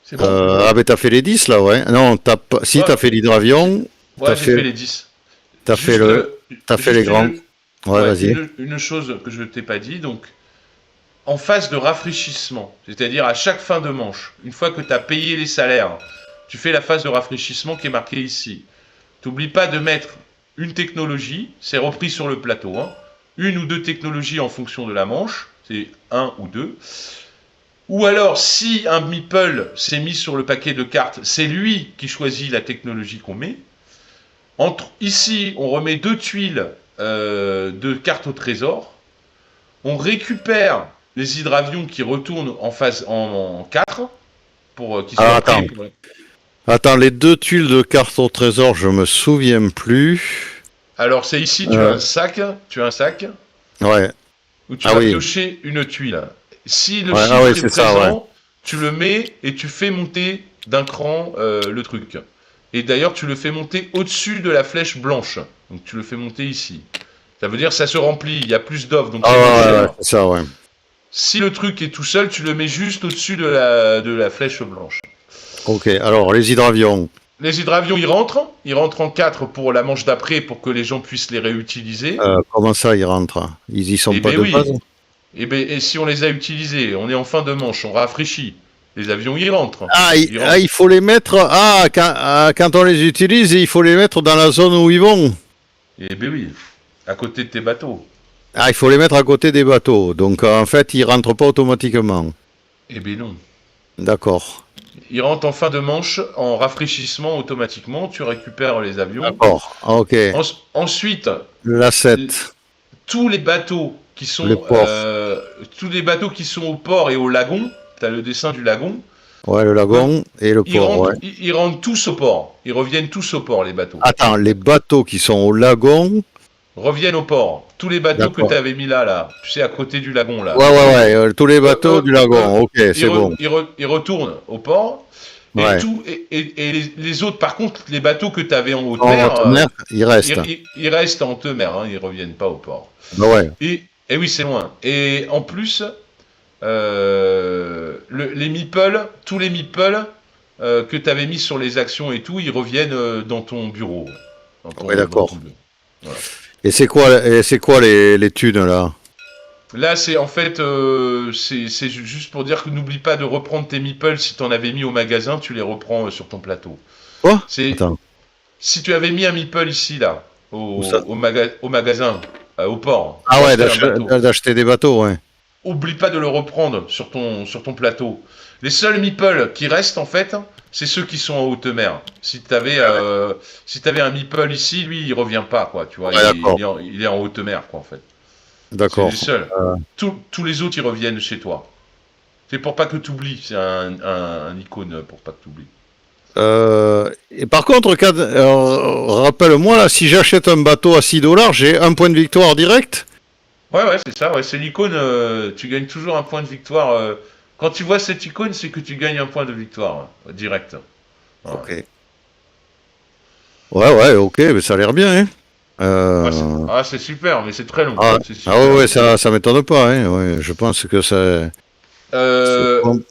c'est bon. Ah ben t'as fait les 10 là, ouais. Non, si Ouais, t'as fait l'hydravion, t'as ouais, j'ai fait, fait les 10. t'as fait Juste, le, t'as fait les juste grands. Ouais, ouais, vas-y. une chose que je t'ai pas dit. Donc, en phase de rafraîchissement, c'est-à-dire à chaque fin de manche, une fois que tu as payé les salaires, tu fais la phase de rafraîchissement qui est marquée ici. T'oublies pas de mettre une technologie, c'est repris sur le plateau, hein. Une ou deux technologies en fonction de la manche, c'est un ou deux. Ou alors, si un meeple s'est mis sur le paquet de cartes, c'est lui qui choisit la technologie qu'on met. Ici, on remet 2 tuiles de cartes au trésor. On récupère les hydravions qui retournent en phase en 4 pour qu'ils Alors soient prêts. attends. Attends, les 2 tuiles de cartes au trésor, je me souviens plus. Alors c'est ici, tu as un sac Ouais. où tu Ah vas oui. piocher une tuile. Si le Ouais, ah oui, chiffre est c'est ça, ouais. présent, tu le mets et tu fais monter d'un cran le truc. Et d'ailleurs, tu le fais monter au-dessus de la flèche blanche. Donc tu le fais monter ici. Ça veut dire que ça se remplit, il y a plus d'offres, donc Ah c'est moins ouais, ouais, cher. c'est ça, ouais. Si le truc est tout seul, tu le mets juste au-dessus de la flèche blanche. Ok, alors les hydravions. Les hydravions, ils rentrent en 4 pour la manche d'après pour que les gens puissent les réutiliser. Comment ça, ils rentrent? Ils y sont Eh pas ben de base? oui, et si on les a utilisés, on est en fin de manche, on rafraîchit. Les avions, ils rentrent. Ils rentrent. Il faut les mettre. Quand on les utilise, il faut les mettre dans la zone où ils vont. Eh ben oui, à côté de tes bateaux. Ah, il faut les mettre à côté des bateaux. Donc en fait, ils rentrent pas automatiquement. Eh ben non. D'accord. Ils rentrent en fin de manche, en rafraîchissement automatiquement, tu récupères les avions. D'accord. Ok. Ensuite, La l- 7. tous les bateaux qui Le sont port. tous les bateaux qui sont au port et au lagon, tu as le dessin du lagon, Ouais, le peuvent lagon et le ils port, rentrent ouais. ils rentrent tous au port. Ils reviennent tous au port les bateaux. Attends, les D'accord. bateaux qui sont au lagon. Reviennent au port. Tous les bateaux que tu D'accord. avais mis là, tu sais à côté du lagon là. Ouais, ouais, ouais. Tous les Eux, bateaux eux, du eux, lagon. Ok, ils, c'est bon. ils retournent au port. Et, Ouais. tout, et les autres, par contre, les bateaux que tu avais en haute En mer, haute mer, il reste. ils restent en haute mer, hein, ils reviennent pas au port. Bah ouais. Et oui, c'est loin. Et en plus, les meeples, tous les meeples que tu avais mis sur les actions et tout, ils reviennent dans ton bureau. Ouais, Dans ton d'accord. bureau. Voilà. Et c'est quoi les thunes là? Là, c'est en fait, c'est juste pour dire que n'oublie pas de reprendre tes meeples si tu en avais mis au magasin, tu les reprends sur ton plateau. Quoi? C'est Attends. Si tu avais mis un meeple ici, là, Où ça? au magasin, au port, Ah pour ouais, acheter un bateau, d'acheter des bateaux, ouais. oublie pas de le reprendre sur ton plateau. Les seuls meeples qui restent, en fait, c'est ceux qui sont en haute mer. Si t'avais un meeple ici, lui, il revient pas, quoi, tu vois, Ouais, d'accord. il est en haute mer, quoi, en fait. C'est les D'accord. seuls. Tous les autres, ils reviennent chez toi. C'est pour pas que tu oublies, c'est un icône pour pas que tu oublies. Et par contre, rappelle-moi, là, si j'achète un bateau à 6 dollars, j'ai un point de victoire direct? Ouais, ouais, c'est ça, ouais, c'est l'icône, tu gagnes toujours un point de victoire. Quand tu vois cette icône, c'est que tu gagnes un point de victoire, direct. Voilà. Ok. Ouais, ouais, ok, mais ça a l'air bien, hein. Ah, c'est super, mais c'est très long. Ah, C'est ah ouais, super ouais, long. ça m'étonne pas, hein. Ouais, je pense que c'est Euh, bon.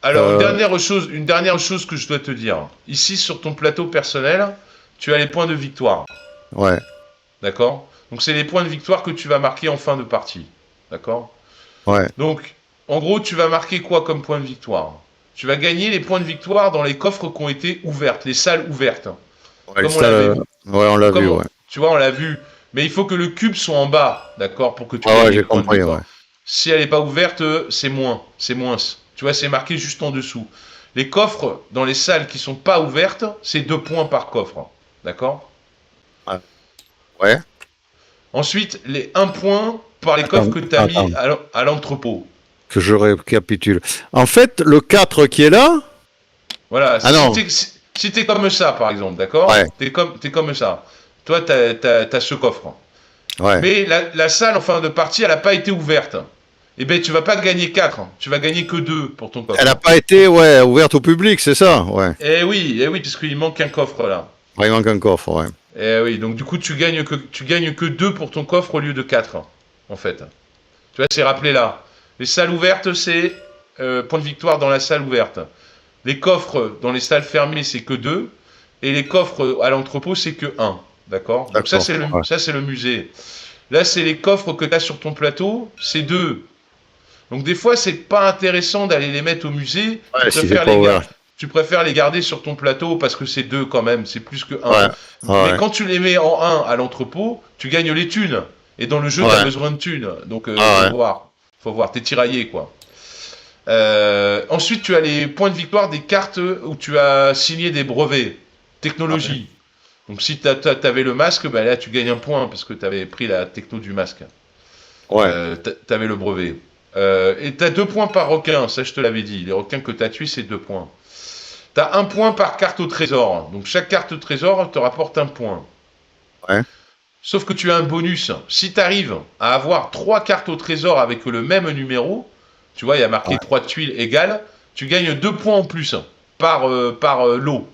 alors, Euh, une dernière chose que je dois te dire. Ici, sur ton plateau personnel, tu as les points de victoire. ouais, D'accord? Donc, c'est les points de victoire que tu vas marquer en fin de partie. D'accord? ouais. Donc, en gros, tu vas marquer quoi comme point de victoire? Tu vas gagner les points de victoire dans les coffres qui ont été ouvertes, les salles ouvertes. Ouais, Comme on l'avait vu. ouais, on l'a vu, Comme, ouais. tu vois, on l'a vu Mais il faut que le cube soit en bas, d'accord, pour que tu Ah gagnes ouais, des j'ai points de compris, victoire. ouais. Si elle n'est pas ouverte, c'est moins. C'est moins. Tu vois, c'est marqué juste en dessous. Les coffres dans les salles qui sont pas ouvertes, c'est 2 points par coffre. D'accord? Ouais. Ouais. Ensuite, les 1 point par les coffres Attends, que tu as mis attends, à l'entrepôt. que je récapitule. En fait, le 4 qui est là. Voilà, Ah non, si t'es comme ça, par exemple, d'accord? ouais, T'es comme ça. Toi, t'as ce coffre. ouais. Mais la salle en fin de partie, elle n'a pas été ouverte. Eh bien, tu vas pas gagner 4, tu vas gagner que 2 pour ton Elle n'a coffre. pas été, ouais, ouverte au public, c'est ça, ouais. Eh oui, puisqu'il manque un coffre là. Ouais, il manque un coffre, ouais. Eh oui, donc du coup, tu gagnes que 2 pour ton coffre au lieu de 4, en fait. Tu vois, c'est rappelé là. Les salles ouvertes, c'est point de victoire dans la salle ouverte. Les coffres dans les salles fermées, c'est que 2. Et les coffres à l'entrepôt, c'est que 1. D'accord? Donc D'accord, ouais. ça, c'est le musée. Là, c'est les coffres que tu as sur ton plateau, c'est 2. Donc des fois, c'est pas intéressant d'aller les mettre au musée. Ouais, si c'est pas ouvert. Tu préfères les garder sur ton plateau parce que c'est 2 quand même, c'est plus que 1. Ouais, Mais ouais, quand tu les mets en 1 à l'entrepôt, tu gagnes les thunes. Et dans le jeu, tu as ouais, besoin de thunes. Donc ah ouais, faut voir, t'es tiraillé quoi. Ensuite, tu as les points de victoire des cartes où tu as signé des brevets. ouais, Technologie. Donc si tu avais le masque, bah là tu gagnes un point parce que tu avais pris la techno du masque. ouais, Tu avais le brevet. Et tu as 2 points par requin, ça je te l'avais dit. Les requins que tu as tués, c'est 2 points. Tu as 1 point par carte au trésor. Donc chaque carte au trésor te rapporte 1 point. ouais. Sauf que tu as un bonus. Si tu arrives à avoir 3 cartes au trésor avec le même numéro, tu vois, il y a marqué Ouais. 3 tuiles égales, tu gagnes 2 points en plus par lot.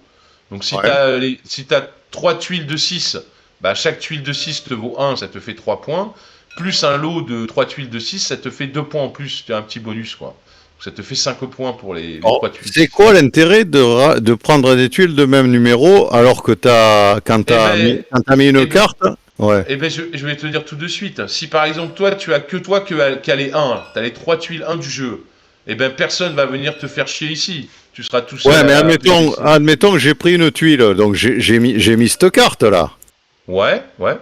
Donc si tu Ouais. as, si t'as 3 tuiles de 6, bah, chaque tuile de 6 te vaut 1, ça te fait 3 points. Plus un lot de 3 tuiles de 6, ça te fait 2 points en plus. Tu as un petit bonus, quoi. Donc, ça te fait 5 points pour les Alors, 3 tuiles. c'est quoi l'intérêt de prendre des tuiles de même numéro alors que Eh ben, quand t'as mis eh une ben, carte? Ouais. eh ben, je vais te dire tout de suite. Si par exemple, toi qui as les 1, tu as les 3 tuiles 1 du jeu, eh ben personne va venir te faire chier ici. Tu seras tout seul Ouais, mais à appuyer ici. admettons que j'ai pris une tuile, donc j'ai mis cette carte là. Ouais, ouais.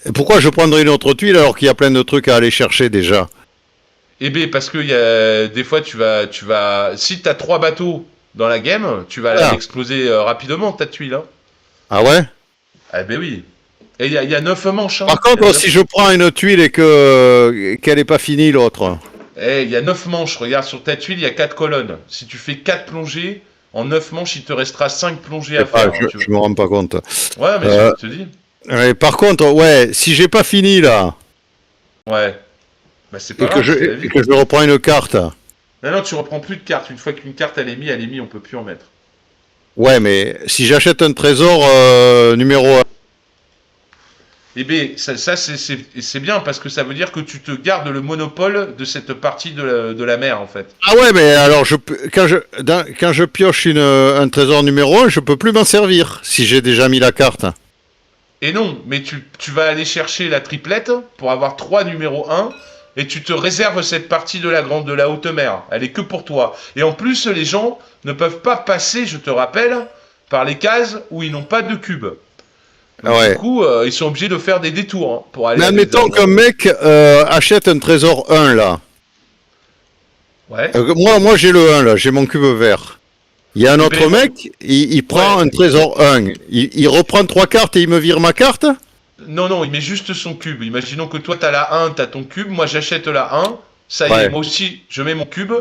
Et pourquoi je prendrais une autre tuile alors qu'il y a plein de trucs à aller chercher déjà? Eh bien, parce que y a, des fois, si tu as 3 bateaux dans la game, tu vas Ah, l'exploser rapidement, ta tuile. Hein. ah ouais? Ah ben oui. Et il y a 9 manches. Hein. Par contre, si je prends une tuile et que qu'elle n'est pas finie l'autre. Il y a 9 manches. Regarde, sur ta tuile, il y a 4 colonnes. Si tu fais 4 plongées, en 9 manches, il te restera 5 plongées Je à sais pas, faire. Hein, tu vois. je me rends pas compte. Ouais, mais Euh, je te dis. Par contre, ouais, si j'ai pas fini là Ouais. Bah c'est pas grave, c'est la et vie. que je reprends une carte. Non, non, tu reprends plus de cartes. Une fois qu'une carte elle est mise, on peut plus en mettre. Ouais, mais si j'achète un trésor numéro 1. Eh bien, c'est bien parce que ça veut dire que tu te gardes le monopole de cette partie de la mer, en fait. Ah ouais, mais alors quand je pioche un trésor numéro 1, je peux plus m'en servir si j'ai déjà mis la carte. Et non, mais tu vas aller chercher la triplette pour avoir 3 numéros 1 et tu te réserves cette partie de la haute mer. Elle est que pour toi. Et en plus, les gens ne peuvent pas passer, je te rappelle, par les cases où ils n'ont pas de cube. Ah Donc, du ouais. coup, ils sont obligés de faire des détours hein, pour aller Mais à des admettons endroits. qu'un mec achète un trésor 1 là. Ouais. Moi j'ai le 1 là, j'ai mon cube vert. Il y a un Eh autre ben, mec, il prend ouais. un trésor 1. Il reprend 3 cartes et il me vire ma carte? Non, non, il met juste son cube. Imaginons que toi, t'as la 1, t'as ton cube. Moi, j'achète la 1. Ça y est, Ouais, moi aussi, je mets mon cube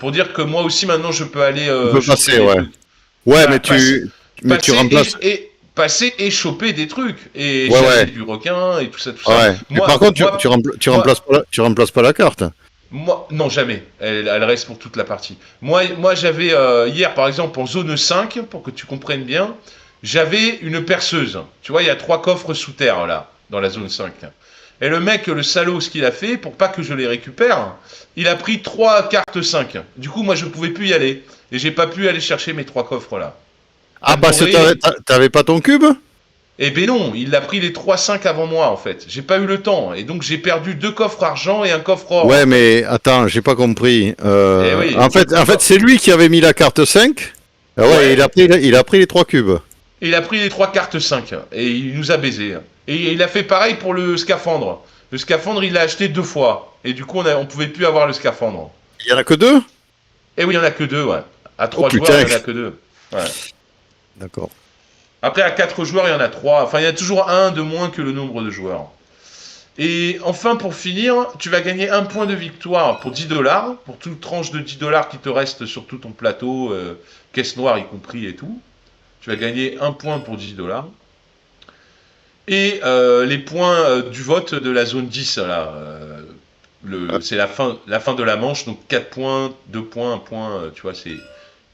pour dire que moi aussi, maintenant, je peux aller tu peux choper passer, des ouais. trucs. Ouais, Voilà, mais tu remplaces. passer et choper des trucs. Et Ouais, chasser ouais, du requin et tout ça, tout ça. ouais. Mais par contre, Moi, tu remplaces pas la carte. non, jamais. Elle reste pour toute la partie. Moi j'avais, hier, par exemple, en zone 5, pour que tu comprennes bien, j'avais une perceuse. Tu vois, il y a 3 coffres sous terre, là, dans la zone 5. Et le mec, le salaud, ce qu'il a fait, pour pas que je les récupère, il a pris 3 cartes 5. Du coup, moi, je pouvais plus y aller. Et j'ai pas pu aller chercher mes 3 coffres, là. Ah, Ça parce que m'aurait... t'avais pas ton cube? Eh ben non, il a pris les 3 5 avant moi, en fait. J'ai pas eu le temps. Et donc, j'ai perdu 2 coffres argent et un coffre or, en Ouais, fait. mais attends, j'ai pas compris. Eh oui. En fait, c'est lui qui avait mis la carte 5. Ah ouais, Ouais. il a pris les 3 cubes. Il a pris les 3 cartes 5 et il nous a baisé. Et il a fait pareil pour le scaphandre. Le scaphandre, il l'a acheté 2 fois. Et du coup, on pouvait plus avoir le scaphandre. Il y en a que deux? Et oui, il y en a que 2, ouais. À Oh 3 joueurs, putain. il y en a que 2. Ouais. D'accord. Après, à 4 joueurs, il y en a 3. Enfin, il y a toujours un de moins que le nombre de joueurs. Et enfin, pour finir, tu vas gagner 1 point de victoire pour 10 $, pour toute tranche de 10 $ qui te reste sur tout ton plateau, caisse noire y compris et tout. Tu vas gagner 1 point pour 10 $. Et les points du vote de la zone 10, là, Ah, c'est la fin de la manche, donc 4 points, 2 points, 1 point, tu vois, c'est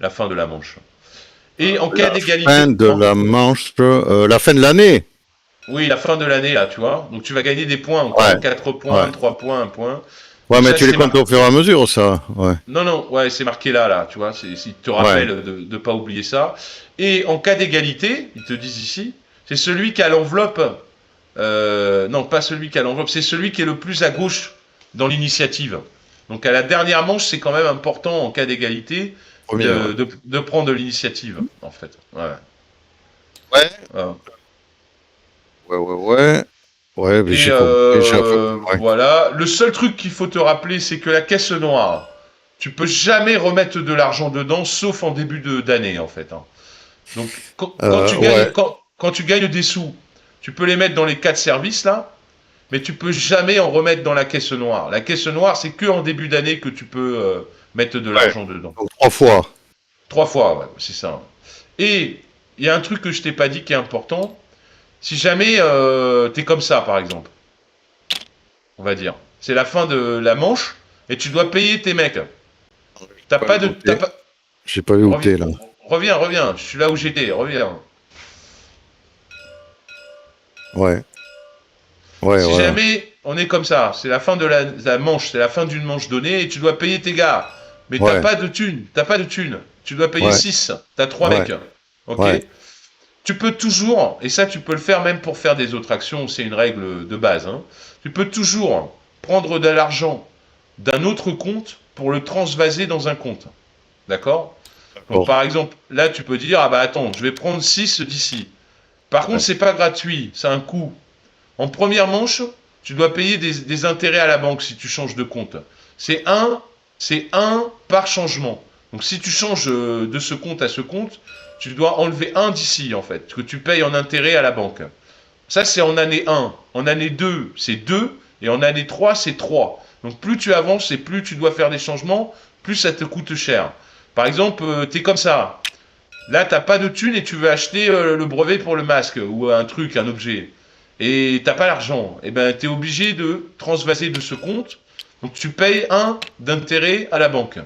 la fin de la manche. Et en cas la fin d'égalité, de la manche, la fin de l'année. oui, la fin de l'année, là, tu vois, donc tu vas gagner des points Ouais. encore, 4 points, Ouais. 3 points, 1 point. Ouais, Donc mais ça, tu les c'est comptes marqué. au fur et à mesure, ça. Ouais. Non, non, ouais, c'est marqué là, tu vois, si tu te Ouais. rappelles de ne pas oublier ça. Et en cas d'égalité, ils te disent ici, c'est celui qui a l'enveloppe. Non, pas celui qui a l'enveloppe, c'est celui qui est le plus à gauche dans l'initiative. Donc à la dernière manche, c'est quand même important en cas d'égalité Premier, ouais. de prendre l'initiative, en fait. Ouais. Ouais. Voilà. Ouais, ouais, ouais. Ouais, mais Et j'ai compris. Ouais. voilà. Le seul truc qu'il faut te rappeler, c'est que la caisse noire, tu peux jamais remettre de l'argent dedans, sauf en début d'année, en fait, hein. Donc, Ouais. quand tu gagnes des sous, tu peux les mettre dans les 4 services, là, mais tu peux jamais en remettre dans la caisse noire. La caisse noire, c'est que en début d'année que tu peux mettre de Ouais. l'argent dedans. Donc 3 fois. 3 fois, ouais, c'est ça. Et il y a un truc que je t'ai pas dit qui est important. Si jamais t'es comme ça, par exemple, on va dire, c'est la fin de la manche et tu dois payer tes mecs. T'as Pas vu pas de, où t'as t'es. pas. J'ai pas vu où Reviens, t'es, là. reviens. Je suis là où j'étais. Reviens. Ouais. Ouais, Si voilà. jamais on est comme ça, c'est la fin de la manche, c'est la fin d'une manche donnée et tu dois payer tes gars. Mais Ouais. t'as pas de thune. Tu dois payer Ouais. 6. T'as 3 Ouais. mecs. Ok. Ouais. Tu peux toujours, et ça tu peux le faire même pour faire des autres actions, c'est une règle de base, hein. Tu peux toujours prendre de l'argent d'un autre compte pour le transvaser dans un compte. D'accord. Donc D'accord. par exemple, là tu peux dire, ah bah attends, je vais prendre 6 d'ici. Par contre, Ouais. c'est pas gratuit, c'est un coût. En première manche, tu dois payer des intérêts à la banque si tu changes de compte. C'est un par changement. Donc si tu changes de ce compte à ce compte, tu dois enlever un d'ici en fait, que tu payes en intérêt à la banque. Ça c'est en année 1. En année 2, c'est 2. Et en année 3, c'est 3. Donc plus tu avances et plus tu dois faire des changements, plus ça te coûte cher. Par exemple, tu es comme ça. Là, t'as pas de thune et tu veux acheter le brevet pour le masque ou un truc, un objet. Et t'as pas l'argent. Et ben, t'es obligé de transvaser de ce compte. Donc, tu payes un d'intérêt à la banque.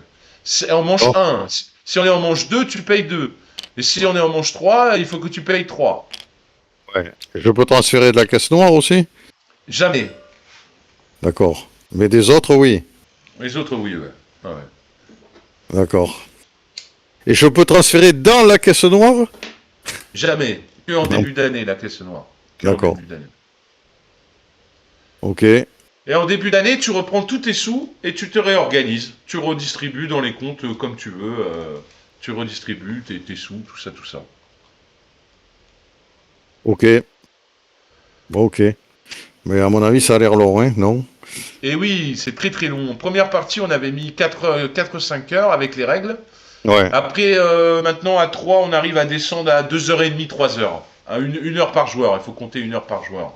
C'est en manche D'accord. 1. Si on est en manche 2, tu payes 2. Et si on est en manche 3, il faut que tu payes 3. Ouais. Je peux transférer de la caisse noire aussi? Jamais. D'accord. Mais des autres, oui. Les autres, oui, ouais. Ah ouais. D'accord. Et je peux transférer dans la caisse noire? Jamais. Que en Non. début d'année, la caisse noire. Que en D'accord. début d'année. Ok. Et en début d'année, tu reprends tous tes sous et tu te réorganises. Tu redistribues dans les comptes comme tu veux. Tu redistribues tes sous, tout ça, tout ça. Ok. Bon, ok. Mais à mon avis, ça a l'air long, hein, non? Et oui, c'est très très long. En première partie, on avait mis 4-5 heures avec les règles. Ouais. Après, maintenant, à 3, on arrive à descendre à 2h30, 3 heures. À une heure par joueur. Il faut compter 1 heure par joueur.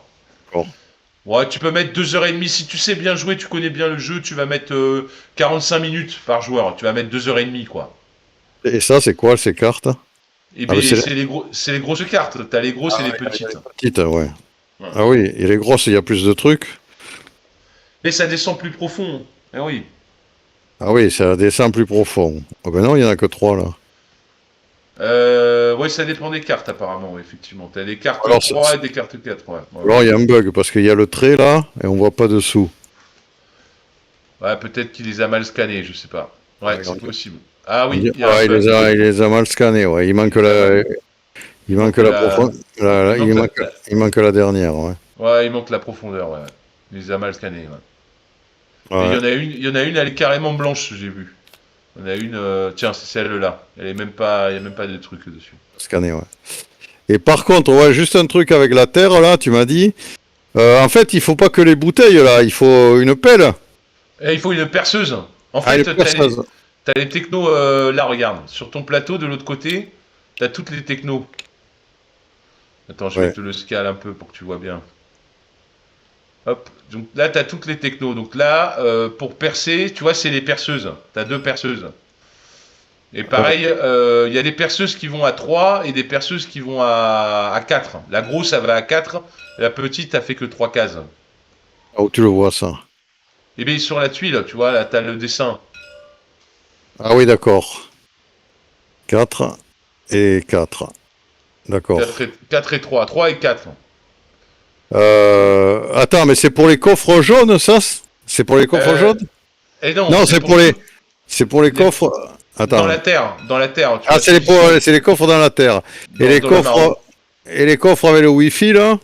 D'accord. Ouais, tu peux mettre 2h30. Si tu sais bien jouer, tu connais bien le jeu, tu vas mettre 45 minutes par joueur. Tu vas mettre 2h30, quoi. Et ça, c'est quoi, ces cartes? Et Ah, mais bien, c'est c'est les grosses cartes. T'as les grosses et les petites. petite, ouais. Ouais. Ah oui, et les grosses, il y a plus de trucs? Mais ça descend plus profond. Eh oui. Ah oui, ça descend plus profond. Ah ben non, il y en a que 3, là. Ouais, ça dépend des cartes, apparemment, ouais, effectivement. T'as des cartes Alors, 3 et des cartes 4. Ouais, ouais, ouais. alors, il y a un bug, parce qu'il y a le trait, là, et on voit pas dessous. Ouais, peut-être qu'il les a mal scannés, je sais pas. Ouais, Ouais, c'est possible. Ah oui, il y a un ah, bug. il les a mal scannés, ouais. Il, a mal- Il il manque manque la profondeur. il manque Il manque la dernière, ouais. ouais, il manque la profondeur, ouais. Il les a mal scannés, ouais. Et Ouais, il y en a une, elle est carrément blanche, j'ai vu. Il y en a une, tiens, c'est celle-là. Elle est même pas, il y a même pas de truc dessus. scanné, ouais. Et par contre, ouais, juste un truc avec la terre, là, tu m'as dit. En fait, il faut pas que les bouteilles, là, il faut une pelle. Et il faut une perceuse. En Ah, fait, une perceuse. t'as les technos, là, regarde. Sur ton plateau, de l'autre côté, t'as toutes les technos. Attends, je vais Ouais. te le scale un peu pour que tu vois bien. Hop. Donc là, t'as toutes les technos. Donc là, pour percer, tu vois, c'est les perceuses. T'as deux perceuses. Et Ouais. pareil, il y a des perceuses qui vont à 3 et des perceuses qui vont à 4. La grosse, elle va à 4. La petite, elle fait que 3 cases. Ah, où tu le vois, ça? Et bien, sur la tuile, tu vois, là, t'as le dessin. Ah oui, d'accord. 4 et 4. D'accord. 4 et 3. 3 et 4. Attends, mais c'est pour les coffres jaunes, ça? C'est pour les coffres Euh, jaunes? et non, Non, c'est c'est pour pour les, tout. c'est pour les coffres. Dans Attends. la terre. Dans la terre, tu Ah, vois, ceux qui sont c'est les coffres dans la terre. Et les dans le marron. coffres, et les coffres avec le Wi-Fi, là?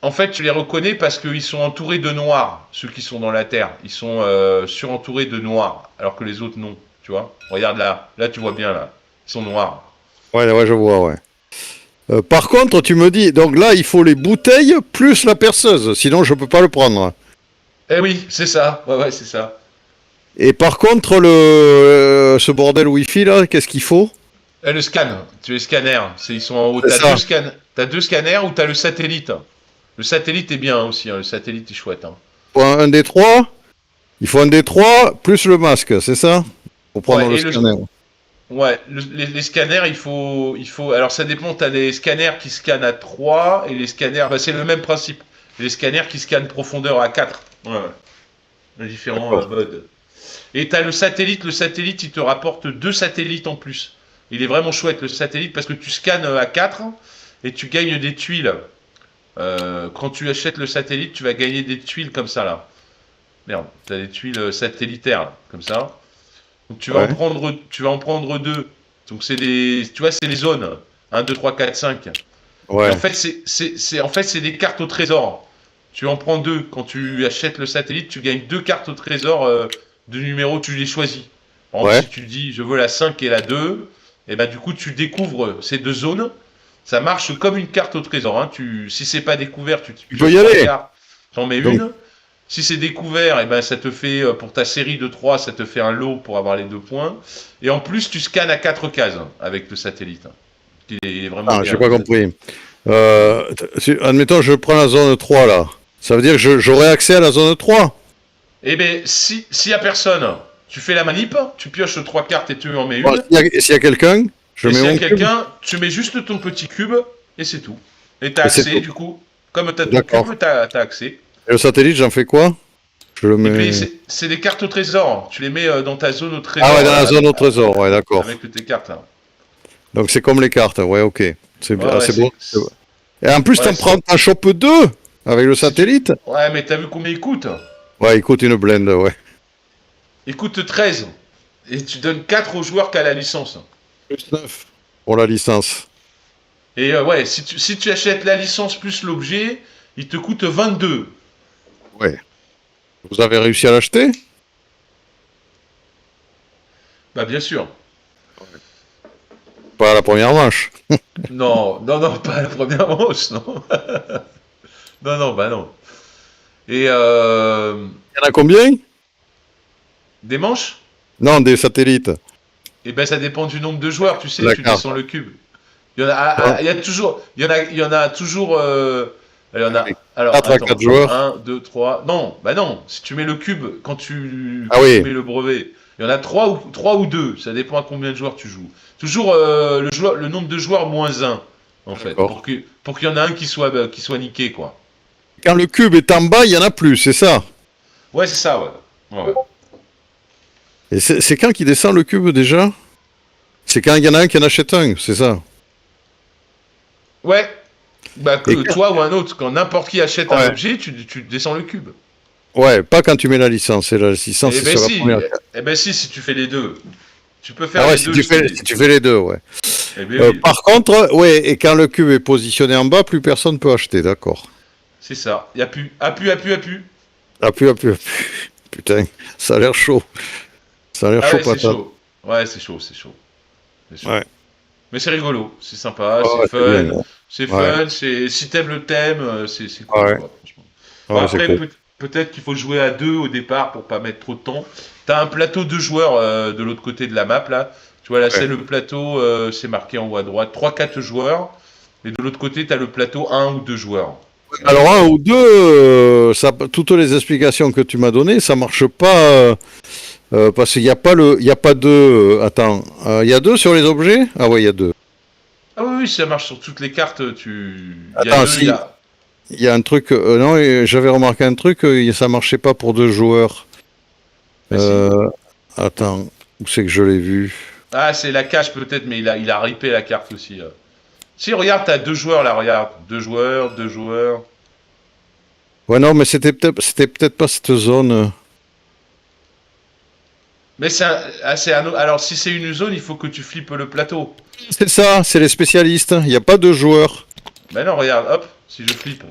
En fait, tu les reconnais parce qu'ils sont entourés de noir, ceux qui sont dans la terre. Ils sont surentourés de noir, alors que les autres non. Tu vois. Regarde là. Là, tu vois bien, là. Ils sont noirs. Ouais, ouais, je vois, ouais. Par contre, tu me dis, donc là, il faut les bouteilles plus la perceuse, sinon je peux pas le prendre. Eh oui, c'est ça. Ouais, ouais, c'est ça. Et par contre, ce bordel Wi-Fi là, qu'est-ce qu'il faut? Et le scan. Tu es scanner. Ils sont en haut. C'est ça. T'as deux scanners ou t'as le satellite. Le satellite est bien aussi. Hein. Le satellite est chouette. Hein. Pour un des trois, il faut un des trois plus le masque, c'est ça? Pour prendre Ouais, le scanner. ouais, les scanners, alors ça dépend, t'as des scanners qui scannent à 3 et les scanners, bah, c'est le même principe. Les scanners qui scannent profondeur à 4. Ouais, ouais. Les différents D'accord. modes. Et t'as le satellite, il te rapporte deux satellites en plus. Il est vraiment chouette le satellite parce que tu scannes à 4 et tu gagnes des tuiles. Quand tu achètes le satellite, tu vas gagner des tuiles comme ça là. Merde, t'as des tuiles satellitaires là, comme ça. Donc Ouais. tu vas en prendre deux. Donc tu vois, c'est les zones. Un, 2, 3, 4, 5. Et en Ouais. fait, en fait, c'est des cartes au trésor. Tu en prends deux. Quand tu achètes le satellite, tu gagnes deux cartes au trésor de numéro, tu les choisis. Par exemple, Ouais. si tu dis je veux la 5 et la 2, et ben du coup, tu découvres ces deux zones. Ça marche comme une carte au trésor. Hein. Si c'est pas découvert, tu Tu peux pioches y trois aller. cartes, t'en mets Donc, une. Si c'est découvert, et ben ça te fait, pour ta série de 3, ça te fait un lot pour avoir les 2 points. Et en plus, tu scannes à 4 cases avec le satellite. Il est vraiment ah, j'ai bien. pas compris. Admettons, je prends la zone 3 là. Ça veut dire que j'aurai accès à la zone 3. Et bien, s'il y a personne, tu fais la manip, tu pioches 3 cartes et tu en mets Bon, une. s'il y a quelqu'un, je Et mets s'il y a mon cube. quelqu'un, tu mets juste ton petit cube et c'est tout. Et t'as Et c'est accès, tout. du coup. Comme t'as ton cube, D'accord. t'as accès. Et le satellite, j'en fais quoi? Je le Et puis, mets. c'est des cartes au trésor. Tu les mets dans ta zone au Ah ouais, trésor, dans la là, zone au trésor, ouais, d'accord. avec tes cartes, là. Donc c'est comme les cartes, ouais, ok. C'est Ouais, ah, ouais, c'est bon. c'est. Et en plus, Ouais, t'en chopes deux avec le si tu... satellite. Ouais, mais t'as vu combien il coûte? Ouais, il coûte une blende, ouais. Il coûte 13. Et tu donnes 4 aux joueurs qui a la licence. Plus 9 pour la licence. Et ouais, si tu achètes la licence plus l'objet, il te coûte 22. Ouais. Vous avez réussi à l'acheter? Bah bien sûr. Pas à la première manche. Non, non, non, pas la première manche, non. Non, non, bah non. Et Il y en a combien? des manches? Non, des satellites. Et ben ça dépend du nombre de joueurs, tu sais, La tu carte. descends le cube. Il y en a, Bon, il y a toujours, il y en a toujours, il y en a, avec alors 4 à attends, 4 joueurs. un, 2, 3, non, bah non, si tu mets le cube, Ah quand tu oui, mets le brevet, il y en a trois ou deux, ça dépend à combien de joueurs tu joues. Toujours le nombre de joueurs moins un, en fait, d'accord. pour qu'il y en ait un qui soit niqué, quoi. Quand le cube est en bas, il y en a plus, c'est ça. Ouais, c'est ça, ouais. Ouais, ouais. Et c'est quand qui descend le cube déjà? C'est quand il y en a un qui en achète un, c'est ça. Ouais, bah Et que toi ou un autre, quand n'importe qui achète un ouais. objet, tu descends le cube. Ouais, pas quand tu mets la licence. C'est la licence, Eh c'est ben sur la si, première. eh ben si tu fais les deux. Tu peux Ah faire ouais, les deux, je te dis. si tu fais les deux, ouais. Eh ben oui, Par contre, ouais, et quand le cube est positionné en bas, plus personne peut acheter, d'accord. c'est ça. Il y a plus. Appuie. Appuie, appuie, appuie. Putain, ça a l'air chaud. Ça a l'air Ah chaud ouais, c'est patate. chaud. Ouais, c'est chaud. C'est chaud. Ouais. Mais c'est rigolo, c'est sympa, Ah, c'est ouais, c'est bien. fun. C'est Ouais, fun, si t'aimes le thème, c'est cool, ouais, quoi, franchement. Bon, ouais, c'est après, cool. peut-être qu'il faut jouer à deux au départ pour pas mettre trop de temps. T'as un plateau de joueurs de l'autre côté de la map, là. Tu vois, là, c'est Ouais. le plateau, c'est marqué en haut à droite, trois quatre joueurs. Et de l'autre côté, t'as le plateau un ou 2 joueurs. Alors, un Euh, ou deux, toutes les explications que tu m'as données, ça marche pas parce qu'il n'y a pas il y a pas deux. Attends, il y a deux sur les objets? Ah ouais, il y a deux. Ah oui, oui, ça marche sur toutes les cartes. Il y a Attends, deux, il y si, a... il y a un truc. Non, j'avais remarqué un truc, ça marchait pas pour deux joueurs. Bah si. Euh, Attends, où c'est que je l'ai vu? Ah, c'est la cache peut-être, mais il a ripé la carte aussi. Si, regarde, t'as 2 joueurs là, regarde. 2 joueurs, 2 joueurs. Ouais, non, mais c'était peut-être pas cette zone. Mais alors, si c'est une zone, il faut que tu flippes le plateau. C'est ça, c'est les spécialistes. Il n'y a pas deux joueurs. Mais non, regarde, hop, si je flippe.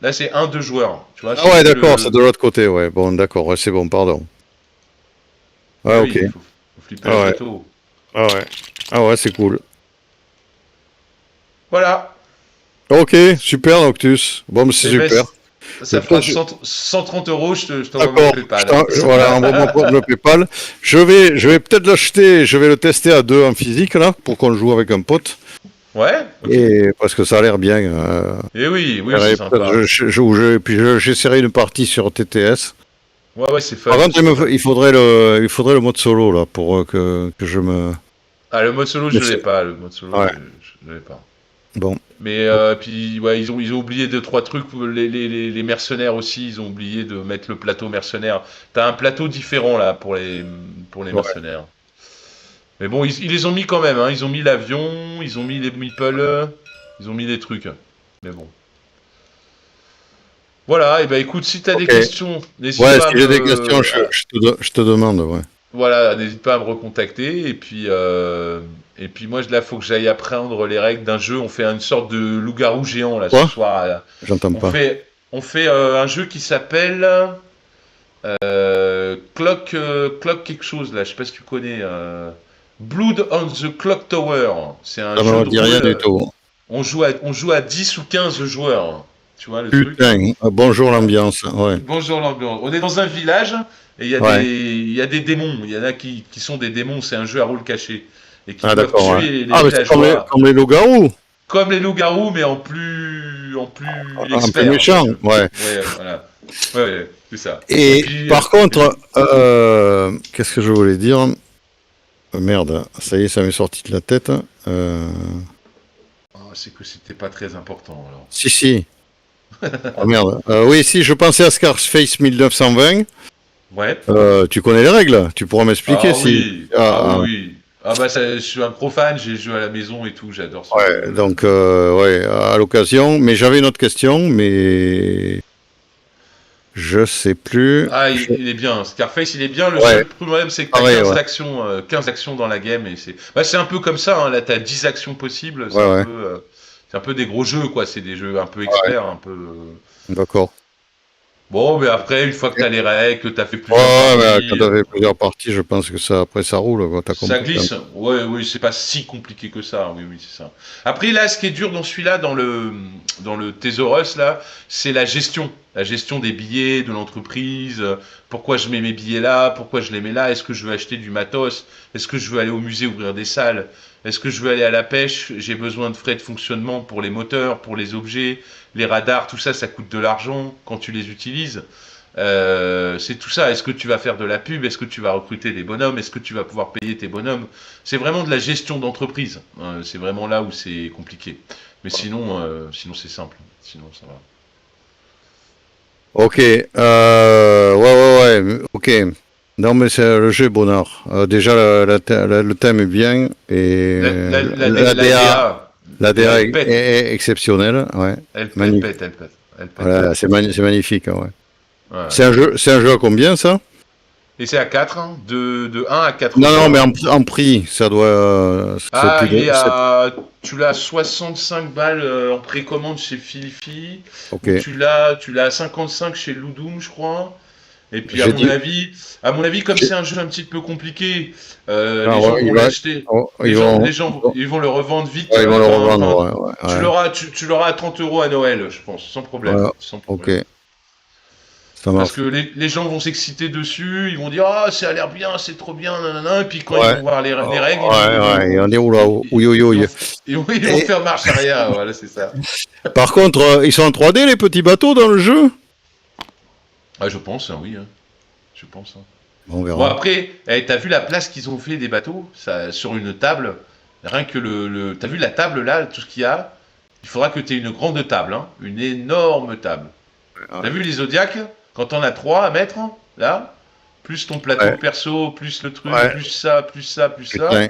Là, c'est un, 2 joueurs. Tu vois, Ah si je ouais, fais d'accord, c'est le. de l'autre côté, ouais. Bon, d'accord, ouais, c'est bon, pardon. Bah Ouais, oui, ok. faut flipper le Ah ouais, plateau. ah ouais. Ah ouais, c'est cool. Voilà. Ok, super, Noctus. Bon, mais c'est Et ben, super. ça fera 130 euros, je t'envoie mon D'accord, PayPal. voilà, envoie-moi pour le PayPal. Je vais peut-être l'acheter, je vais le tester à deux en physique, là, pour qu'on joue avec un pote. Ouais, ok. Et parce que ça a l'air bien. Et oui, oui, c'est Peut-être sympa. puis j'essaierai une partie sur TTS. Ouais, ouais, c'est Par fun, contre, c'est fun. il faudrait le mode solo, là, pour que je me. Ah, le mode solo, Mais je l'ai pas. Le mode solo, ouais, je l'ai pas. bon. Mais puis ouais, ils ont oublié deux trois trucs. Les mercenaires aussi, ils ont oublié de mettre le plateau mercenaire. T'as un plateau différent là pour les Ouais. mercenaires. Mais bon, ils les ont mis quand même. Hein. Ils ont mis l'avion, ils ont mis les meeples, ils ont mis des trucs. Mais bon. Voilà. Et ben écoute, si t'as des Ok. questions, n'hésite Ouais, pas à si j'ai des questions, je te demande, ouais. voilà, n'hésite pas à me recontacter. Et puis moi, là, faut que j'aille apprendre les règles d'un jeu. On fait une sorte de loup-garou géant là ce Quoi? soir. J'entends pas. On fait un jeu qui s'appelle Clock quelque chose là. Je sais pas si tu connais. Blood on the Clock Tower. C'est un Ça jeu me de dit rien rôle. du tout. On joue à 10 ou 15 joueurs. Tu vois le truc? Putain, bonjour Ouais. l'ambiance. Ouais, Bonjour l'ambiance. On est dans un village et ouais. il y a des démons. Il y en a qui sont des démons. C'est un jeu à rôle caché et qui Ah doivent d'accord, ouais. tuer les Ah mais c'est villageois comme les loups-garous, comme les loups-garous, mais en plus un peu expert, si méchants, tu veux. ouais. Ouais, voilà. Ouais, ouais, c'est ça. Et par Et puis contre, qu'est-ce que je voulais dire? Merde, ça y est, ça m'est sorti de la tête. Euh, oh, c'est que c'était pas très important alors. Si, si. Oh merde. Oui, si, je pensais à Scarface 1920. Ouais. Tu connais les règles? Tu pourras m'expliquer Ah si. oui, ah oui, Ah, oui. Ah bah je suis un profane, j'ai joué à la maison et tout, j'adore ce ouais, jeu. donc, ouais, à l'occasion. Mais j'avais une autre question, mais je sais plus. Ah, il est bien. Scarface, il est bien. Le Ouais, seul problème, c'est que t'as pareil, ouais. 15 actions dans la game et c'est un peu comme ça. Hein. Là, t'as 10 actions possibles. Ouais, ouais. C'est un peu des gros jeux, quoi. C'est des jeux un peu experts, un peu. D'accord. Bon, mais après, une fois que Ok. t'as les règles, que t'as fait Ouais, plusieurs ouais, mais quand parties, t'as fait plusieurs parties, je pense que ça, après, ça roule, quoi. T'as ça compris. glisse. Ouais, oui, c'est pas si compliqué que ça. Oui, oui, c'est ça. Après, là, ce qui est dur dans celui-là, dans le Thesaurus, là, c'est la gestion. La gestion des billets, de l'entreprise. Pourquoi je mets mes billets là? Pourquoi je les mets là? Est-ce que je veux acheter du matos? Est-ce que je veux aller au musée ouvrir des salles? Est-ce que je veux aller à la pêche? J'ai besoin de frais de fonctionnement pour les moteurs, pour les objets, les radars, tout ça, ça coûte de l'argent quand tu les utilises. C'est tout ça. Est-ce que tu vas faire de la pub? Est-ce que tu vas recruter des bonhommes? Est-ce que tu vas pouvoir payer tes bonhommes? C'est vraiment de la gestion d'entreprise. C'est vraiment là où c'est compliqué. Mais sinon, sinon c'est simple. Sinon ça va. Ok. Ouais, ok. Non, mais c'est le jeu est bonnard. Déjà, le thème est bien et La DA, la DA, DA elle pète. est exceptionnelle. Ouais. Elle Magnifique. pète, elle pète. Elle pète, elle Voilà, pète. c'est magnifique. Ouais. Ouais. C'est un jeu à combien ça? Et c'est à 4, hein, de 1 à 4 Non, non, mais joueurs. en prix, ça doit. C'est Ah, plus de. tu l'as à 65 balles en précommande chez Filifi, Ok. ou tu l'as à 55 chez Ludum, je crois. Et puis J'ai dit. à mon avis, comme j'ai- c'est un jeu un petit peu compliqué, Ah les gens ouais, vont l'acheter. ils Ils vont le revendre vite. ouais, ils vont le revendre. Ouais, ouais, Tu l'auras à 30 euros à Noël, je pense, sans ouais. problème, Ouais, sans ok, problème. ça Parce que marche. les gens vont s'exciter dessus, ils vont dire ah ça a l'air bien, c'est trop bien, nanana, et puis quand ils Ouais, vont voir les règles, ouais, ouais. Et on est où là? Oui, oui, ils oui. vont, ils vont Et faire marche arrière, voilà c'est ça. par contre, ils sont en 3D les petits bateaux dans le jeu? Ah je pense, hein, oui, hein, je pense. Hein. Bon, on Bon verra. après, t'as vu la place qu'ils ont fait des bateaux, ça, sur une table, rien que t'as vu la table là, tout ce qu'il y a, il faudra que tu aies une grande table, hein, une énorme table. T'as vu les Zodiacs, quand on a trois à mettre, là, plus ton plateau Ouais, perso, plus le truc, ouais, plus ça, plus ça, plus putain. ça,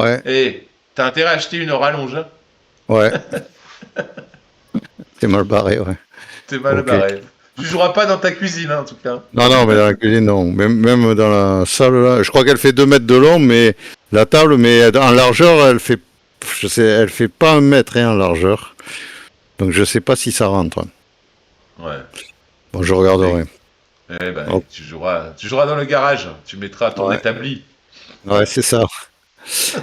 Ouais, et t'as intérêt à acheter une rallonge, hein. ouais. C'est mal barré, ouais. T'es mal Ok. barré. Tu joueras pas dans ta cuisine, hein, en tout cas. Non, non, mais dans la cuisine, non. Même dans la salle, là, je crois qu'elle fait 2 mètres de long, mais la table, mais en largeur, elle fait, je sais, elle fait pas 1 mètre en largeur. Donc je sais pas si ça rentre. Ouais. Bon, je Et, regarderai. Oh, tu joueras dans le garage, tu mettras ton ouais, établi. ouais, c'est ça.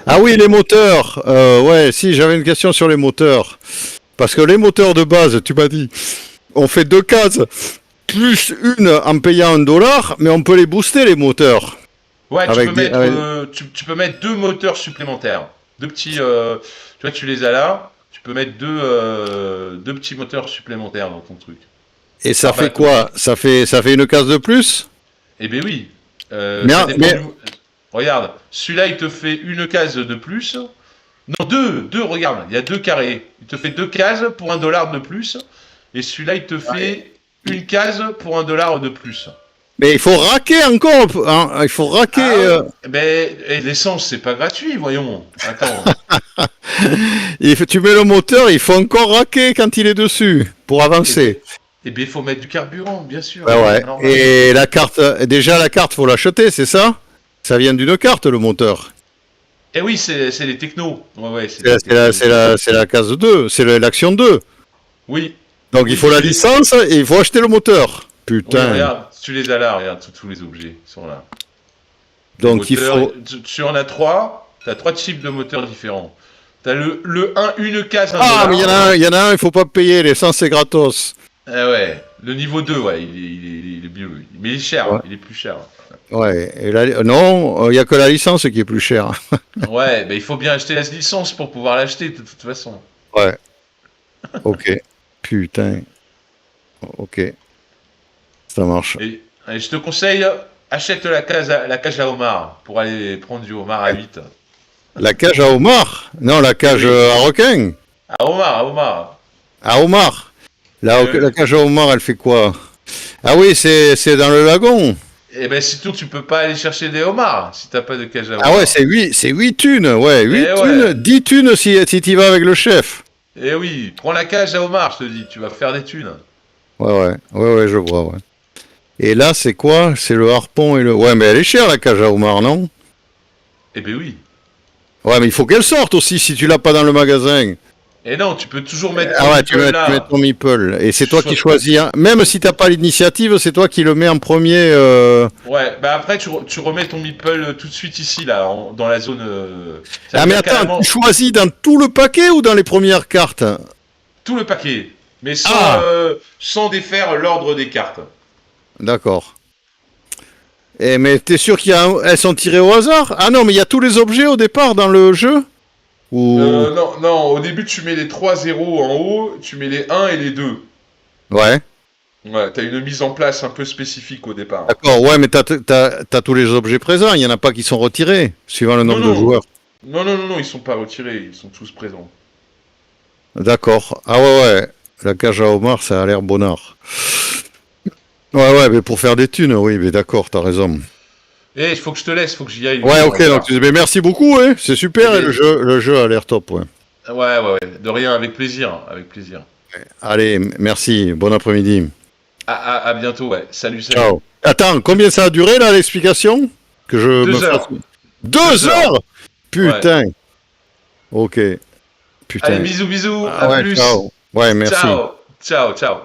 Ah oui, les moteurs. Ouais, si, j'avais une question sur les moteurs. Parce que les moteurs de base, tu m'as dit, on fait 2 cases, plus une en payant $1, mais on peut les booster, les moteurs. Ouais, Avec des, avec- tu peux mettre deux moteurs supplémentaires. Deux petits, tu vois, tu les as là. Tu peux mettre deux petits moteurs supplémentaires dans ton truc. Et ça Par fait bateau. quoi? Ça fait une case de plus? Eh ben oui. Mais, Ça dépend mais du. Regarde, celui-là il te fait une case de plus. Non, deux, regarde, il y a deux carrés. Il te fait deux cases pour $1 de plus. Et celui-là il te fait une case pour $1 de plus. Mais il faut raquer encore, hein, il faut raquer. Ah ouais, mais l'essence c'est pas gratuit, voyons. Attends. Tu mets le moteur, il faut encore raquer quand il est dessus pour Eh ben, avancer. il faut mettre du carburant, bien sûr. Ouais, ouais. Normal. Et la carte, déjà la carte, faut l'acheter, c'est ça? Ça vient d'une carte, le moteur. Eh oui, c'est les technos. Ouais, ouais, c'est C'est les la, c'est la, technos. c'est la, c'est la case 2, c'est l'action 2. Oui, Donc il oui, faut la licence et il faut acheter le moteur. oui, Putain. regarde, tu les as là, regarde, tous les objets sont là. Les Donc il moteurs, faut. tu en as trois, tu as trois types de moteurs différents. Tu as le un, une case, un Ah, mais il y en a dollar. un, il y en a un, il faut pas payer, l'essence c'est gratos. Ah ouais, le niveau 2, ouais, il est mieux. Mais il est cher, Ouais. il est plus cher. Ouais, et là, non, il n'y a que la licence qui est plus chère. Ouais, mais il faut bien acheter la licence pour pouvoir l'acheter de toute façon. Ouais, ok. Putain, ok, ça marche. Et je te conseille, achète la cage à homard pour aller prendre du homard à 8. La cage à homard? Non, la Eh cage oui, à requin. à homard. À homard. La Euh, cage à homard, elle fait quoi? Ah oui, c'est dans le lagon. Eh ben, surtout, tu peux pas aller chercher des homards si t'as pas de cage à Ah ouais, homard. c'est 8 thunes, ouais, 8 Eh thunes, ouais, 10 thunes si tu vas avec le chef. eh oui, prends la cage à homard, je te dis, tu vas faire des thunes. Ouais, je vois, ouais. Et là, c'est quoi? C'est le harpon et le... Ouais, mais elle est chère, la cage à homard, non? Eh ben oui. Ouais, mais il faut qu'elle sorte aussi si tu l'as pas dans le magasin. Et non, tu peux toujours mettre ton Ah ouais, meeple tu mets là. ton meeple. Et c'est toi qui Cho- choisis, hein. Même si t'as pas l'initiative, c'est toi qui le mets en premier. Ouais, bah après, tu remets ton meeple tout de suite ici, là, dans la zone. Ça Ah veut mais dire attends, carrément tu choisis dans tout le paquet ou dans les premières cartes? tout le paquet, mais Ah, sans défaire l'ordre des cartes. d'accord. Et mais t'es sûr elles sont tirées au hasard? Ah non, mais il y a tous les objets au départ dans le jeu? Ou... Non, non, au début, tu mets les 3 zéros en haut, tu mets les 1 et les 2. Ouais, Ouais, t'as une mise en place un peu spécifique au départ. d'accord, ouais, mais t'as tous les objets présents, il y en a pas qui sont retirés, suivant le Non, nombre de non, joueurs. non, ils sont pas retirés, ils sont tous présents. D'accord. Ah ouais, la cage à homard, ça a l'air bonnard. Ouais, mais pour faire des thunes, oui, mais d'accord, t'as raison. Eh, il faut que je te laisse, faut que j'y aille. Ouais, On ok, va donc voir. mais merci beaucoup, hein, c'est super, Eh et bien, le jeu a l'air top, ouais. ouais, de rien, avec plaisir, avec plaisir. Allez, merci, bon après-midi. À bientôt, ouais. Salut, salut. Ciao. Attends, combien ça a duré là l'explication? Que je me 2 fasse. heures. 2 2 heures. heures? Ouais. Putain. Ok. Allez, Putain. bisous, bisous, Ah à ouais, plus. ciao. Ouais, merci. Ciao, ciao, ciao.